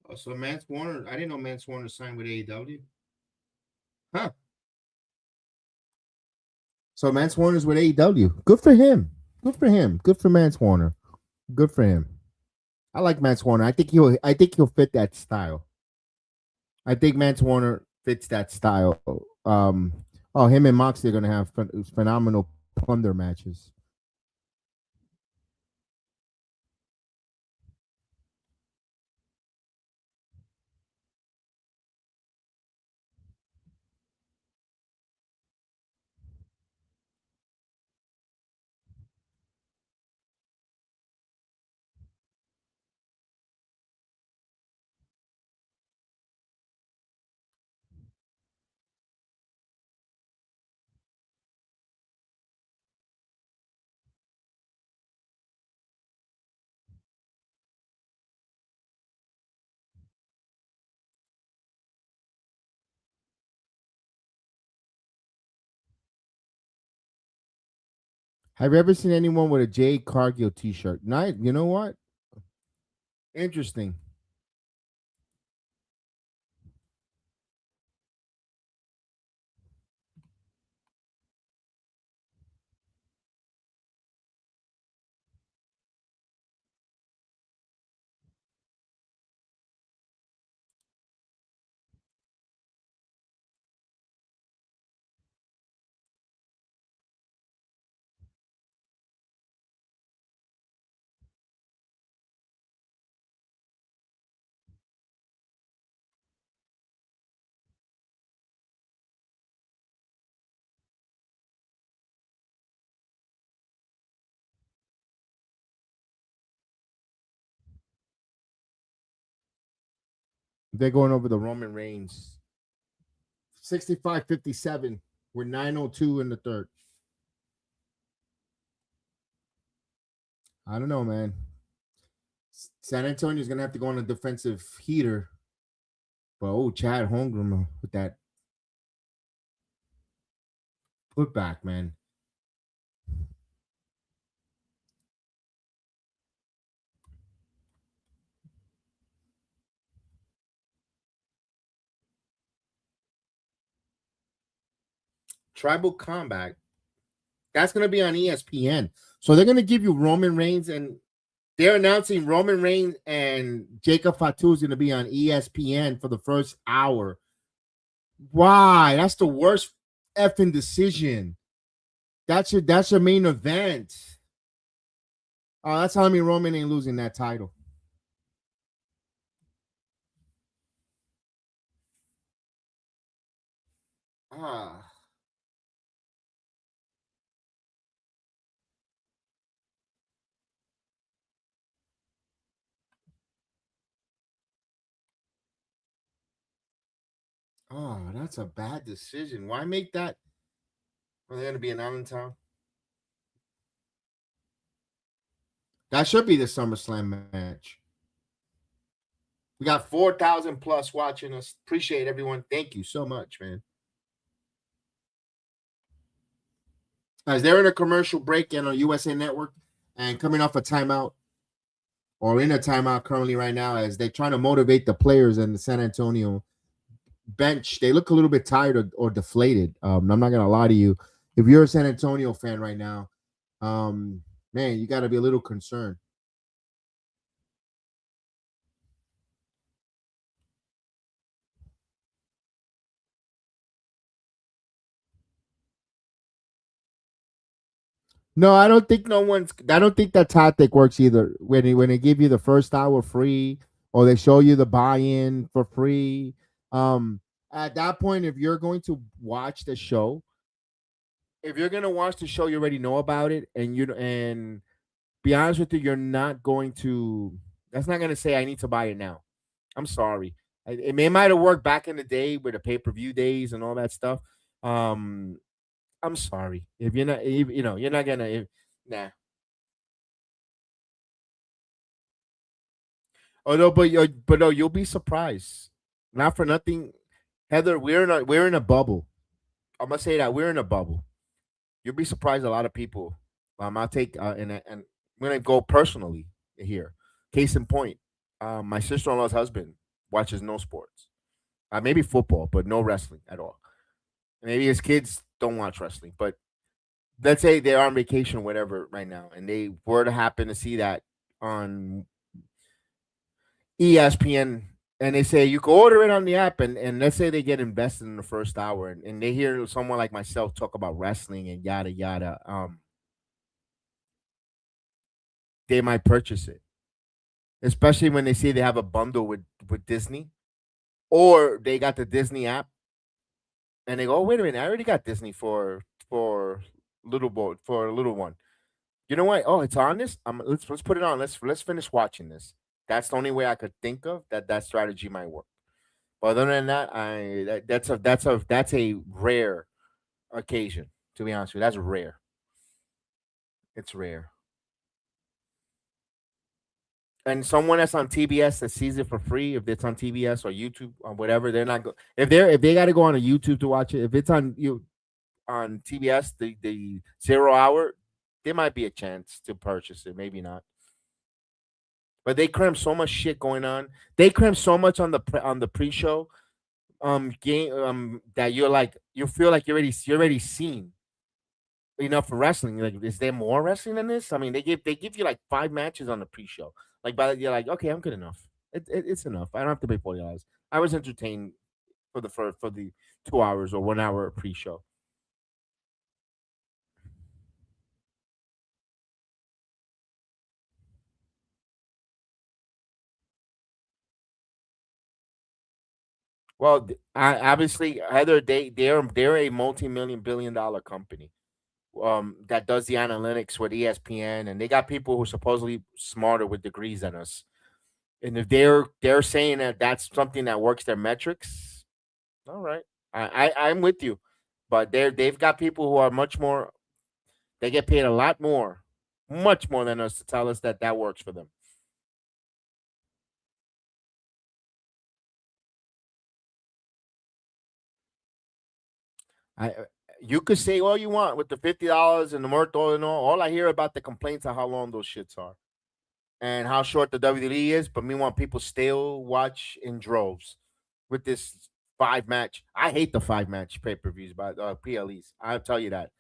Speaker 2: Oh, so Mance Warner, I didn't know Mance Warner signed with AEW. Huh. So Mance Warner's with AEW. Good for him. Good for him. Good for Mance Warner. Good for him. I like Mance Warner. I think he'll fit that style. I think Mance Warner fits that style. Him and Moxley are gonna have phenomenal plunder matches. Have you ever seen anyone with a Jade Cargill T-shirt? Not. You know what? Interesting. They're going over the Roman Reigns. 65-57. We're 9:02 in the third. I don't know, man. San Antonio's gonna have to go on a defensive heater. But Chad Holmgren with that putback, man. Tribal Combat. That's gonna be on ESPN. So they're gonna give you Roman Reigns, and they're announcing Roman Reigns and Jacob Fatu is gonna be on ESPN for the first hour. Why? That's the worst effing decision. That's your main event. Oh, that's how Roman ain't losing that title. Oh, that's a bad decision. Why make that? Are they going to be in Allentown? That should be the SummerSlam match. We got 4,000 plus watching us. Appreciate everyone. Thank you so much, man. As they're in a commercial break in on USA Network and coming off a timeout, or in a timeout currently right now, as they're trying to motivate the players in the San Antonio bench. They look a little bit tired or deflated. I'm not gonna lie to you. If you're a San Antonio fan right now, man, you got to be a little concerned. No, I don't think I don't think that tactic works either. When they give you the first hour free, or they show you the buy-in for free. At that point, if you're going to watch the show, if you're gonna watch the show, you already know about it, and be honest with you, you're not going to. That's not gonna say I need to buy it now. I'm sorry. It might have worked back in the day with the pay-per-view days and all that stuff. I'm sorry if you're not. You're not gonna. Nah. Oh no, but no, you'll be surprised. Not for nothing, Heather. We're in a bubble. I'm gonna say that we're in a bubble. You'll be surprised. A lot of people. I'll take and I'm gonna go personally here. Case in point, my sister-in-law's husband watches no sports. Maybe football, but no wrestling at all. Maybe his kids don't watch wrestling, but let's say they're on vacation, whatever, right now, and they were to happen to see that on ESPN, and they say you can order it on the app, and let's say they get invested in the first hour, and they hear someone like myself talk about wrestling and yada yada, they might purchase it, especially when they see they have a bundle with Disney, or they got the Disney app, and they go, oh, wait a minute, I already got Disney for little boy, for a little one. You know what? Oh, it's on this. Let's put it on. Let's finish watching this. That's the only way I could think of that strategy might work. But other than that, that's a rare occasion. To be honest with you, that's rare. It's rare. And someone that's on TBS that sees it for free, if it's on TBS or YouTube or whatever, they're not if they got to go on a YouTube to watch it. If it's on on TBS, the 0 hour, there might be a chance to purchase it. Maybe not. But they cram so much shit going on. They cram so much on the pre-show game that you feel like you're already seen enough for wrestling. Like, is there more wrestling than this? I mean, they give you like 5 matches on the pre-show. Like, but you're like, okay, I'm good enough. It's enough. I don't have to pay $40. I was entertained for the 2 hours or 1 hour pre-show. Well, obviously, Heather, they're a multi-billion-dollar company that does the analytics with ESPN, and they got people who are supposedly smarter with degrees than us. And if they're saying that that's something that works their metrics, all right, I'm with you. But they've got people who are much more. They get paid a lot more, much more than us to tell us that that works for them. You could say all you want with the $50 and the Murto and all I hear about the complaints are how long those shits are and how short the WWE is. But meanwhile, people still watch in droves with this 5-match. I hate the 5-match pay-per-views, but PLEs. I'll tell you that.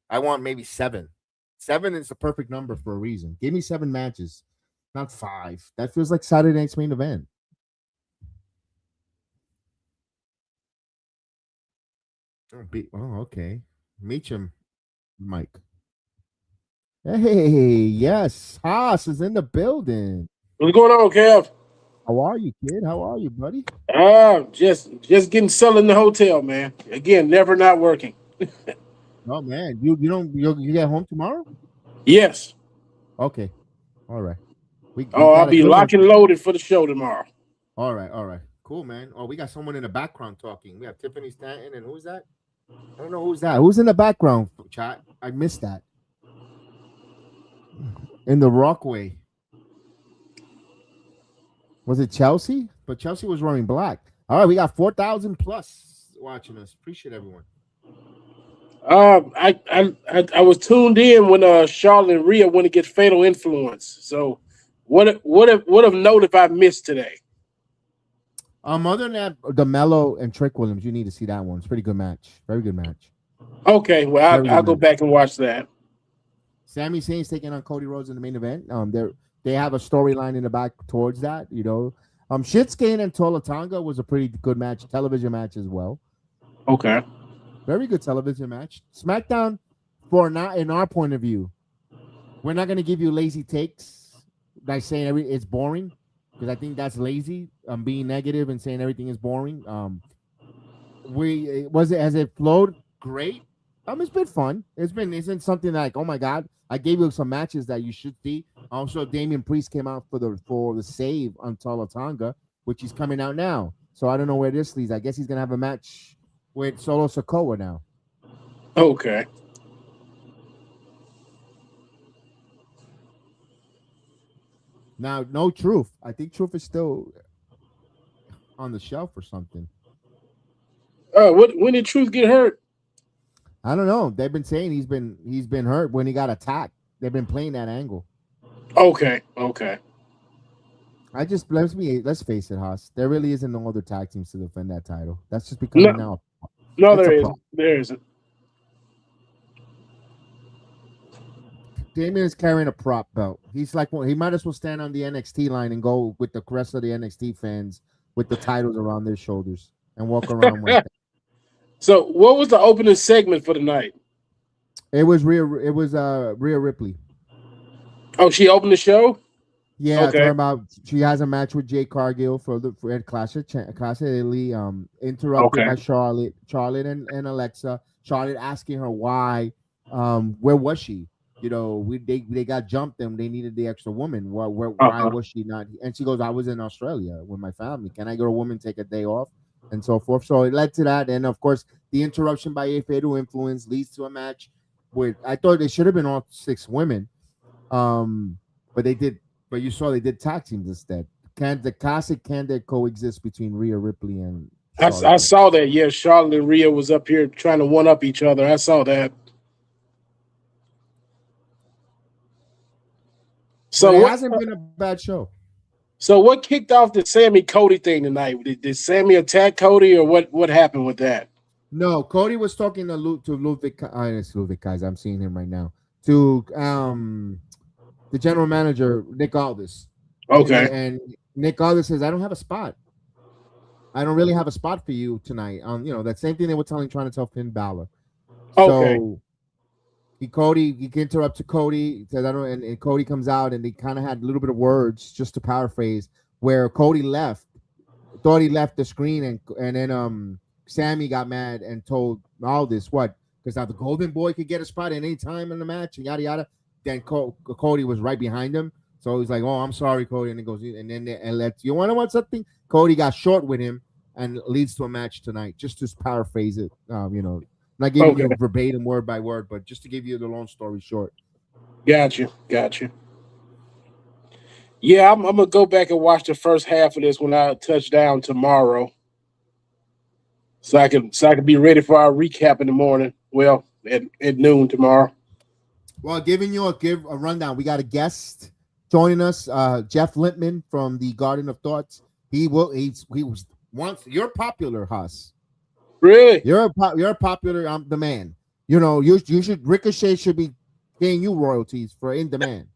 Speaker 2: I want maybe 7. 7 is the perfect number for a reason. Give me 7 matches, not 5. That feels like Saturday night's main event. Oh, okay. Meacham, Mike. Hey, yes, Haas is in the building.
Speaker 6: What's going on, Kev?
Speaker 2: How are you, kid? How are you, buddy?
Speaker 6: Just getting settled in the hotel, man. Again, never not working.
Speaker 2: Oh man, you get home tomorrow?
Speaker 6: Yes.
Speaker 2: Okay, all right.
Speaker 6: I'll be locked and loaded for the show tomorrow.
Speaker 2: All right. Cool, man. Oh, we got someone in the background talking. We have Tiffany Stanton, and who's that? I don't know who's that. Who's in the background, chat? I missed that. In the Rockway. Was it Chelsea? But Chelsea was wearing black. All right, we got 4,000 plus watching us. Appreciate everyone.
Speaker 6: I was tuned in when Charlotte and Rhea went to get Fatal Influence. So what of note if I missed today?
Speaker 2: Other than that, the Mello and Trick Williams, you need to see that one. It's a pretty good match. Very good match.
Speaker 6: Okay, well I'll go back and watch that.
Speaker 2: Sami Zayn's taking on Cody Rhodes in the main event. They have a storyline in the back towards that, you know. Shinsuke and Talla Tonga was a pretty good match, television match as well.
Speaker 6: Okay.
Speaker 2: Very good television match. SmackDown, in our point of view, we're not going to give you lazy takes by saying it's boring, because I think that's lazy. Being negative and saying everything is boring. Has it flowed? Great. It's been fun. Isn't something like, oh my God, I gave you some matches that you should see. Also, Damian Priest came out for the save on Talla Tonga, which is coming out now. So I don't know where this leads. I guess he's gonna have a match with Solo Sikoa now.
Speaker 6: Okay.
Speaker 2: Now, no Truth. I think Truth is still on the shelf or something.
Speaker 6: When did Truth get hurt?
Speaker 2: I don't know. They've been saying he's been hurt when he got attacked. They've been playing that angle.
Speaker 6: Okay.
Speaker 2: Let's face it, Haas. There really isn't no other tag teams to defend that title. That's just becoming now.
Speaker 6: No, there isn't.
Speaker 2: Damien is carrying a prop belt. He's like, well, he might as well stand on the NXT line and go with the rest of the NXT fans with the titles around their shoulders and walk around with them.
Speaker 6: So, what was the opening segment for the night?
Speaker 2: It was Rhea Ripley.
Speaker 6: Oh, she opened the show?
Speaker 2: Yeah,
Speaker 6: okay.
Speaker 2: About she has a match with Jay Cargill for Clash of Italy. Interrupted by Charlotte and Alexa. Charlotte asking her why. Where was she? You know, they got jumped and they needed the extra woman. Why was she not? And she goes, I was in Australia with my family. Can I get a woman take a day off? And so forth. So it led to that. And of course, the interruption by a Fatal Influence leads to a match with, I thought it should have been all 6 women. But they did, but you saw they did tag teams instead. Can they coexist between Rhea Ripley and
Speaker 6: I saw that. Yeah, Charlotte and Rhea was up here trying to one up each other. I saw that. So
Speaker 2: it hasn't been a bad show.
Speaker 6: So what kicked off the Sammy Cody thing tonight? Did Sammy attack Cody, or what happenend with that?
Speaker 2: No, Cody was talking to Ludwig. It's Ludwig Kaiser. I'm seeing him right now. To the general manager, Nick Aldis.
Speaker 6: Okay.
Speaker 2: And Nick Aldis says, I don't have a spot. I don't really have a spot for you tonight. That same thing they were trying to tell Finn Balor.
Speaker 6: Okay.
Speaker 2: So he interrupts Cody, says, I don't, and Cody comes out, and they kind of had a little bit of words, just to paraphrase, where Cody thought he left the screen, and then Sammy got mad and told Aldis because now the Golden Boy could get a spot at any time in the match, and yada yada. Then Cody was right behind him, so he's like, "Oh, I'm sorry, Cody," and he goes, and then you want to want something? Cody got short with him, and leads to a match tonight. Just to paraphrase it, not giving you verbatim word by word, but just to give you the long story short.
Speaker 6: Gotcha. Yeah, I'm gonna go back and watch the first half of this when I touch down tomorrow, so I can be ready for our recap in the morning. Well, at noon tomorrow.
Speaker 2: Well, giving you a rundown. We got a guest joining us, Jeff Lippman from the Garden of Thoughts. He was once. You're popular, Huss.
Speaker 6: Really?
Speaker 2: You're popular. I'm the man. You should Ricochet should be paying you royalties for In Demand.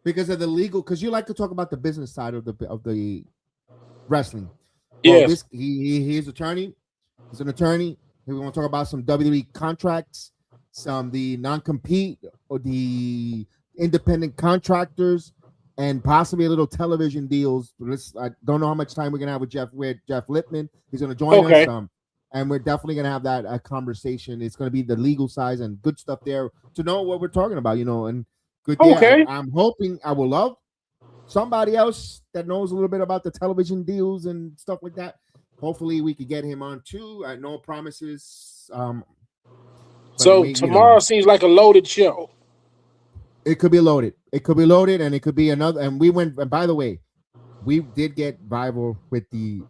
Speaker 2: Because of the legal, because you like to talk about the business side of the wrestling.
Speaker 6: Yes.
Speaker 2: He's attorney. He's an attorney. We want to talk about some WWE contracts, the non-compete or the independent contractors, and possibly a little television deals. I don't know how much time we're gonna have with Jeff Lippman. He's gonna join us. And we're definitely gonna have that conversation. It's gonna be the legal side and good stuff there to know what we're talking about, and good.
Speaker 6: Okay.
Speaker 2: I'm hoping I would love somebody else that knows a little bit about the television deals and stuff like that. Hopefully, we could get him on too. No promises.
Speaker 6: So tomorrow seems like a loaded show.
Speaker 2: It could be loaded. It could be loaded, and it could be another. And we went. And by the way, we did get viral with the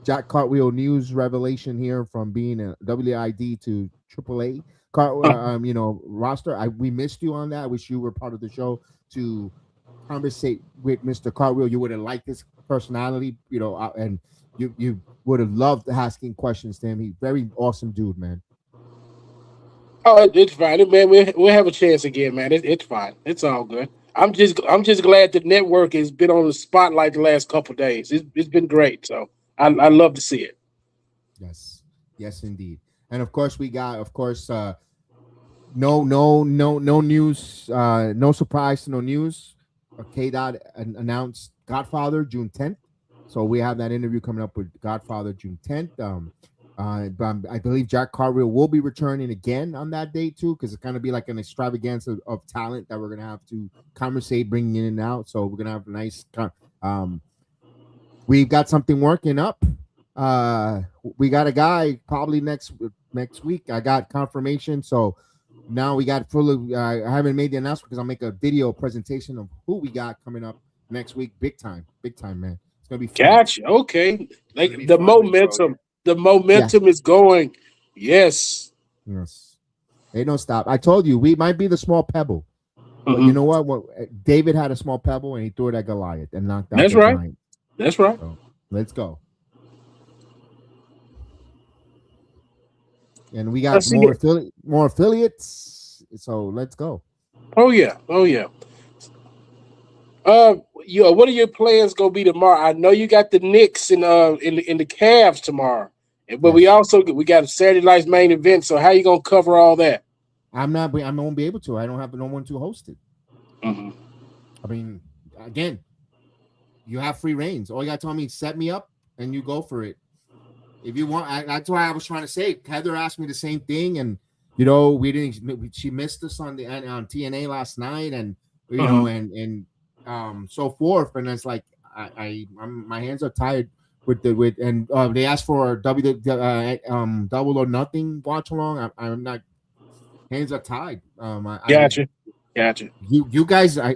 Speaker 2: Jack Cartwheel news revelation here from being a WID to AAA roster. We missed you on that. I wish you were part of the show to conversate with Mr. Cartwheel. You would have liked his personality, and you would have loved asking questions to him. He's very awesome dude, man.
Speaker 6: Oh, it's fine, man. We'll have a chance again, man. It's fine. It's all good. I'm just glad the network has been on the spotlight the last couple of days. It's been great. So I love to see it.
Speaker 2: Yes, indeed. And of course, we got no news, no surprise, no news. K-Dot announced Godfather June 10th. So we have that interview coming up with Godfather June 10th. I believe Jack Cartwheel will be returning again on that date too, because it's going to be like an extravaganza of talent that we're going to have to conversate, bringing in and out. So we're going to have a nice. We've got something working up. We got a guy probably next week. I got confirmation. So now we got I haven't made the announcement because I'll make a video presentation of who we got coming up next week. Big time, man. It's gonna be fun.
Speaker 6: Gotcha. Okay, like the momentum. The momentum is going. Yes.
Speaker 2: They don't stop. I told you we might be the small pebble. But you know what? David had a small pebble and he threw it at Goliath and knocked out.
Speaker 6: That's right.
Speaker 2: Giant.
Speaker 6: That's right.
Speaker 2: So, let's go. And we got more affiliates. So let's go.
Speaker 6: Oh yeah. What are your plans gonna be tomorrow? I know you got the Knicks in the Cavs tomorrow, but we got a Saturday night's main event. So how you gonna cover all that?
Speaker 2: I won't be able to. I don't have no one to host it.
Speaker 6: Mm-hmm.
Speaker 2: I mean, again, you have free reigns. All you got to tell me is set me up and you go for it. If you want, that's why I was trying to say. Heather asked me the same thing, and we didn't. She missed us on TNA last night, and so forth. And it's like my hands are tied and they asked for Double or Nothing watch along. I'm not. Hands are tied.
Speaker 6: Gotcha.
Speaker 2: You guys, I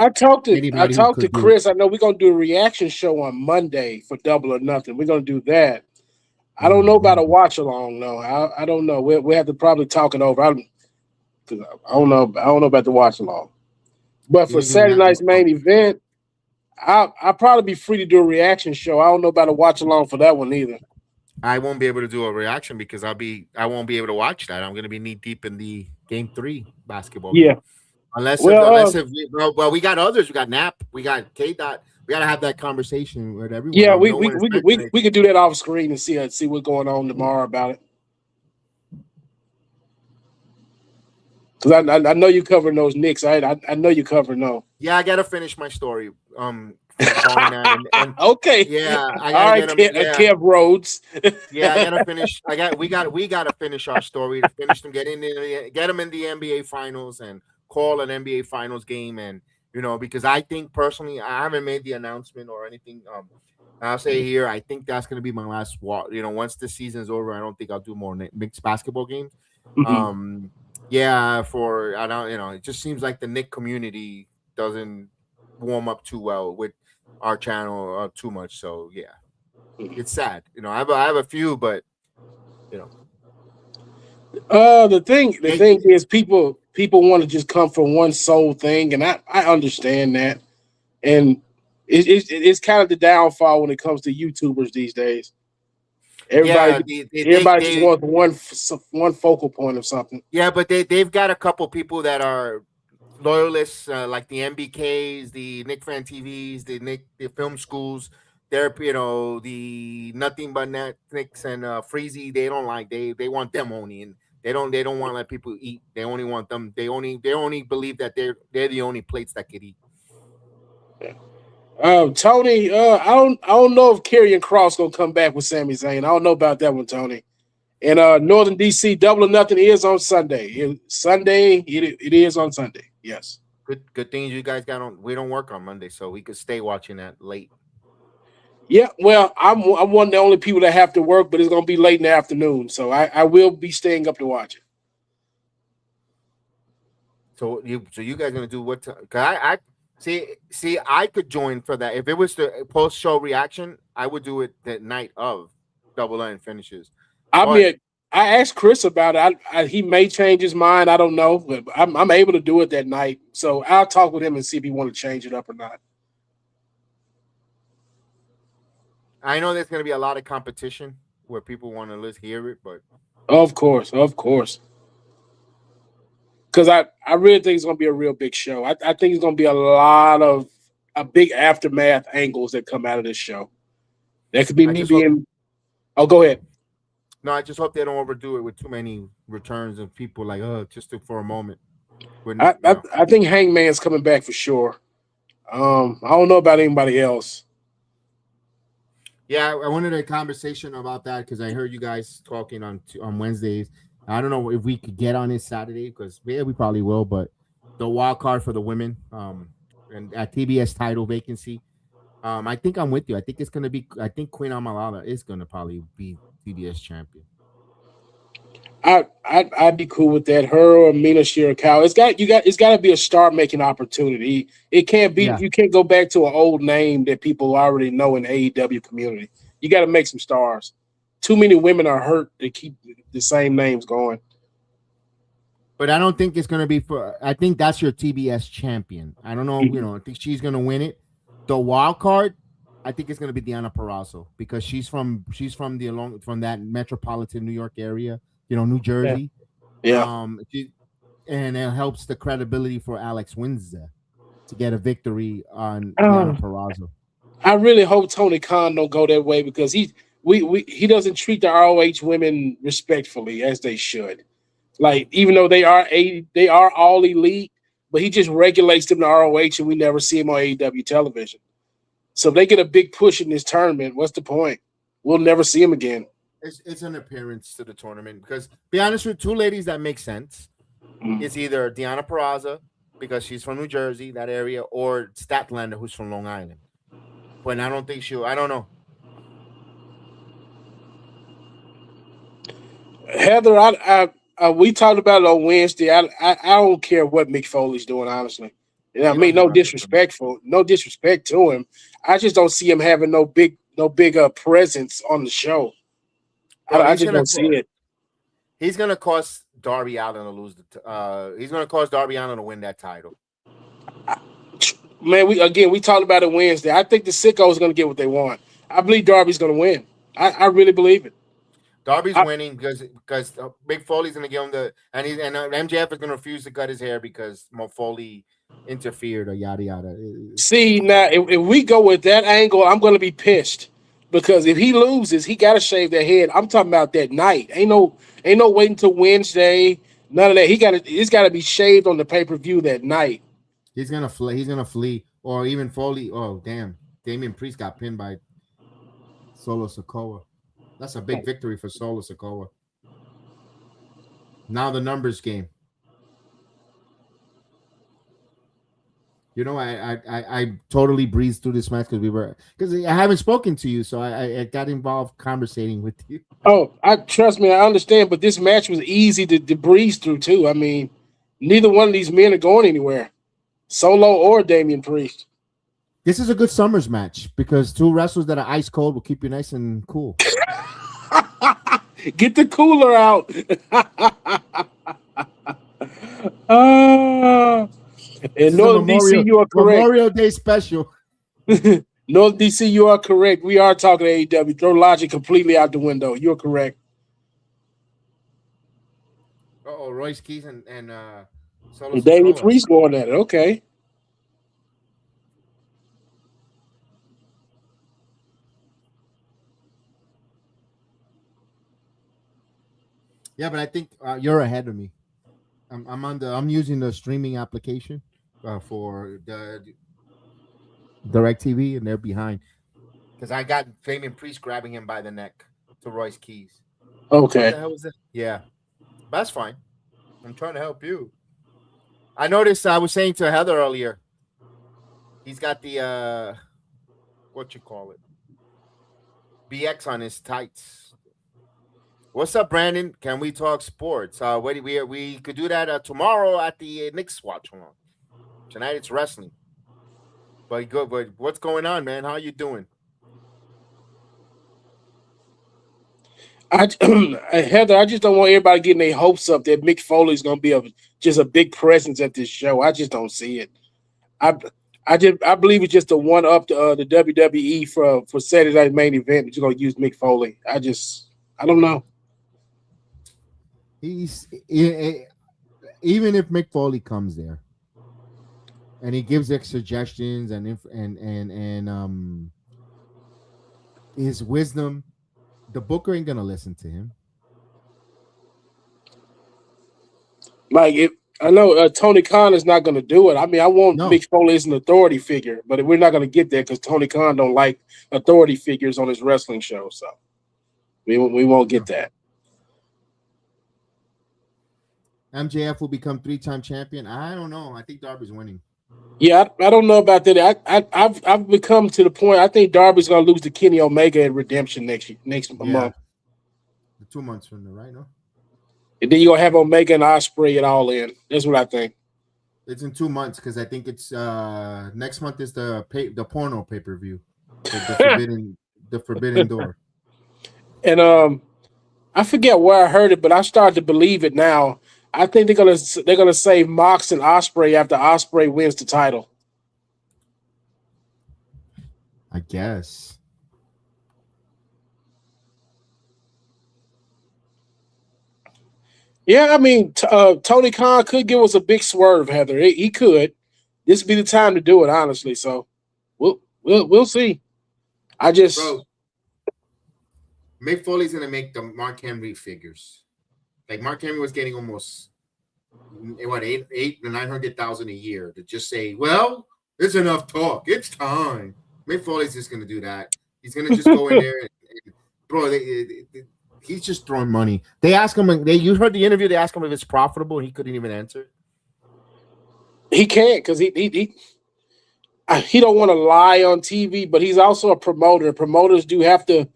Speaker 6: talked to Chris. I know we're gonna do a reaction show on Monday for Double or Nothing. We're gonna do that. I don't know about a watch along though. I don't know. We have to probably talk it over. Because I don't know about the watch along. But for Saturday night's main event, I'll probably be free to do a reaction show. I don't know about a watch along for that one either.
Speaker 2: I won't be able to do a reaction because I won't be able to watch that. I'm going to be knee deep in the Game 3 basketball.
Speaker 6: Yeah.
Speaker 2: Unless we got others. We got Nap. We got K-Dot. We got to have that conversation with everyone.
Speaker 6: Yeah, we could do that off screen and see what's going on tomorrow about it. Because I know you covering those Knicks. I know you covering those.
Speaker 2: Yeah, I got to finish my story.
Speaker 6: Okay.
Speaker 2: Yeah.
Speaker 6: Kev Rhodes.
Speaker 2: Yeah, I gotta finish. We gotta finish our story to finish them, get them in the NBA finals and call an NBA finals game. And because I think personally, I haven't made the announcement or anything. I'll say here, I think that's gonna be my last walk. Once the season's over, I don't think I'll do more mixed basketball games.
Speaker 6: Mm-hmm.
Speaker 2: It just seems like the Knick community doesn't warm up too well with our channel too much. So yeah, it's sad. I have a few, but
Speaker 6: the thing is people want to just come from one sole thing, and I understand that, and it's kind of the downfall when it comes to YouTubers these days. Everybody just wants one focal point of something.
Speaker 2: Yeah, but they've got a couple people that are loyalists, like the MBKs, the Nick Fan TVs, the film schools. They're the Nothing But Netflix and Freezy. They don't like they want them only, and they don't want to let people eat. They only want them. They only believe that they're the only plates that could eat.
Speaker 6: Tony, I don't know if Karrion Kross gonna come back with Sami Zayn. I don't know about that one, Tony. And Northern DC, Double or Nothing is on Sunday. It is on Sunday. Yes.
Speaker 2: Good thing you guys got on. We don't work on Monday, so we could stay watching that late.
Speaker 6: Yeah, well, I'm one of the only people that have to work, but it's gonna be late in the afternoon, so I will be staying up to watch it.
Speaker 2: So you guys gonna do what? Cause I see I could join for that if it was the post show reaction. I would do it the night of Double N finishes.
Speaker 6: I mean, I asked Chris about it. He may change his mind. I don't know, but I'm able to do it that night. So I'll talk with him and see if he want to change it up or not.
Speaker 2: I know there's gonna be a lot of competition where people want to hear it, but
Speaker 6: of course. Because I really think it's gonna be a real big show. I think it's gonna be a big aftermath angles that come out of this show. That could be me being. Oh, go ahead.
Speaker 2: No, I just hope they don't overdo it with too many returns of people like, for a moment.
Speaker 6: I think Hangman's coming back for sure. I don't know about anybody else.
Speaker 2: Yeah, I wanted a conversation about that because I heard you guys talking on Wednesdays. I don't know if we could get on it Saturday because we probably will. But the wild card for the women, and at TBS title vacancy, I think I'm with you. I think it's gonna be. I think Queen Amalala is gonna probably be TBS champion.
Speaker 6: I'd be cool with that. Her or Mina Shirakawa. It's got to be a star making opportunity. It can't be. Yeah. You can't go back to an old name that people already know in the AEW community. You got to make some stars. Too many women are hurt to keep the same names going.
Speaker 2: But I don't think it's going to be for. I think that's your TBS champion. I don't know. I think she's going to win it. The wild card, I think it's going to be Deonna Purrazzo because she's from that metropolitan New York area. New Jersey.
Speaker 6: Yeah.
Speaker 2: And it helps the credibility for Alex Windsor to get a victory on Deonna Purrazzo.
Speaker 6: I really hope Tony Khan don't go that way because he doesn't treat the ROH women respectfully as they should. Like even though they are all elite, but he just regulates them to ROH and we never see them on AEW television. So if they get a big push in this tournament, what's the point? We'll never see them again.
Speaker 2: It's an appearance to the tournament because, be honest with two ladies that make sense. It's either Deonna Purrazzo because she's from New Jersey, that area, or Statlander, who's from Long Island. But I don't think I don't know.
Speaker 6: Heather, we talked about it on Wednesday. I don't care what Mick Foley's doing, honestly. I mean, no disrespect to him. I just don't see him having no big presence on the show. I just don't see it.
Speaker 2: He's going to cost Darby Allin to lose he's going to cause Darby Allin to win that title.
Speaker 6: Man, we talked about it Wednesday. I think the Sicko is going to get what they want. I believe Darby's going to win. I really believe it.
Speaker 2: Darby's winning because Mick Foley's going to give him and MJF is going to refuse to cut his hair because Foley interfered or yada yada.
Speaker 6: See, now if we go with that angle, I'm going to be pissed. Because if he loses, he got to shave that head. I'm talking about that night. Ain't no waiting till Wednesday. None of that. It's got to be shaved on the pay-per-view that night.
Speaker 2: He's gonna flee, or even Foley. Oh damn! Damian Priest got pinned by Solo Sikoa. That's a big victory for Solo Sikoa. Now the numbers game. I totally breezed through this match because I haven't spoken to you, so I got involved conversating with you.
Speaker 6: Oh, trust me, I understand, but this match was easy to breeze through too. I mean, neither one of these men are going anywhere, Solo or Damian Priest.
Speaker 2: This is a good Summers match because two wrestlers that are ice cold will keep you nice and cool.
Speaker 6: Get the cooler out. And Northern DC, you are correct.
Speaker 2: Memorial Day special.
Speaker 6: Northern DC, you are correct. We are talking AEW. Throw logic completely out the window. You're correct.
Speaker 2: Royce Keys and
Speaker 6: Damian Priest going at it. Okay.
Speaker 2: Yeah, but I think you're ahead of me. I'm using the streaming application for the DirecTV, and they're behind because I got Damian Priest grabbing him by the neck to Royce Keys.
Speaker 6: Okay.
Speaker 2: What the hell was that? Yeah, that's fine. I'm trying to help you. I noticed. I was saying to Heather earlier. He's got the what you call it, BX on his tights. What's up, Brandon? Can we talk sports? We could do that tomorrow at the Knicks watch along. Tonight it's wrestling. But good. But what's going on, man? How you doing?
Speaker 6: Heather, I just don't want everybody getting their hopes up that Mick Foley's going to be just a big presence at this show. I just don't see it. I believe it's just a one up to the WWE for Saturday Night Main Event. But you're going to use Mick Foley. I don't know.
Speaker 2: Even if Mick Foley comes there and he gives suggestions and his wisdom, the booker ain't gonna listen to him.
Speaker 6: Like I know Tony Khan is not going to do it. I mean, I want Mick Foley as an authority figure, but we're not going to get there because Tony Khan don't like authority figures on his wrestling show. So we won't get that.
Speaker 2: MJF will become 3-time champion. I don't know. I think Darby's winning.
Speaker 6: Yeah, I don't know about that. I've become to the point. I think Darby's going to lose to Kenny Omega at Redemption next month.
Speaker 2: 2 months from now, right? No.
Speaker 6: And then you're going to have Omega and Ospreay it all in. That's what I think.
Speaker 2: It's in 2 months because I think it's next month is the porno pay-per-view. The forbidden door.
Speaker 6: And I forget where I heard it, but I started to believe it now. I think they're gonna save Mox and Ospreay after Ospreay wins the title.
Speaker 2: I guess.
Speaker 6: Yeah, I mean, Tony Khan could give us a big swerve, Heather. He could. This would be the time to do it, honestly. So we'll see.
Speaker 2: Bro, Mick Foley's gonna make the Mark Henry figures. Like Mark Henry was getting almost $800,000 to $900,000 a year to just say, "Well, it's enough talk. It's time." Mick Foley's just gonna do that. He's gonna just go in there, and bro. He's just throwing money. They ask him. You heard the interview. They asked him if it's profitable, and he couldn't even answer.
Speaker 6: He can't because he don't want to lie on TV, but he's also a promoter. Promoters do have to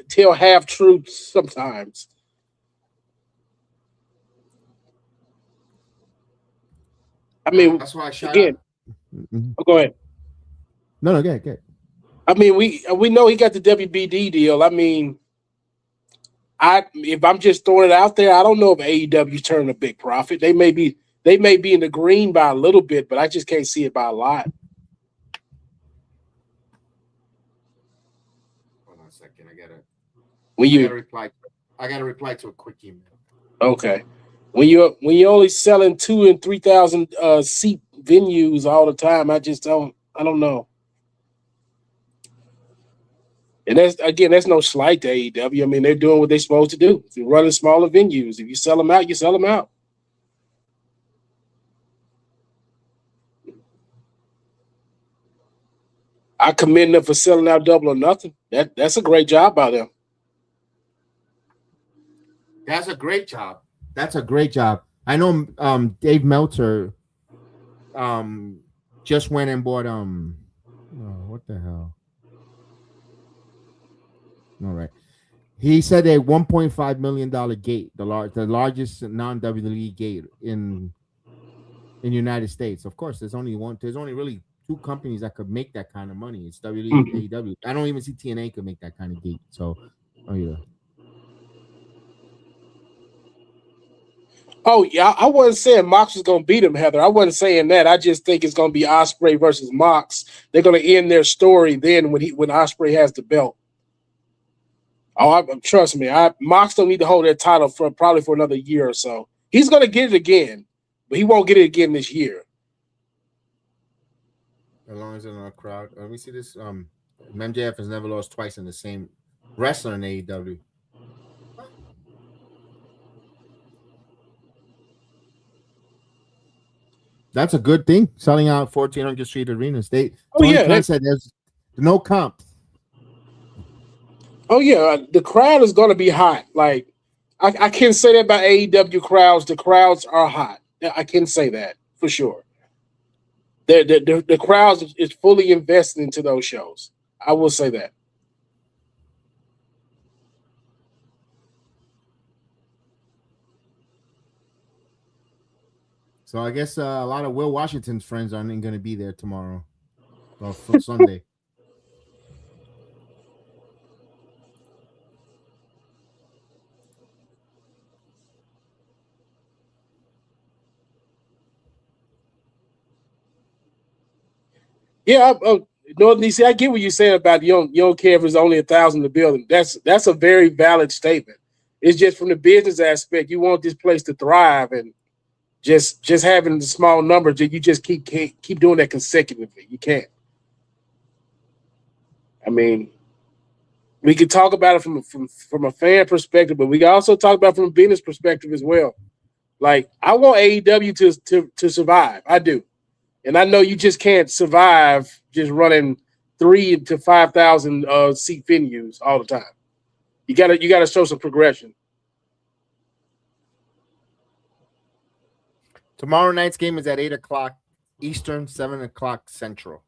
Speaker 6: tell half truths sometimes. I mean,
Speaker 2: that's why I shot
Speaker 6: again. Oh, go ahead.
Speaker 2: No, go ahead.
Speaker 6: I mean, we know he got the WBD deal. I mean, if I'm just throwing it out there, I don't know if AEW's turning a big profit. They may be in the green by a little bit, but I just can't see it by a lot.
Speaker 2: Hold on a second. I gotta reply to a quick email.
Speaker 6: Okay. When you're only selling 2,000 and 3,000 seat venues all the time, I don't know. And that's no slight to AEW. I mean, they're doing what they're supposed to do. They're running smaller venues. If you sell them out, you sell them out. I commend them for selling out Double or Nothing. That's a great job by them.
Speaker 2: That's a great job. I know Dave Meltzer just went and bought what the hell? All right. He said a $1.5 million gate, the largest non-WWE gate in the United States. Of course, there's only really two companies that could make that kind of money. It's WWE and AEW. I don't even see TNA could make that kind of gate. So,
Speaker 6: Oh, yeah, I wasn't saying Mox was going to beat him, Heather. I wasn't saying that. I just think it's going to be Ospreay versus Mox. They're going to end their story then when Ospreay has the belt. Trust me, Mox don't need to hold that title probably for another year or so. He's going to get it again, but he won't get it again this year.
Speaker 2: As long as there's no crowd. Let me see this. MJF has never lost twice in the same wrestler in AEW. That's a good thing. Selling out 1,400 street arenas. Tony Khan said there's no comp.
Speaker 6: Oh yeah, the crowd is going to be hot. Like I can't say that about AEW crowds. The crowds are hot. I can say that for sure. The crowd is fully invested into those shows. I will say that.
Speaker 2: So I guess a lot of Will Washington's friends aren't going to be there tomorrow or for Sunday.
Speaker 6: Yeah, Northern DC, I get what you're saying about you don't care if there's only 1,000 in the building. That's a very valid statement. It's just from the business aspect, you want this place to thrive, and just having the small numbers, you just keep doing that consecutively. You can't. I mean, we could talk about it from a fan perspective, but we can also talk about it from a business perspective as well. Like, I want AEW to survive. I do. And I know you just can't survive just running 3,000 to 5,000 seat venues all the time. You gotta show some progression.
Speaker 2: Tomorrow night's game is at 8:00 Eastern, 7:00 Central.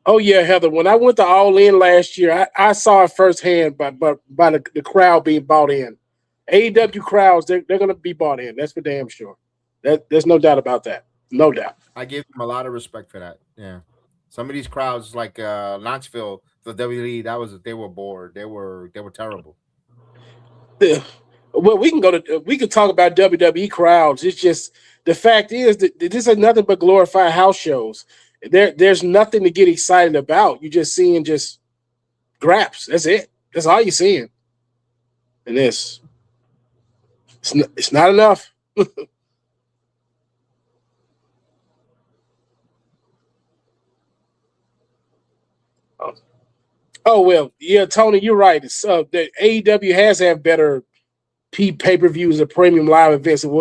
Speaker 6: Oh yeah, Heather. When I went to All In last year, I saw it firsthand by the crowd being bought in. AEW crowds, they're going to be bought in. That's for damn sure. There's no doubt about that. No doubt.
Speaker 2: I give them a lot of respect for that. Yeah, some of these crowds, like Knoxville, the WWE, they were bored. They were terrible.
Speaker 6: Well, we can talk about WWE crowds. It's just the fact is that this is nothing but glorified house shows. There's nothing to get excited about. You're just seeing just graps. That's it. That's all you're seeing. And it's not enough. Oh well, yeah, Tony, you're right. It's the AEW has had better pay-per-views or premium live events, or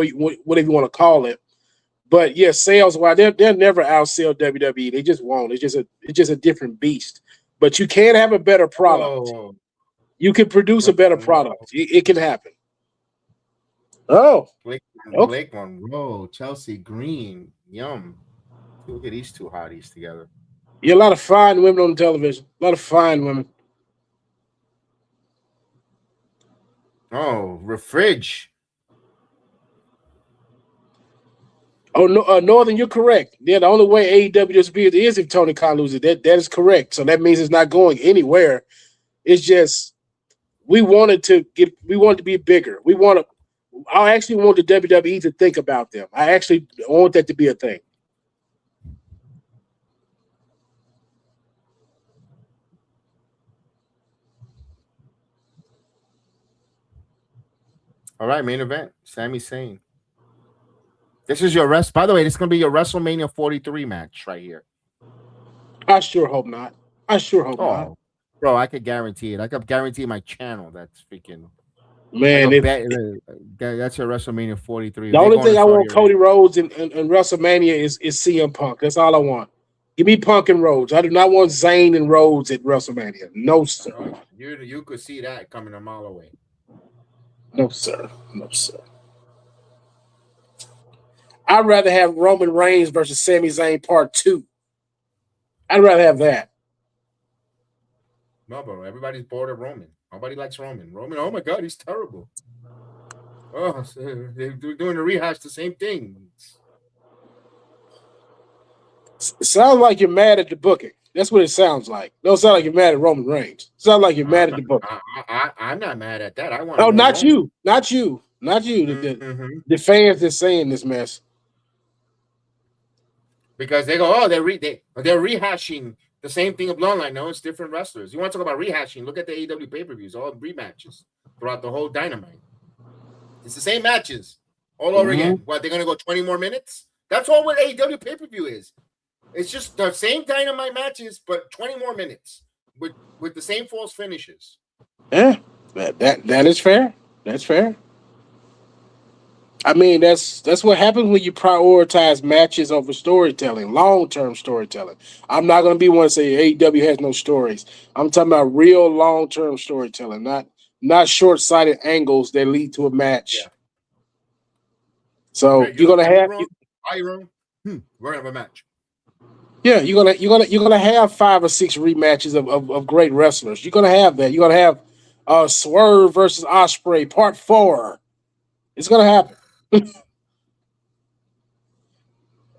Speaker 6: whatever you want to call it. But yeah, sales-wise, they'll never outsell WWE. They just won't. It's just a different beast. But you can have a better product.
Speaker 2: Oh.
Speaker 6: You can produce a better product. It can happen. Oh,
Speaker 2: Blake Monroe, Chelsea Green, yum. Look at these two hotties together.
Speaker 6: Yeah, a lot of fine women on television. A lot of fine women.
Speaker 2: Oh, Refridge.
Speaker 6: Oh, no, Northern, you're correct. Yeah, the only way AEW is if Tony Khan loses. That is correct. So that means it's not going anywhere. It's just we want it to be bigger. I actually want the WWE to think about them. I actually want that to be a thing.
Speaker 2: All right, main event. Sami Zayn. This is your By the way, this is going to be your WrestleMania 43 match right here.
Speaker 6: I sure hope not. Not.
Speaker 2: Bro, I could guarantee it. I could guarantee my channel that's freaking.
Speaker 6: Man,
Speaker 2: that's your WrestleMania 43.
Speaker 6: The only thing I want Cody Rhodes in WrestleMania is CM Punk. That's all I want. Give me Punk and Rhodes. I do not want Zayn and Rhodes at WrestleMania. No, sir.
Speaker 2: You could see that coming a mile away.
Speaker 6: No, sir. No, sir. I'd rather have Roman Reigns versus Sami Zayn Part 2. I'd rather have that.
Speaker 2: No, bro. Everybody's bored of Roman. Nobody likes Roman. Roman, oh my God, he's terrible. Oh, they're doing a rehash, the same thing.
Speaker 6: Sounds like you're mad at the booking. That's what it sounds like. Don't sound like you're mad at Roman Reigns. Sounds like you're mad at the booking.
Speaker 2: I'm not mad at that.
Speaker 6: Not you. The fans that's saying this mess.
Speaker 2: Because they go, they're rehashing the same thing of Bloodline. No, it's different wrestlers. You want to talk about rehashing? Look at the AEW pay-per-views, all rematches throughout the whole Dynamite. It's the same matches all over again. What, they're going to go 20 more minutes? That's all what AEW pay-per-view is. It's just the same Dynamite matches, but 20 more minutes with the same false finishes.
Speaker 6: Yeah, that is fair. That's fair. I mean, that's what happens when you prioritize matches over storytelling, long-term storytelling. I'm not going to be one to say AEW has no stories. I'm talking about real long-term storytelling, not short-sighted angles that lead to a match.
Speaker 2: Yeah.
Speaker 6: So
Speaker 2: Greg,
Speaker 6: you're gonna have
Speaker 2: we're gonna have a match.
Speaker 6: yeah, you're gonna have 5 or 6 rematches of great wrestlers. You're gonna have that. You're gonna have Swerve versus Ospreay Part 4. It's gonna happen.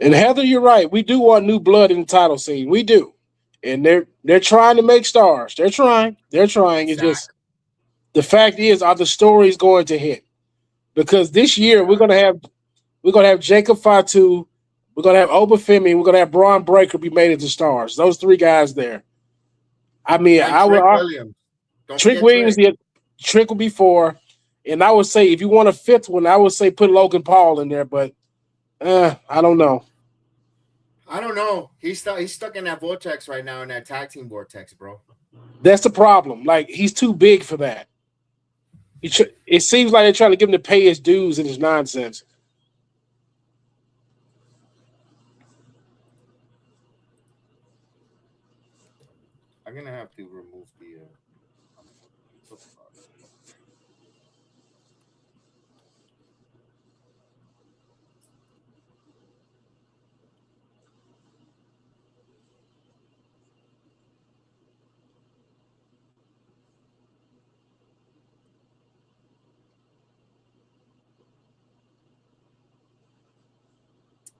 Speaker 6: And Heather, you're right. We do want new blood in the title scene. We do. And they're trying to make stars. They're trying. Exactly. It's just the fact is, are the stories going to hit? Because this year we're gonna have Jacob Fatu, we're gonna have Obafemi, we're gonna have Braun Breaker be made into stars. Those 3 guys there. I mean, Trick Williams, Trick will be 4. And I would say if you want a 5th one, I would say put Logan Paul in there, but I don't know.
Speaker 2: He's stuck in that vortex right now, in that tag team vortex, bro.
Speaker 6: That's the problem. Like, he's too big for that. It seems like they're trying to give him to pay his dues and his nonsense.
Speaker 2: I'm gonna have to remove the.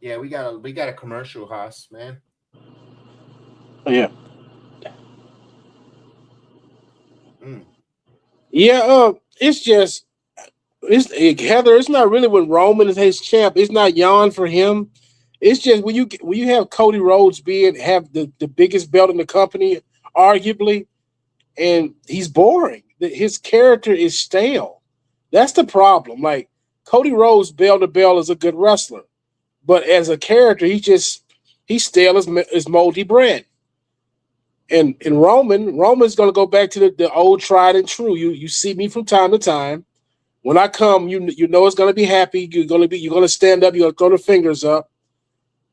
Speaker 2: Yeah, we got a commercial, Haas, man.
Speaker 6: Oh, yeah. Yeah, it's just Heather. It's not really when Roman is his champ. It's not yawn for him. It's just when you have Cody Rhodes have the biggest belt in the company, arguably, and he's boring. His character is stale. That's the problem. Like, Cody Rhodes, bell to bell, is a good wrestler, but as a character, he's stale as moldy bread. And Roman's going to go back to the old tried and true. You see me from time to time. When I come, you know it's going to be happy. You're going to stand up. You're going to throw the fingers up,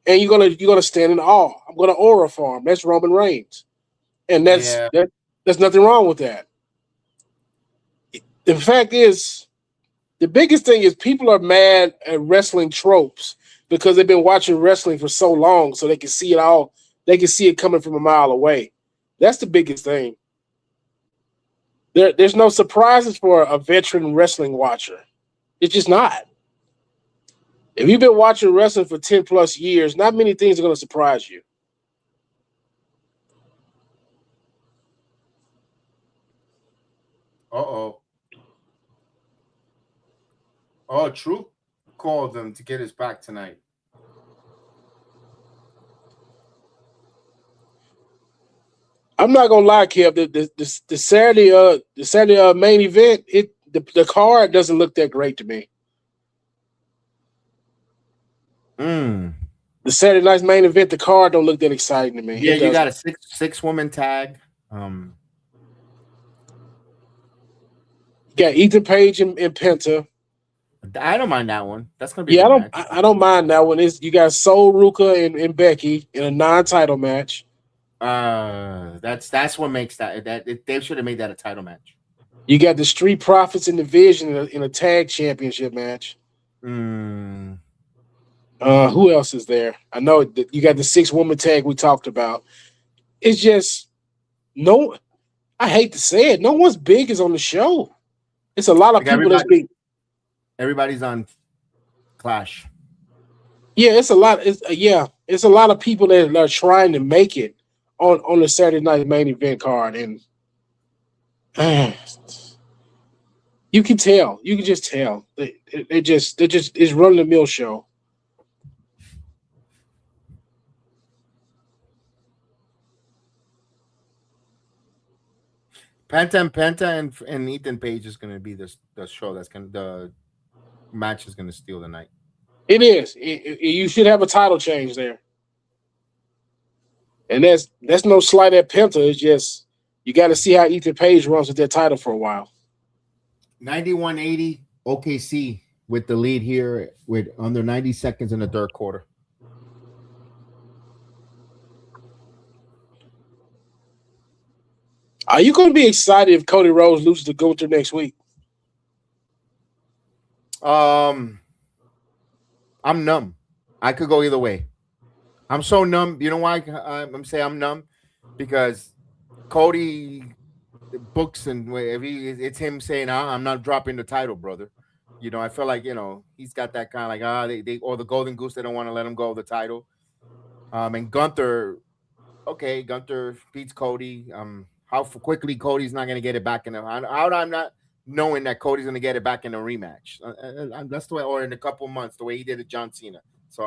Speaker 6: and you're going to stand in awe. I'm going to aura farm. That's Roman Reigns, and there's nothing wrong with that. The fact is, the biggest thing is people are mad at wrestling tropes because they've been watching wrestling for so long, so they can see it all. They can see it coming from a mile away. That's the biggest thing. There's no surprises for a veteran wrestling watcher. It's just not. If you've been watching wrestling for 10 plus years, not many things are going to surprise you.
Speaker 2: Oh, True called him to get his back tonight.
Speaker 6: I'm not gonna lie, Kev. The Saturday main event, the card doesn't look that great to me. The Saturday night's main event, the card don't look that exciting to me.
Speaker 2: Yeah, you got a six woman tag.
Speaker 6: You got Ethan Page and Penta.
Speaker 2: I don't mind that one. That's gonna be
Speaker 6: I don't mind that one. You got Sol Ruka and Becky in a non-title match.
Speaker 2: That's what makes that they should have made that a title match.
Speaker 6: You got the Street Profits and the Vision in a tag championship match. Who else is there? I know that you got the 6-woman tag we talked about. It's just I hate to say it, no one's big is on the show. It's a lot of people that's big.
Speaker 2: Everybody's on Clash.
Speaker 6: Yeah, it's a lot. It's a lot of people that are trying to make it on the Saturday night main event card, and you can tell. You can just tell. They just it's run the mill show.
Speaker 2: Penta and Ethan Page is going to be the show the match is going to steal the night.
Speaker 6: It is. You should have a title change there. And that's no slight at Penta. It's just you got to see how Ethan Page runs with that title for a while.
Speaker 2: 9180 OKC with the lead here with under 90 seconds in the third quarter.
Speaker 6: Are you going to be excited if Cody Rhodes loses to Gunther next week?
Speaker 2: I'm numb. I could go either way. I'm so numb. You know why I'm saying I'm numb? Because Cody books and it's him saying, I'm not dropping the title, brother. You know, I feel like, he's got that kind of like, they or the Golden Goose, they don't want to let him go of the title. And Gunther beats Cody. How quickly Cody's not going to get it back in the how I'm not knowing that Cody's going to get it back in a rematch. That's the way, or in a couple months, the way he did it, John Cena. So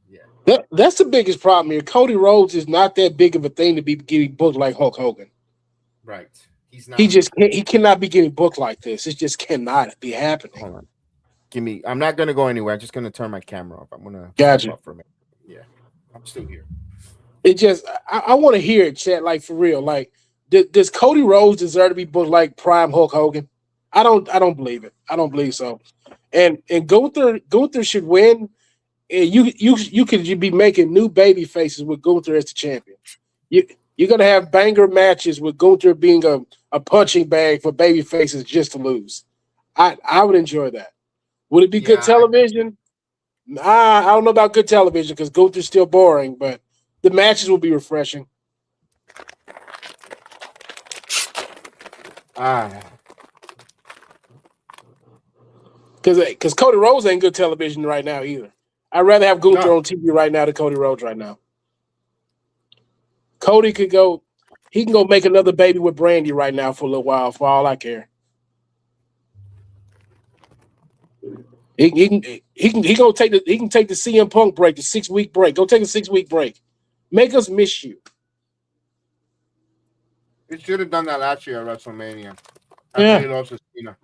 Speaker 2: yeah.
Speaker 6: That's the biggest problem here. Cody Rhodes is not that big of a thing to be getting booked like Hulk Hogan.
Speaker 2: Right. He's not.
Speaker 6: He cannot be getting booked like this. It just cannot be happening.
Speaker 2: Hold on. I'm not going to go anywhere. I'm just going to turn my camera off. I'm going to
Speaker 6: gotcha
Speaker 2: for a minute. Yeah. I'm still here.
Speaker 6: It just, I want to hear it, chat, like for real. Like, does Cody Rhodes deserve to be booked like prime Hulk Hogan? I don't believe it. I don't believe so. And Gunther should win. And you could be making new baby faces with Gunther as the champion. You're gonna have banger matches with Gunther being a punching bag for baby faces just to lose. I would enjoy that. Would it be good television? I don't know about good television because Gunther's still boring, but the matches will be refreshing. Because Cody Rhodes ain't good television right now either. I'd rather have Gunther on TV right now than Cody Rhodes right now. Cody he can go make another baby with Brandy right now for a little while, for all I care. He can take the CM Punk break, the 6-week break. Go take a 6-week break. Make us miss you.
Speaker 2: He should have done that last year at WrestleMania.
Speaker 6: Yeah.
Speaker 2: He lost to Cena.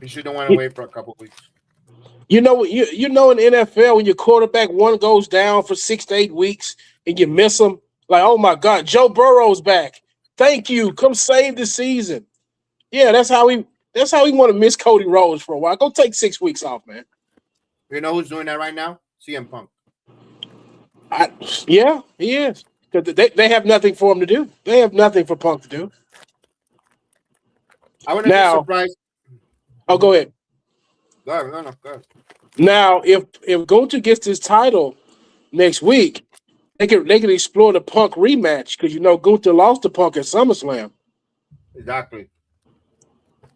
Speaker 2: He should have went away for a couple of weeks.
Speaker 6: You know in the NFL when your quarterback one goes down for 6 to 8 weeks and you miss him, like, oh my God, Joe Burrow's back. Thank you. Come save the season. Yeah, that's how we want to miss Cody Rhodes for a while. Go take 6 weeks off, man.
Speaker 2: You know who's doing that right now? CM Punk.
Speaker 6: Yeah, he is. Because they have nothing for him to do. They have nothing for Punk to do.
Speaker 2: I wouldn't be surprised.
Speaker 6: Oh, go ahead.
Speaker 2: Go ahead.
Speaker 6: Now, if Gunther gets his title next week, they can explore the Punk rematch because Gunther lost to Punk at SummerSlam.
Speaker 2: Exactly.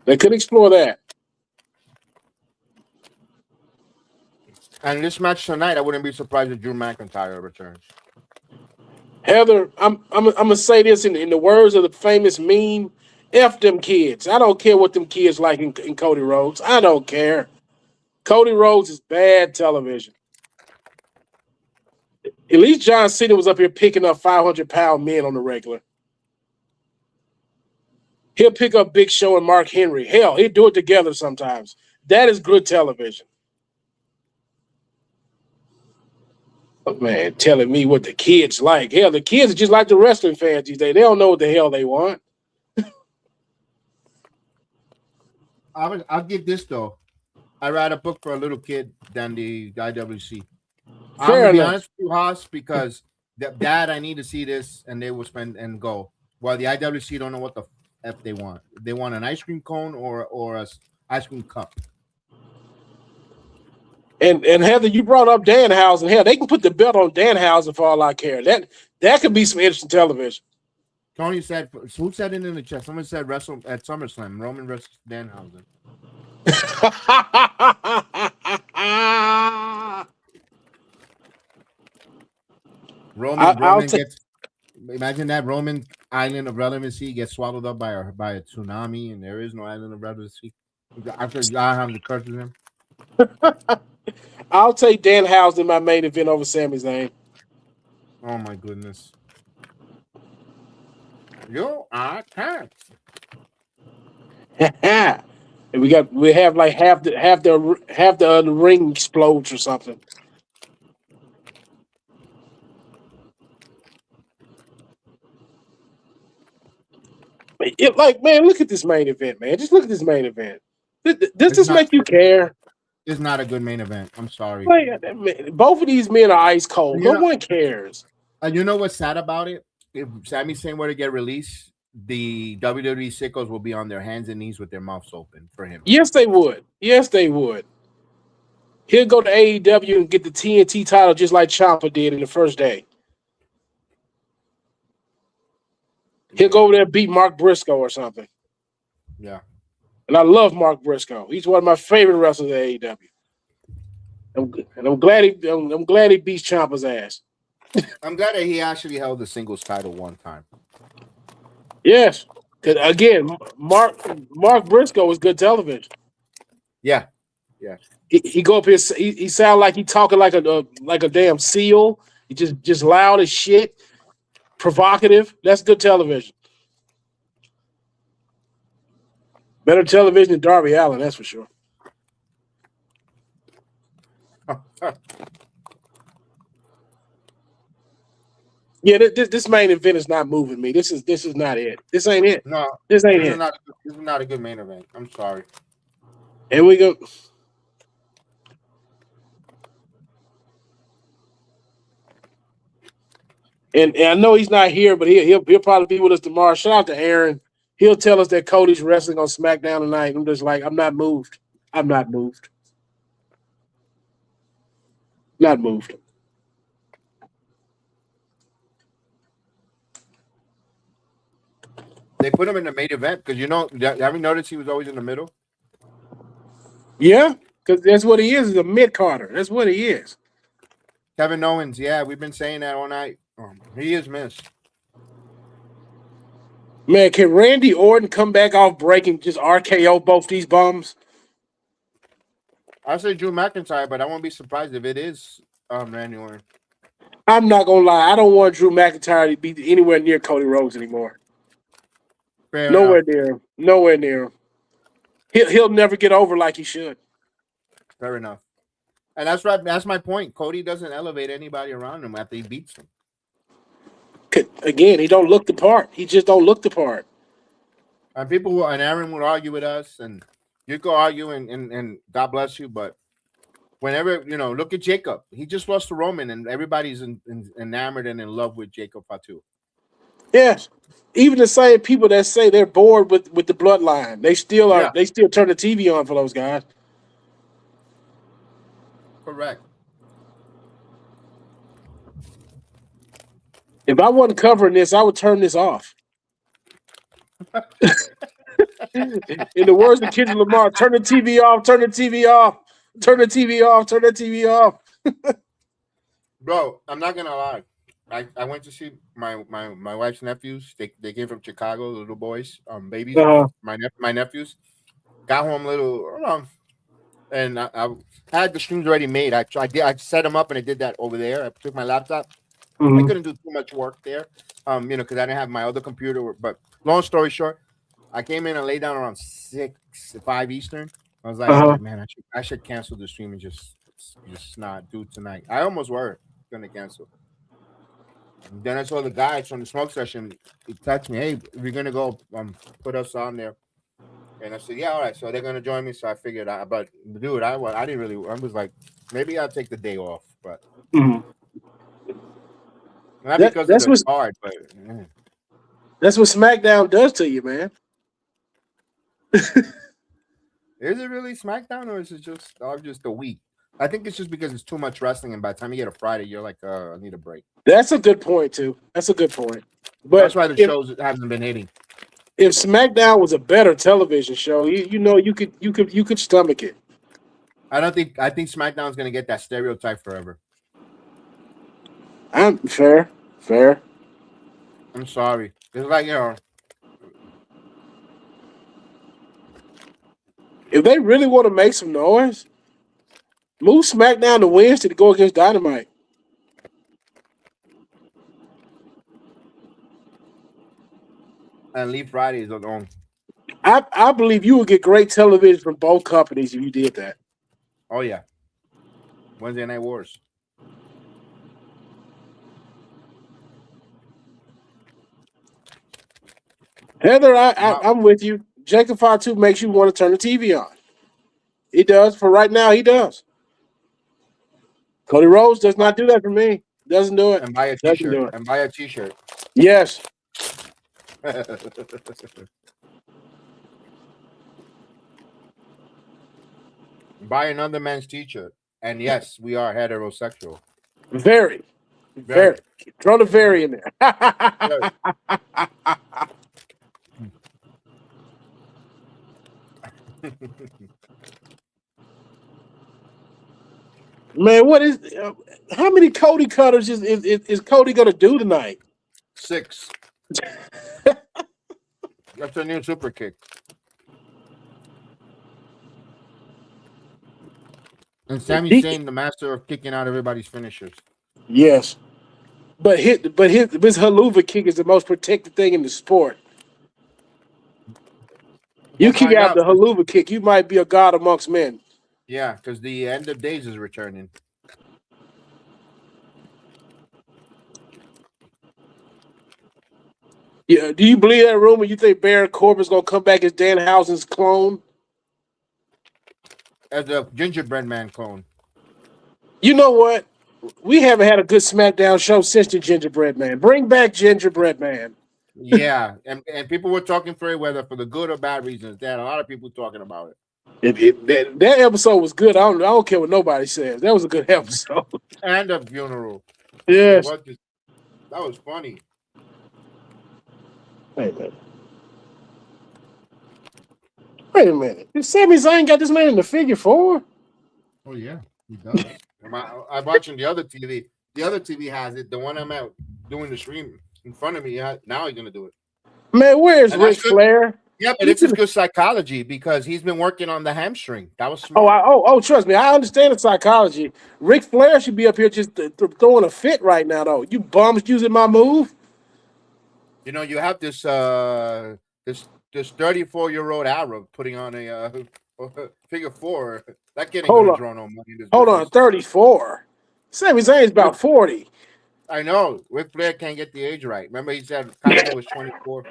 Speaker 6: They could explore that.
Speaker 2: And this match tonight, I wouldn't be surprised if Drew McIntyre returns.
Speaker 6: Heather, I'm gonna say this in the words of the famous meme: F them kids. I don't care what them kids like in Cody Rhodes. I don't care. Cody Rhodes is bad television. At least John Cena was up here picking up 500-pound men on the regular. He'll pick up Big Show and Mark Henry. Hell, he'll do it together sometimes. That is good television. But man, telling me what the kids like. Hell, the kids are just like the wrestling fans these days. They don't know what the hell they want.
Speaker 2: I'll give this though. I write a book for a little kid than the IWC. I'm gonna be honest with you, Haas, because Dad, I need to see this, and they will spend and go. While the IWC don't know what the F they want. They want an ice cream cone or a ice cream cup.
Speaker 6: And Heather, you brought up Danhausen. Hell, they can put the belt on Danhausen for all I care. That could be some interesting television.
Speaker 2: Tony said, who said it in the chat? Someone said wrestle at SummerSlam, Roman versus Danhausen. Roman gets. Imagine that Roman island of relevancy gets swallowed up by a tsunami, and there is no island of relevancy. After God having to curse him.
Speaker 6: I'll take Danhausen in my main event over Sami Zayn.
Speaker 2: Oh my goodness. You are taxed.
Speaker 6: And we have like half the ring explodes or something. Man, look at this main event, man. Just look at this main event. Does this make you care?
Speaker 2: It's not a good main event. I'm sorry.
Speaker 6: Both of these men are ice cold. No one cares.
Speaker 2: And you know what's sad about it? If Sami Zayn were to get released, the WWE sickos will be on their hands and knees with their mouths open for him.
Speaker 6: Yes, they would. Yes, they would. He'll go to AEW and get the TNT title just like Ciampa did in the first day. He'll go over there and beat Mark Briscoe or something.
Speaker 2: Yeah.
Speaker 6: And I love Mark Briscoe. He's one of my favorite wrestlers at AEW. I'm glad he beats Ciampa's ass.
Speaker 2: I'm glad that he actually held the singles title one time.
Speaker 6: Yes. Because again, Mark Briscoe is good television.
Speaker 2: Yeah. Yeah.
Speaker 6: He go up here, he sound like he talking like a damn seal. He just loud as shit. Provocative. That's good television. Better television than Darby Allin, that's for sure. Yeah, this main event is not moving me. This is not it. This ain't it.
Speaker 2: No,
Speaker 6: this ain't it.
Speaker 2: This is not a good main event. I'm sorry.
Speaker 6: And we go. And I know he's not here, but he'll probably be with us tomorrow. Shout out to Aaron. He'll tell us that Cody's wrestling on SmackDown tonight. I'm just like, I'm not moved. I'm not moved. Not moved.
Speaker 2: They put him in the main event because have you noticed he was always in the middle?
Speaker 6: Yeah, because that's what he is. He's a mid-carder. That's what he is.
Speaker 2: Kevin Owens, yeah, we've been saying that all night. He is missed.
Speaker 6: Man, can Randy Orton come back off break and just RKO both these bums?
Speaker 2: I say Drew McIntyre, but I won't be surprised if it is Randy Orton.
Speaker 6: I'm not gonna lie. I don't want Drew McIntyre to be anywhere near Cody Rhodes anymore. Nowhere near him. Nowhere near him. He'll never get over like he should.
Speaker 2: Fair enough. And that's right. That's my point. Cody doesn't elevate anybody around him after he beats them.
Speaker 6: Again, he don't look the part. He just don't look the part.
Speaker 2: And and Aaron would argue with us, and you go argue, and God bless you. But whenever look at Jacob, he just lost to Roman, and everybody's enamored and in love with Jacob Fatu.
Speaker 6: Yes, even the same people that say they're bored with the bloodline, they still are. Yeah. They still turn the TV on for those guys.
Speaker 2: Correct.
Speaker 6: If I wasn't covering this, I would turn this off. In the words of Kendrick Lamar, turn the TV off, turn the TV off, turn the TV off, turn the TV off.
Speaker 2: Bro, I'm not gonna lie. I went to see my wife's nephews. They came from Chicago, little boys, babies. My nephews got home and I had the streams already made. I set them up and I did that over there. I took my laptop. I couldn't do too much work there, because I didn't have my other computer. But long story short, I came in and laid down around 5 Eastern. I was like, man, I should cancel the stream and just not do tonight. I almost were gonna cancel. And then I saw the guys from the smoke session. He texted me, hey, we're gonna go put us on there. And I said, yeah, all right. So they're gonna join me. So I figured out, but dude, I didn't really. I was like, maybe I'll take the day off, but. Not because that's what's hard, but
Speaker 6: that's what SmackDown does to you, man.
Speaker 2: Is it really SmackDown, or is it just a week? I think it's just because it's too much wrestling, and by the time you get a Friday, you're like, I need a break.
Speaker 6: That's a good point too. That's a good point. But
Speaker 2: that's why the shows haven't been hitting.
Speaker 6: If SmackDown was a better television show, you could stomach it.
Speaker 2: I think SmackDown's gonna get that stereotype forever.
Speaker 6: I'm fair.
Speaker 2: I'm sorry. It's like,
Speaker 6: if they really want to make some noise, move SmackDown to Wednesday to go against Dynamite.
Speaker 2: And leave Fridays on.
Speaker 6: I believe you would get great television from both companies if you did that.
Speaker 2: Oh yeah. Wednesday Night Wars.
Speaker 6: Heather, I'm with you. Jacob Fatu makes you want to turn the TV on. He does. For right now, he does. Cody Rhodes does not do that for me. Doesn't do it.
Speaker 2: And buy a
Speaker 6: Doesn't do
Speaker 2: t-shirt.
Speaker 6: it.
Speaker 2: And buy a t-shirt.
Speaker 6: Yes.
Speaker 2: Buy another man's t-shirt. And yes, we are heterosexual.
Speaker 6: Very. Throw the very in there. Man, what is how many Cody cutters is Cody gonna do tonight?
Speaker 2: 6. That's a new super kick. And Sami Zayn, the master of kicking out everybody's finishers.
Speaker 6: Yes, but his haluva kick is the most protected thing in the sport. You kick out the haluva kick, you might be a god amongst men.
Speaker 2: Yeah, because the end of days is returning.
Speaker 6: Yeah, do you believe that rumor? You think Baron Corbin's gonna come back as Danhausen's clone?
Speaker 2: As a gingerbread man clone.
Speaker 6: You know what? We haven't had a good SmackDown show since the Gingerbread Man. Bring back Gingerbread Man.
Speaker 2: Yeah, and people were talking for it, whether for the good or bad reasons. There had a lot of people talking about it.
Speaker 6: That episode was good. I don't care what nobody says. That was a good episode.
Speaker 2: And a funeral.
Speaker 6: Yes.
Speaker 2: That was funny.
Speaker 6: Wait a minute. Did Sami Zayn got this man in the figure 4?
Speaker 2: Oh yeah, he does. I'm watching the other TV. The other TV has it. The one I'm out doing the stream in front of me. Now he's gonna do it.
Speaker 6: Man, where's Ric Flair?
Speaker 2: Yeah, but it's good psychology because he's been working on the hamstring. That was smart.
Speaker 6: Oh, trust me, I understand the psychology. Ric Flair should be up here just throwing a fit right now, though. You bums using my move.
Speaker 2: You know, you have this 34-year-old Arab putting on a figure 4. That kid ain't gonna draw no money.
Speaker 6: Hold on, 34. Sami Zayn's about 40.
Speaker 2: I know. Ric Flair can't get the age right. Remember, he said Kanye was 24.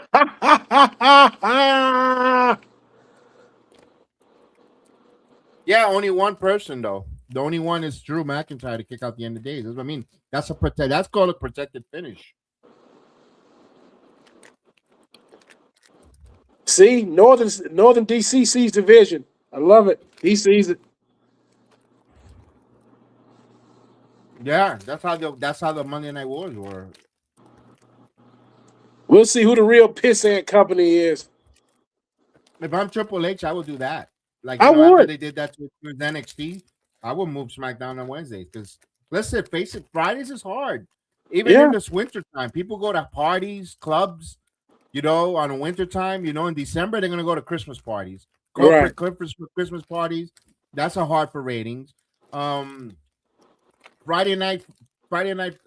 Speaker 2: Yeah, only one person though. The only one is Drew McIntyre to kick out the end of days. That's what I mean. That's called a protected finish.
Speaker 6: See, Northern DC sees the vision. I love it. He sees it.
Speaker 2: Yeah, that's how the Monday Night Wars were.
Speaker 6: We'll see who the real pissant company is.
Speaker 2: If I'm Triple H, I would do that. Like
Speaker 6: I would.
Speaker 2: After they did that with NXT, I would move SmackDown on Wednesdays because let's face it, Fridays is hard. Even in this winter time, people go to parties, clubs. You know, on a winter time, you know, in December they're gonna go to Christmas parties. Corporate Christmas parties. That's hard for ratings. Friday night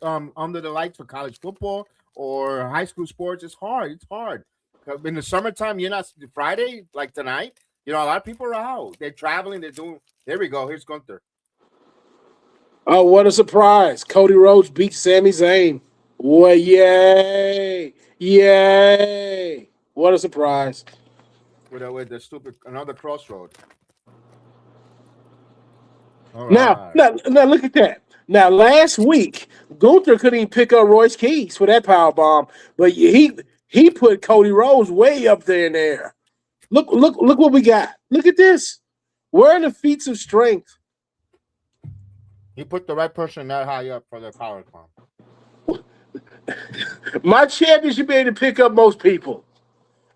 Speaker 2: under the lights for college football or high school sports, it's hard. It's hard. In the summertime, you're not Friday like tonight. You know, a lot of people are out. They're traveling. They're doing. There we go. Here's Gunther.
Speaker 6: Oh, what a surprise! Cody Rhodes beat Sami Zayn. Well, yay! Yay! What a surprise!
Speaker 2: With the stupid another crossroad.
Speaker 6: Now, look at that. Now, last week, Gunther couldn't even pick up Royce Keys for that power bomb, but he put Cody Rhodes way up there in there. Look what we got. Look at this. Where are the feats of strength?
Speaker 2: He put the right person that high up for the power bomb.
Speaker 6: My champion should be able to pick up most people.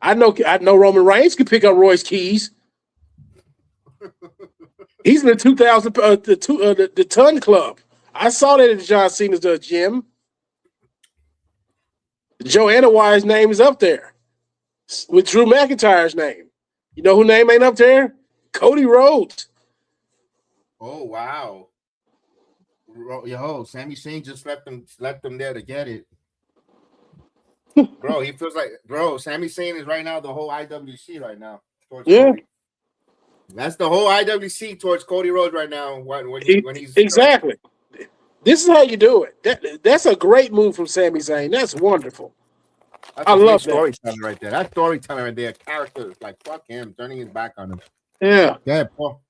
Speaker 6: I know Roman Reigns can pick up Royce Keys. He's in the 2000 the Ton Club. I saw that at John Cena's gym. Joanna Wyat's name is up there with Drew McIntyre's name. You know who name ain't up there? Cody Rhodes.
Speaker 2: Oh wow! Yo, Sami Zayn just left them there to get it. Bro, he feels like Sami Zayn is right now the whole IWC right now.
Speaker 6: Yeah.
Speaker 2: Cody. That's the whole IWC towards Cody Rhodes right now. When he's
Speaker 6: exactly. This is how you do it. That's a great move from Sami Zayn. That's wonderful.
Speaker 2: I love storytelling right there. That storytelling right there. Character like fuck him, turning his back on him.
Speaker 6: Yeah.
Speaker 2: Yeah, Paul.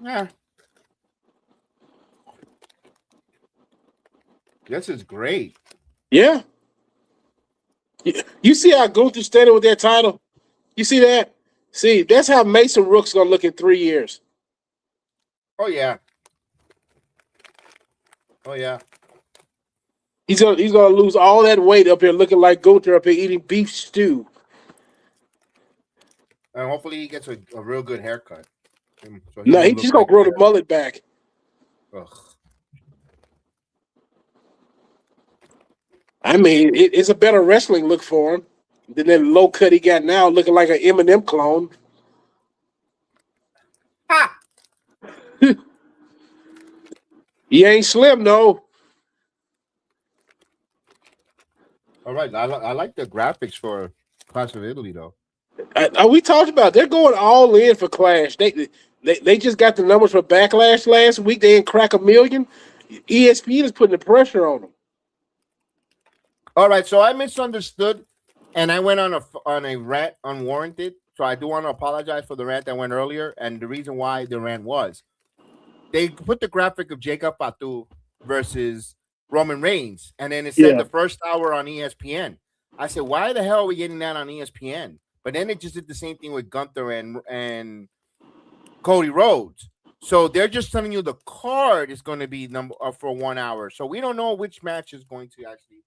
Speaker 2: Yeah. This is great.
Speaker 6: Yeah. You see how Gunther standing with that title? You see that? See, that's how Mason Rook's gonna look in 3 years.
Speaker 2: Oh yeah. Oh yeah.
Speaker 6: He's gonna lose all that weight up here, looking like Gunther up here eating beef stew.
Speaker 2: And hopefully he gets a real good haircut. So
Speaker 6: No,
Speaker 2: won't
Speaker 6: he's
Speaker 2: look
Speaker 6: just gonna
Speaker 2: like
Speaker 6: grow the mullet back.
Speaker 2: Ugh.
Speaker 6: I mean, it's a better wrestling look for him than that low cut he got now, looking like an Eminem clone.
Speaker 2: Ha!
Speaker 6: He ain't slim, no.
Speaker 2: All right, I like the graphics for Clash of Italy though.
Speaker 6: We talked about they're going all in for Clash. They just got the numbers for Backlash last week. They didn't crack 1 million. ESPN is putting the pressure on them.
Speaker 2: All right, so I misunderstood, and I went on a rant unwarranted. So I do want to apologize for the rant that went earlier, and the reason why the rant was they put the graphic of Jacob Fatu versus Roman Reigns, and then it said the first hour on ESPN. I said, why the hell are we getting that on ESPN? But then it just did the same thing with Gunther and Cody Rhodes. So they're just telling you the card is going to be for 1 hour. So we don't know which match is going to actually.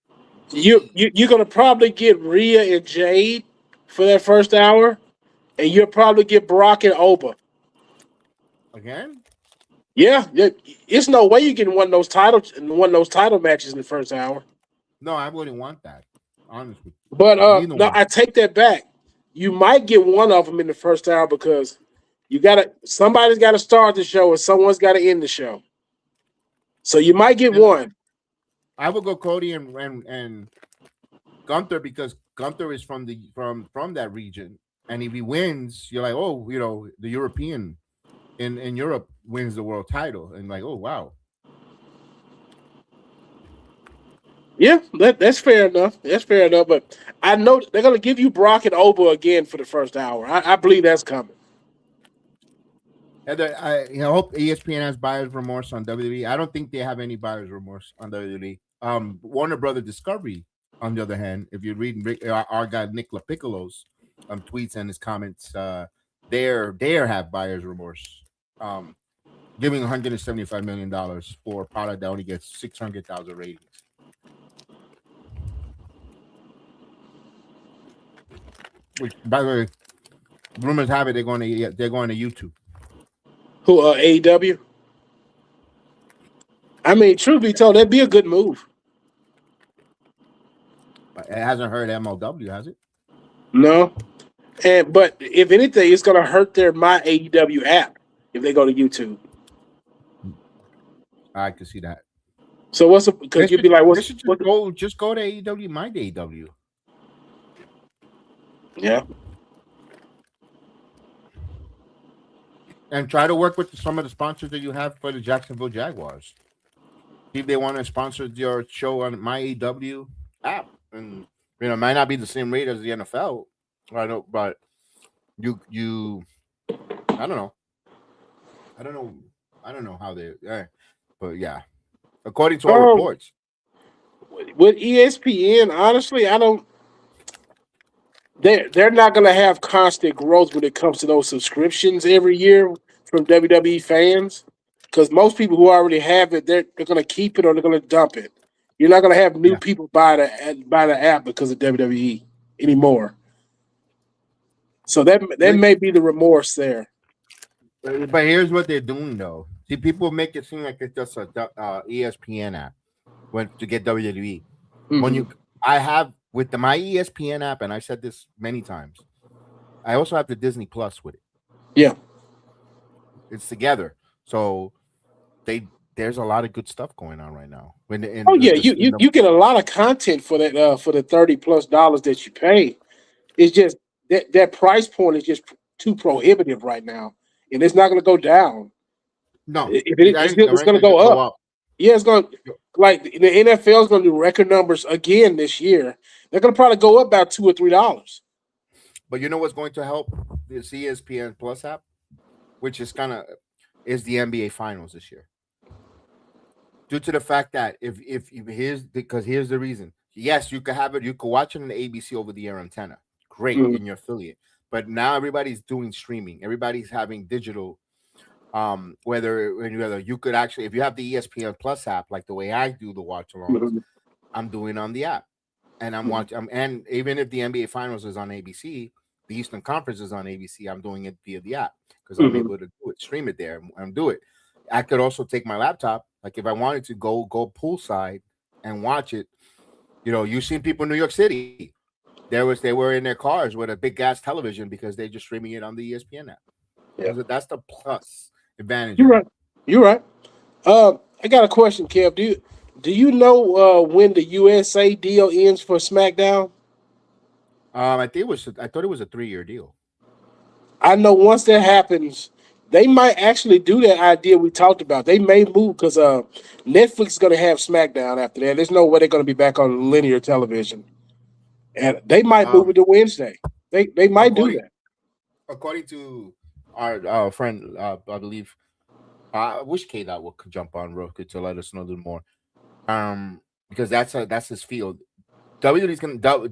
Speaker 6: You're gonna probably get Rhea and Jade for that first hour, and you'll probably get Brock and Oba.
Speaker 2: Again?
Speaker 6: Yeah. It's no way you get one of those title matches in the first hour.
Speaker 2: No, I wouldn't want that, honestly.
Speaker 6: But no, I take that back. You might get one of them in the first hour because somebody's got to start the show and someone's got to end the show. So you might get one.
Speaker 2: I would go Cody and Gunther because Gunther is from that region, and if he wins, you're like, oh, the European in Europe wins the world title, and like, oh wow.
Speaker 6: Yeah, that's fair enough. That's fair enough. But I know they're gonna give you Brock and Oba again for the first hour. I believe that's coming.
Speaker 2: And I hope ESPN has buyer's remorse on WWE. I don't think they have any buyer's remorse on WWE. Warner Brother Discovery, on the other hand, if you read our guy Nick LaPiccolo's tweets and his comments, they have buyer's remorse. Giving $175 million for a product that only gets 600,000 ratings. Which, by the way, rumors have it they're going to YouTube.
Speaker 6: Who AEW? I mean, truth be told, that'd be a good move.
Speaker 2: It hasn't hurt MLW, has it?
Speaker 6: No. But if anything, it's going to hurt their My AEW app if they go to YouTube.
Speaker 2: I can see that.
Speaker 6: So because you'd be like,
Speaker 2: just go to AEW, My AEW.
Speaker 6: Yeah.
Speaker 2: And try to work with some of the sponsors that you have for the Jacksonville Jaguars. See if they want to sponsor your show on My AEW app. And it might not be the same rate as the NFL. I know, but you I don't know. I don't know how they but yeah. According to all reports.
Speaker 6: With ESPN, honestly, they're not going to have constant growth when it comes to those subscriptions every year from WWE fans, because most people who already have it, they're going to keep it or they're going to dump it. You're not going to have new people buy the app because of WWE anymore. So that may be the remorse there.
Speaker 2: But here's what they're doing, though. See, people make it seem like it's just a ESPN app to get WWE. Mm-hmm. I have with my ESPN app, and I said this many times, I also have the Disney Plus with it.
Speaker 6: Yeah, it's
Speaker 2: together. So there's a lot of good stuff going on right now.
Speaker 6: You get a lot of content for that for the $30+ that you pay. It's just that price point is just too prohibitive right now, and it's not going to go down.
Speaker 2: No,
Speaker 6: it's going to go up. Yeah, it's going like the NFL is going to do record numbers again this year. They're going to probably go up about $2 or $3.
Speaker 2: But you know what's going to help this ESPN Plus app, which is kind of is the NBA Finals this year. Due to the fact that if here's the reason. Yes, you could have it. You could watch it on the ABC over the air antenna. Great in your affiliate. But now everybody's doing streaming. Everybody's having digital. Whether you could actually, if you have the ESPN Plus app, like the way I do the watch along, I'm doing on the app, and I'm watching. And even if the NBA Finals is on ABC, the Eastern Conference is on ABC, I'm doing it via the app because I'm able to do it, stream it there, and do it. I could also take my laptop, like if I wanted to go poolside and watch it. You know, you've seen people in New York City. They were in their cars with a big gas television because they're just streaming it on the ESPN app. Yeah. That's the plus advantage.
Speaker 6: You're right. I got a question, Kev. Do you know when the USA deal ends for SmackDown?
Speaker 2: I thought it was a 3-year deal.
Speaker 6: I know once that happens, they might actually do that idea we talked about. They may move because Netflix is going to have SmackDown after that. There's no way they're going to be back on linear television, and they might move it to Wednesday. They might do that.
Speaker 2: According to our friend, I believe, I wish K-Dot would jump on real quick to let us know a little more, because that's his field. WWE's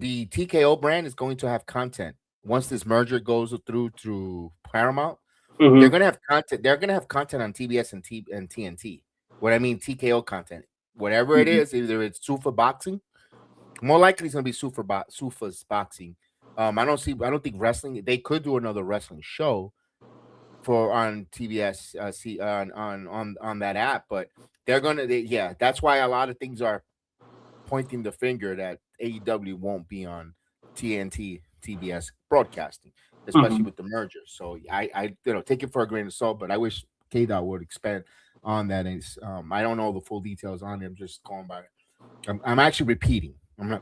Speaker 2: the TKO brand is going to have content once this merger goes through Paramount. They're gonna have content. They're gonna have content on TBS and TNT. What I mean, TKO content, whatever it is, either it's Sufa boxing, more likely it's gonna be Sufa's boxing. I don't think wrestling. They could do another wrestling show on TBS, on that app, but that's why a lot of things are pointing the finger that AEW won't be on TNT, TBS broadcasting, especially with the merger. So I take it for a grain of salt, but I wish K-Dot would expand on that. I don't know the full details on it. I'm just going by it. I'm actually repeating.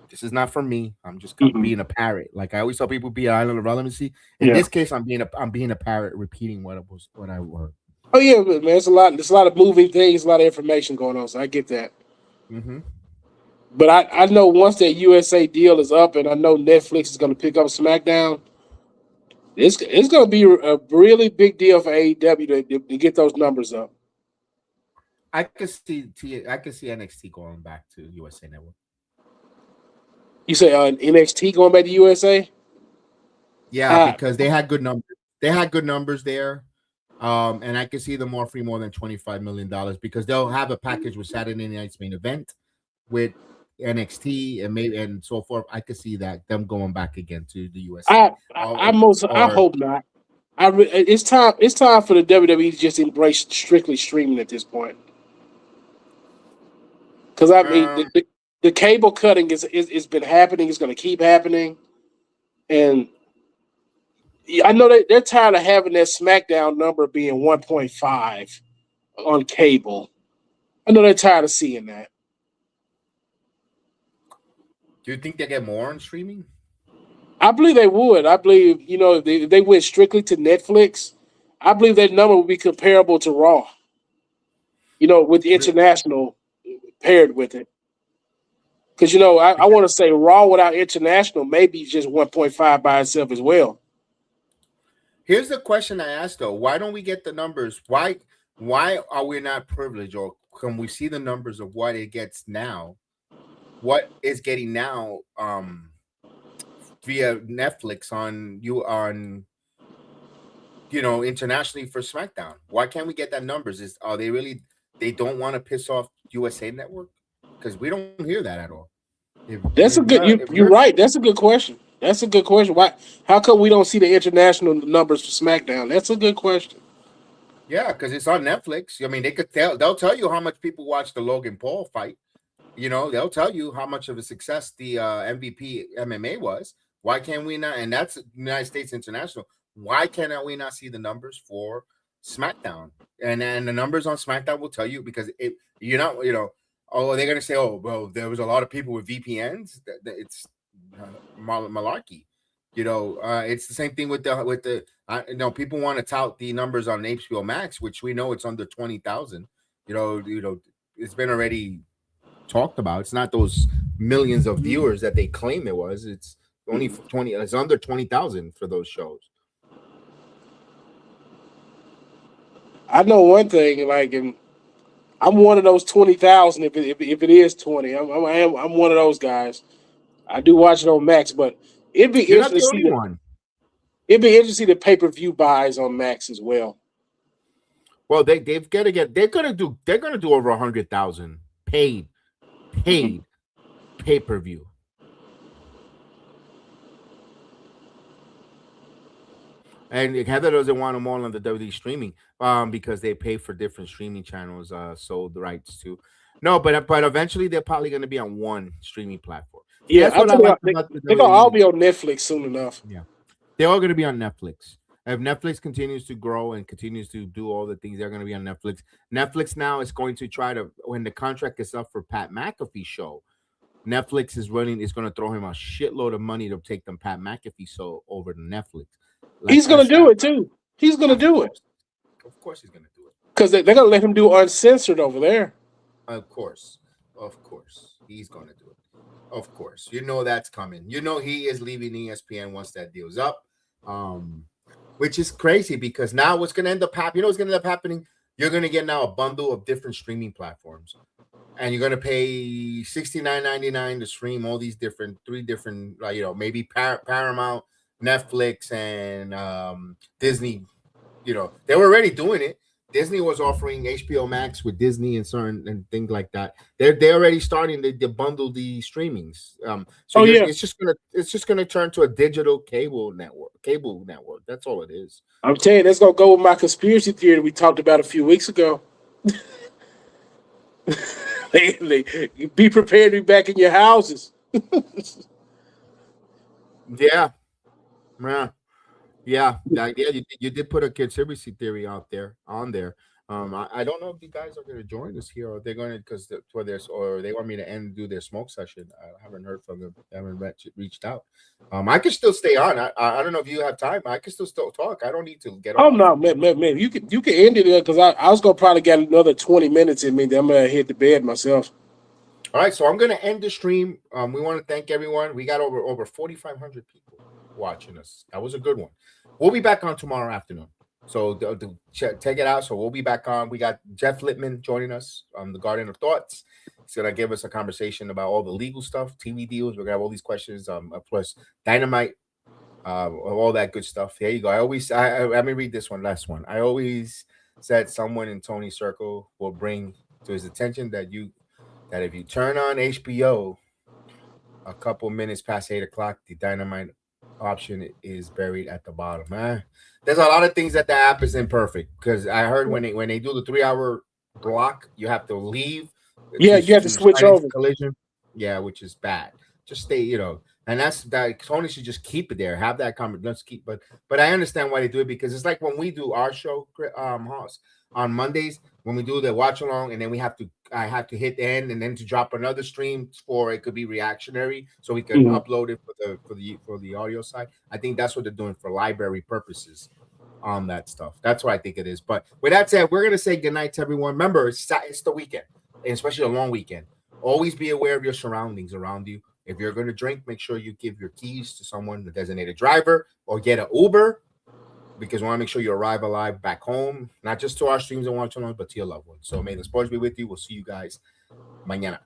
Speaker 2: This is not from me. I'm just being a parrot. Like I always tell people, be an island of relevancy. In this case, I'm being a parrot, repeating what I heard.
Speaker 6: Oh yeah, man. There's a lot of moving things, a lot of information going on. So I get that. But I know once that USA deal is up, and I know Netflix is going to pick up SmackDown, it's going to be a really big deal for AEW to get those numbers up.
Speaker 2: I could see NXT going back to USA Network.
Speaker 6: You say NXT going back to USA?
Speaker 2: Yeah, because they had good numbers. They had good numbers there, and I could see them offering more than $25 million because they'll have a package with Saturday Night's Main Event with NXT and so forth. I could see that them going back again to the USA.
Speaker 6: I hope not. It's time for the WWE to just embrace strictly streaming at this point. Because I mean, the cable cutting is been happening. It's going to keep happening, and I know they're tired of having that SmackDown number being 1.5 on cable. I know they're tired of seeing that.
Speaker 2: Do you think they get more on streaming?
Speaker 6: I believe they would. I believe, if they went strictly to Netflix, I believe that number would be comparable to Raw. With the international paired with it. Because, I want to say Raw without international maybe just 1.5 by itself as well.
Speaker 2: Here's the question I asked, though. Why don't we get the numbers? Why are we not privileged, or can we see the numbers of what it gets now? What is getting now via Netflix on internationally for SmackDown? Why can't we get that numbers? Are they really, they don't want to piss off USA Network? Because we don't hear that at all.
Speaker 6: You're right. That's a good question. Why? How come we don't see the international numbers for SmackDown? That's a good question.
Speaker 2: Yeah, because it's on Netflix. I mean, they'll tell you how much people watch the Logan Paul fight. They'll tell you how much of a success the MVP MMA was. Why can't we not? And that's United States International. Why cannot we not see the numbers for SmackDown? And the numbers on SmackDown will tell you, because they're going to say, oh, well, there was a lot of people with VPNs. It's malarkey. It's the same thing with the people want to tout the numbers on HBO Max, which we know it's under 20,000. It's been already talked about. It's not those millions of viewers that they claim it was. It's only 20. It's under 20,000 for those shows.
Speaker 6: I know one thing, like, and I'm one of those 20,000. If it is 20, I'm one of those guys. I do watch it on Max, but it'd be
Speaker 2: You're not
Speaker 6: interesting
Speaker 2: the
Speaker 6: to
Speaker 2: only
Speaker 6: see
Speaker 2: one.
Speaker 6: it'd be interesting to pay-per-view buys on Max as well.
Speaker 2: Well, they're gonna do over 100,000 paid pay-per-view. And Heather doesn't want them all on the WWE streaming because they pay for different streaming channels, sold the rights to. No, but eventually they're probably going to be on one streaming platform.
Speaker 6: Yeah,
Speaker 2: that's what I like about the
Speaker 6: they're gonna all
Speaker 2: WWE.
Speaker 6: be on Netflix soon enough.
Speaker 2: Yeah, they're all going to be on Netflix. If Netflix continues to grow and continues to do all the things, they're going to be on Netflix. Netflix now is going to try to, when the contract is up for Pat McAfee show, Netflix is going to throw him a shitload of money to take them Pat McAfee show over to Netflix.
Speaker 6: He's going to do it too. He's going to do it.
Speaker 2: Of course he's going to do it.
Speaker 6: Because they're going to let him do uncensored over there.
Speaker 2: Of course. He's going to do it. Of course. You know that's coming. You know he is leaving ESPN once that deal's up. Which is crazy because now what's going to end up happening? You know what's going to end up happening? You're going to get now a bundle of different streaming platforms. And you're going to pay $69.99 to stream all these three different, maybe Paramount, Netflix, and Disney. They were already doing it. Disney was offering HBO Max with Disney and certain and things like that. They're already starting to bundle the streamings. It's just gonna turn to a digital cable network. That's all it is.
Speaker 6: I'm telling you, that's gonna go with my conspiracy theory we talked about a few weeks ago. Be prepared to be back in your houses.
Speaker 2: Yeah. You did put a conspiracy theory on there. I don't know if you guys are going to join us here, or they're going to or they want me to do their smoke session. I haven't heard from them. I haven't reached out. I can still stay on. I don't know if you have time. I can still talk. I don't need to get off.
Speaker 6: Oh no, man, you can end it because I was gonna probably get another 20 minutes in me. Then I'm gonna hit the bed myself.
Speaker 2: All right, so I'm gonna end the stream. We want to thank everyone. We got over 4,500 people watching us. That was a good one. We'll be back on tomorrow afternoon. So take it out. So we'll be back on. We got Jeff Littman joining us on the Garden of Thoughts. He's going to give us a conversation about all the legal stuff, TV deals. We're going to have all these questions, plus Dynamite, all that good stuff. Here you go. Let me read this last one. I always said someone in Tony's circle will bring to his attention that if you turn on HBO a couple minutes past 8 o'clock, the Dynamite option is buried at the bottom. There's a lot of things that the app is imperfect because I heard when they do the 3-hour block, you have to leave.
Speaker 6: Yeah, you have to switch over.
Speaker 2: Collision. Yeah, which is bad. Just stay, and that's that. Tony should just keep it there. Have that comment. Let's keep, but I understand why they do it because it's like when we do our show, Hoss, on Mondays when we do the watch along, and then I have to hit the end and then to drop another stream for it could be reactionary, so we can upload it for the audio side. I think that's what they're doing for library purposes on that stuff. That's what I think it is. But with that said, we're gonna say goodnight to everyone. Remember, it's the weekend, and especially a long weekend. Always be aware of your surroundings around you. If you're going to drink, make sure you give your keys to someone, the designated driver, or get an Uber, because we want to make sure you arrive alive back home, not just to our streams and watch along, but to your loved ones. So may the sports be with you. We'll see you guys mañana.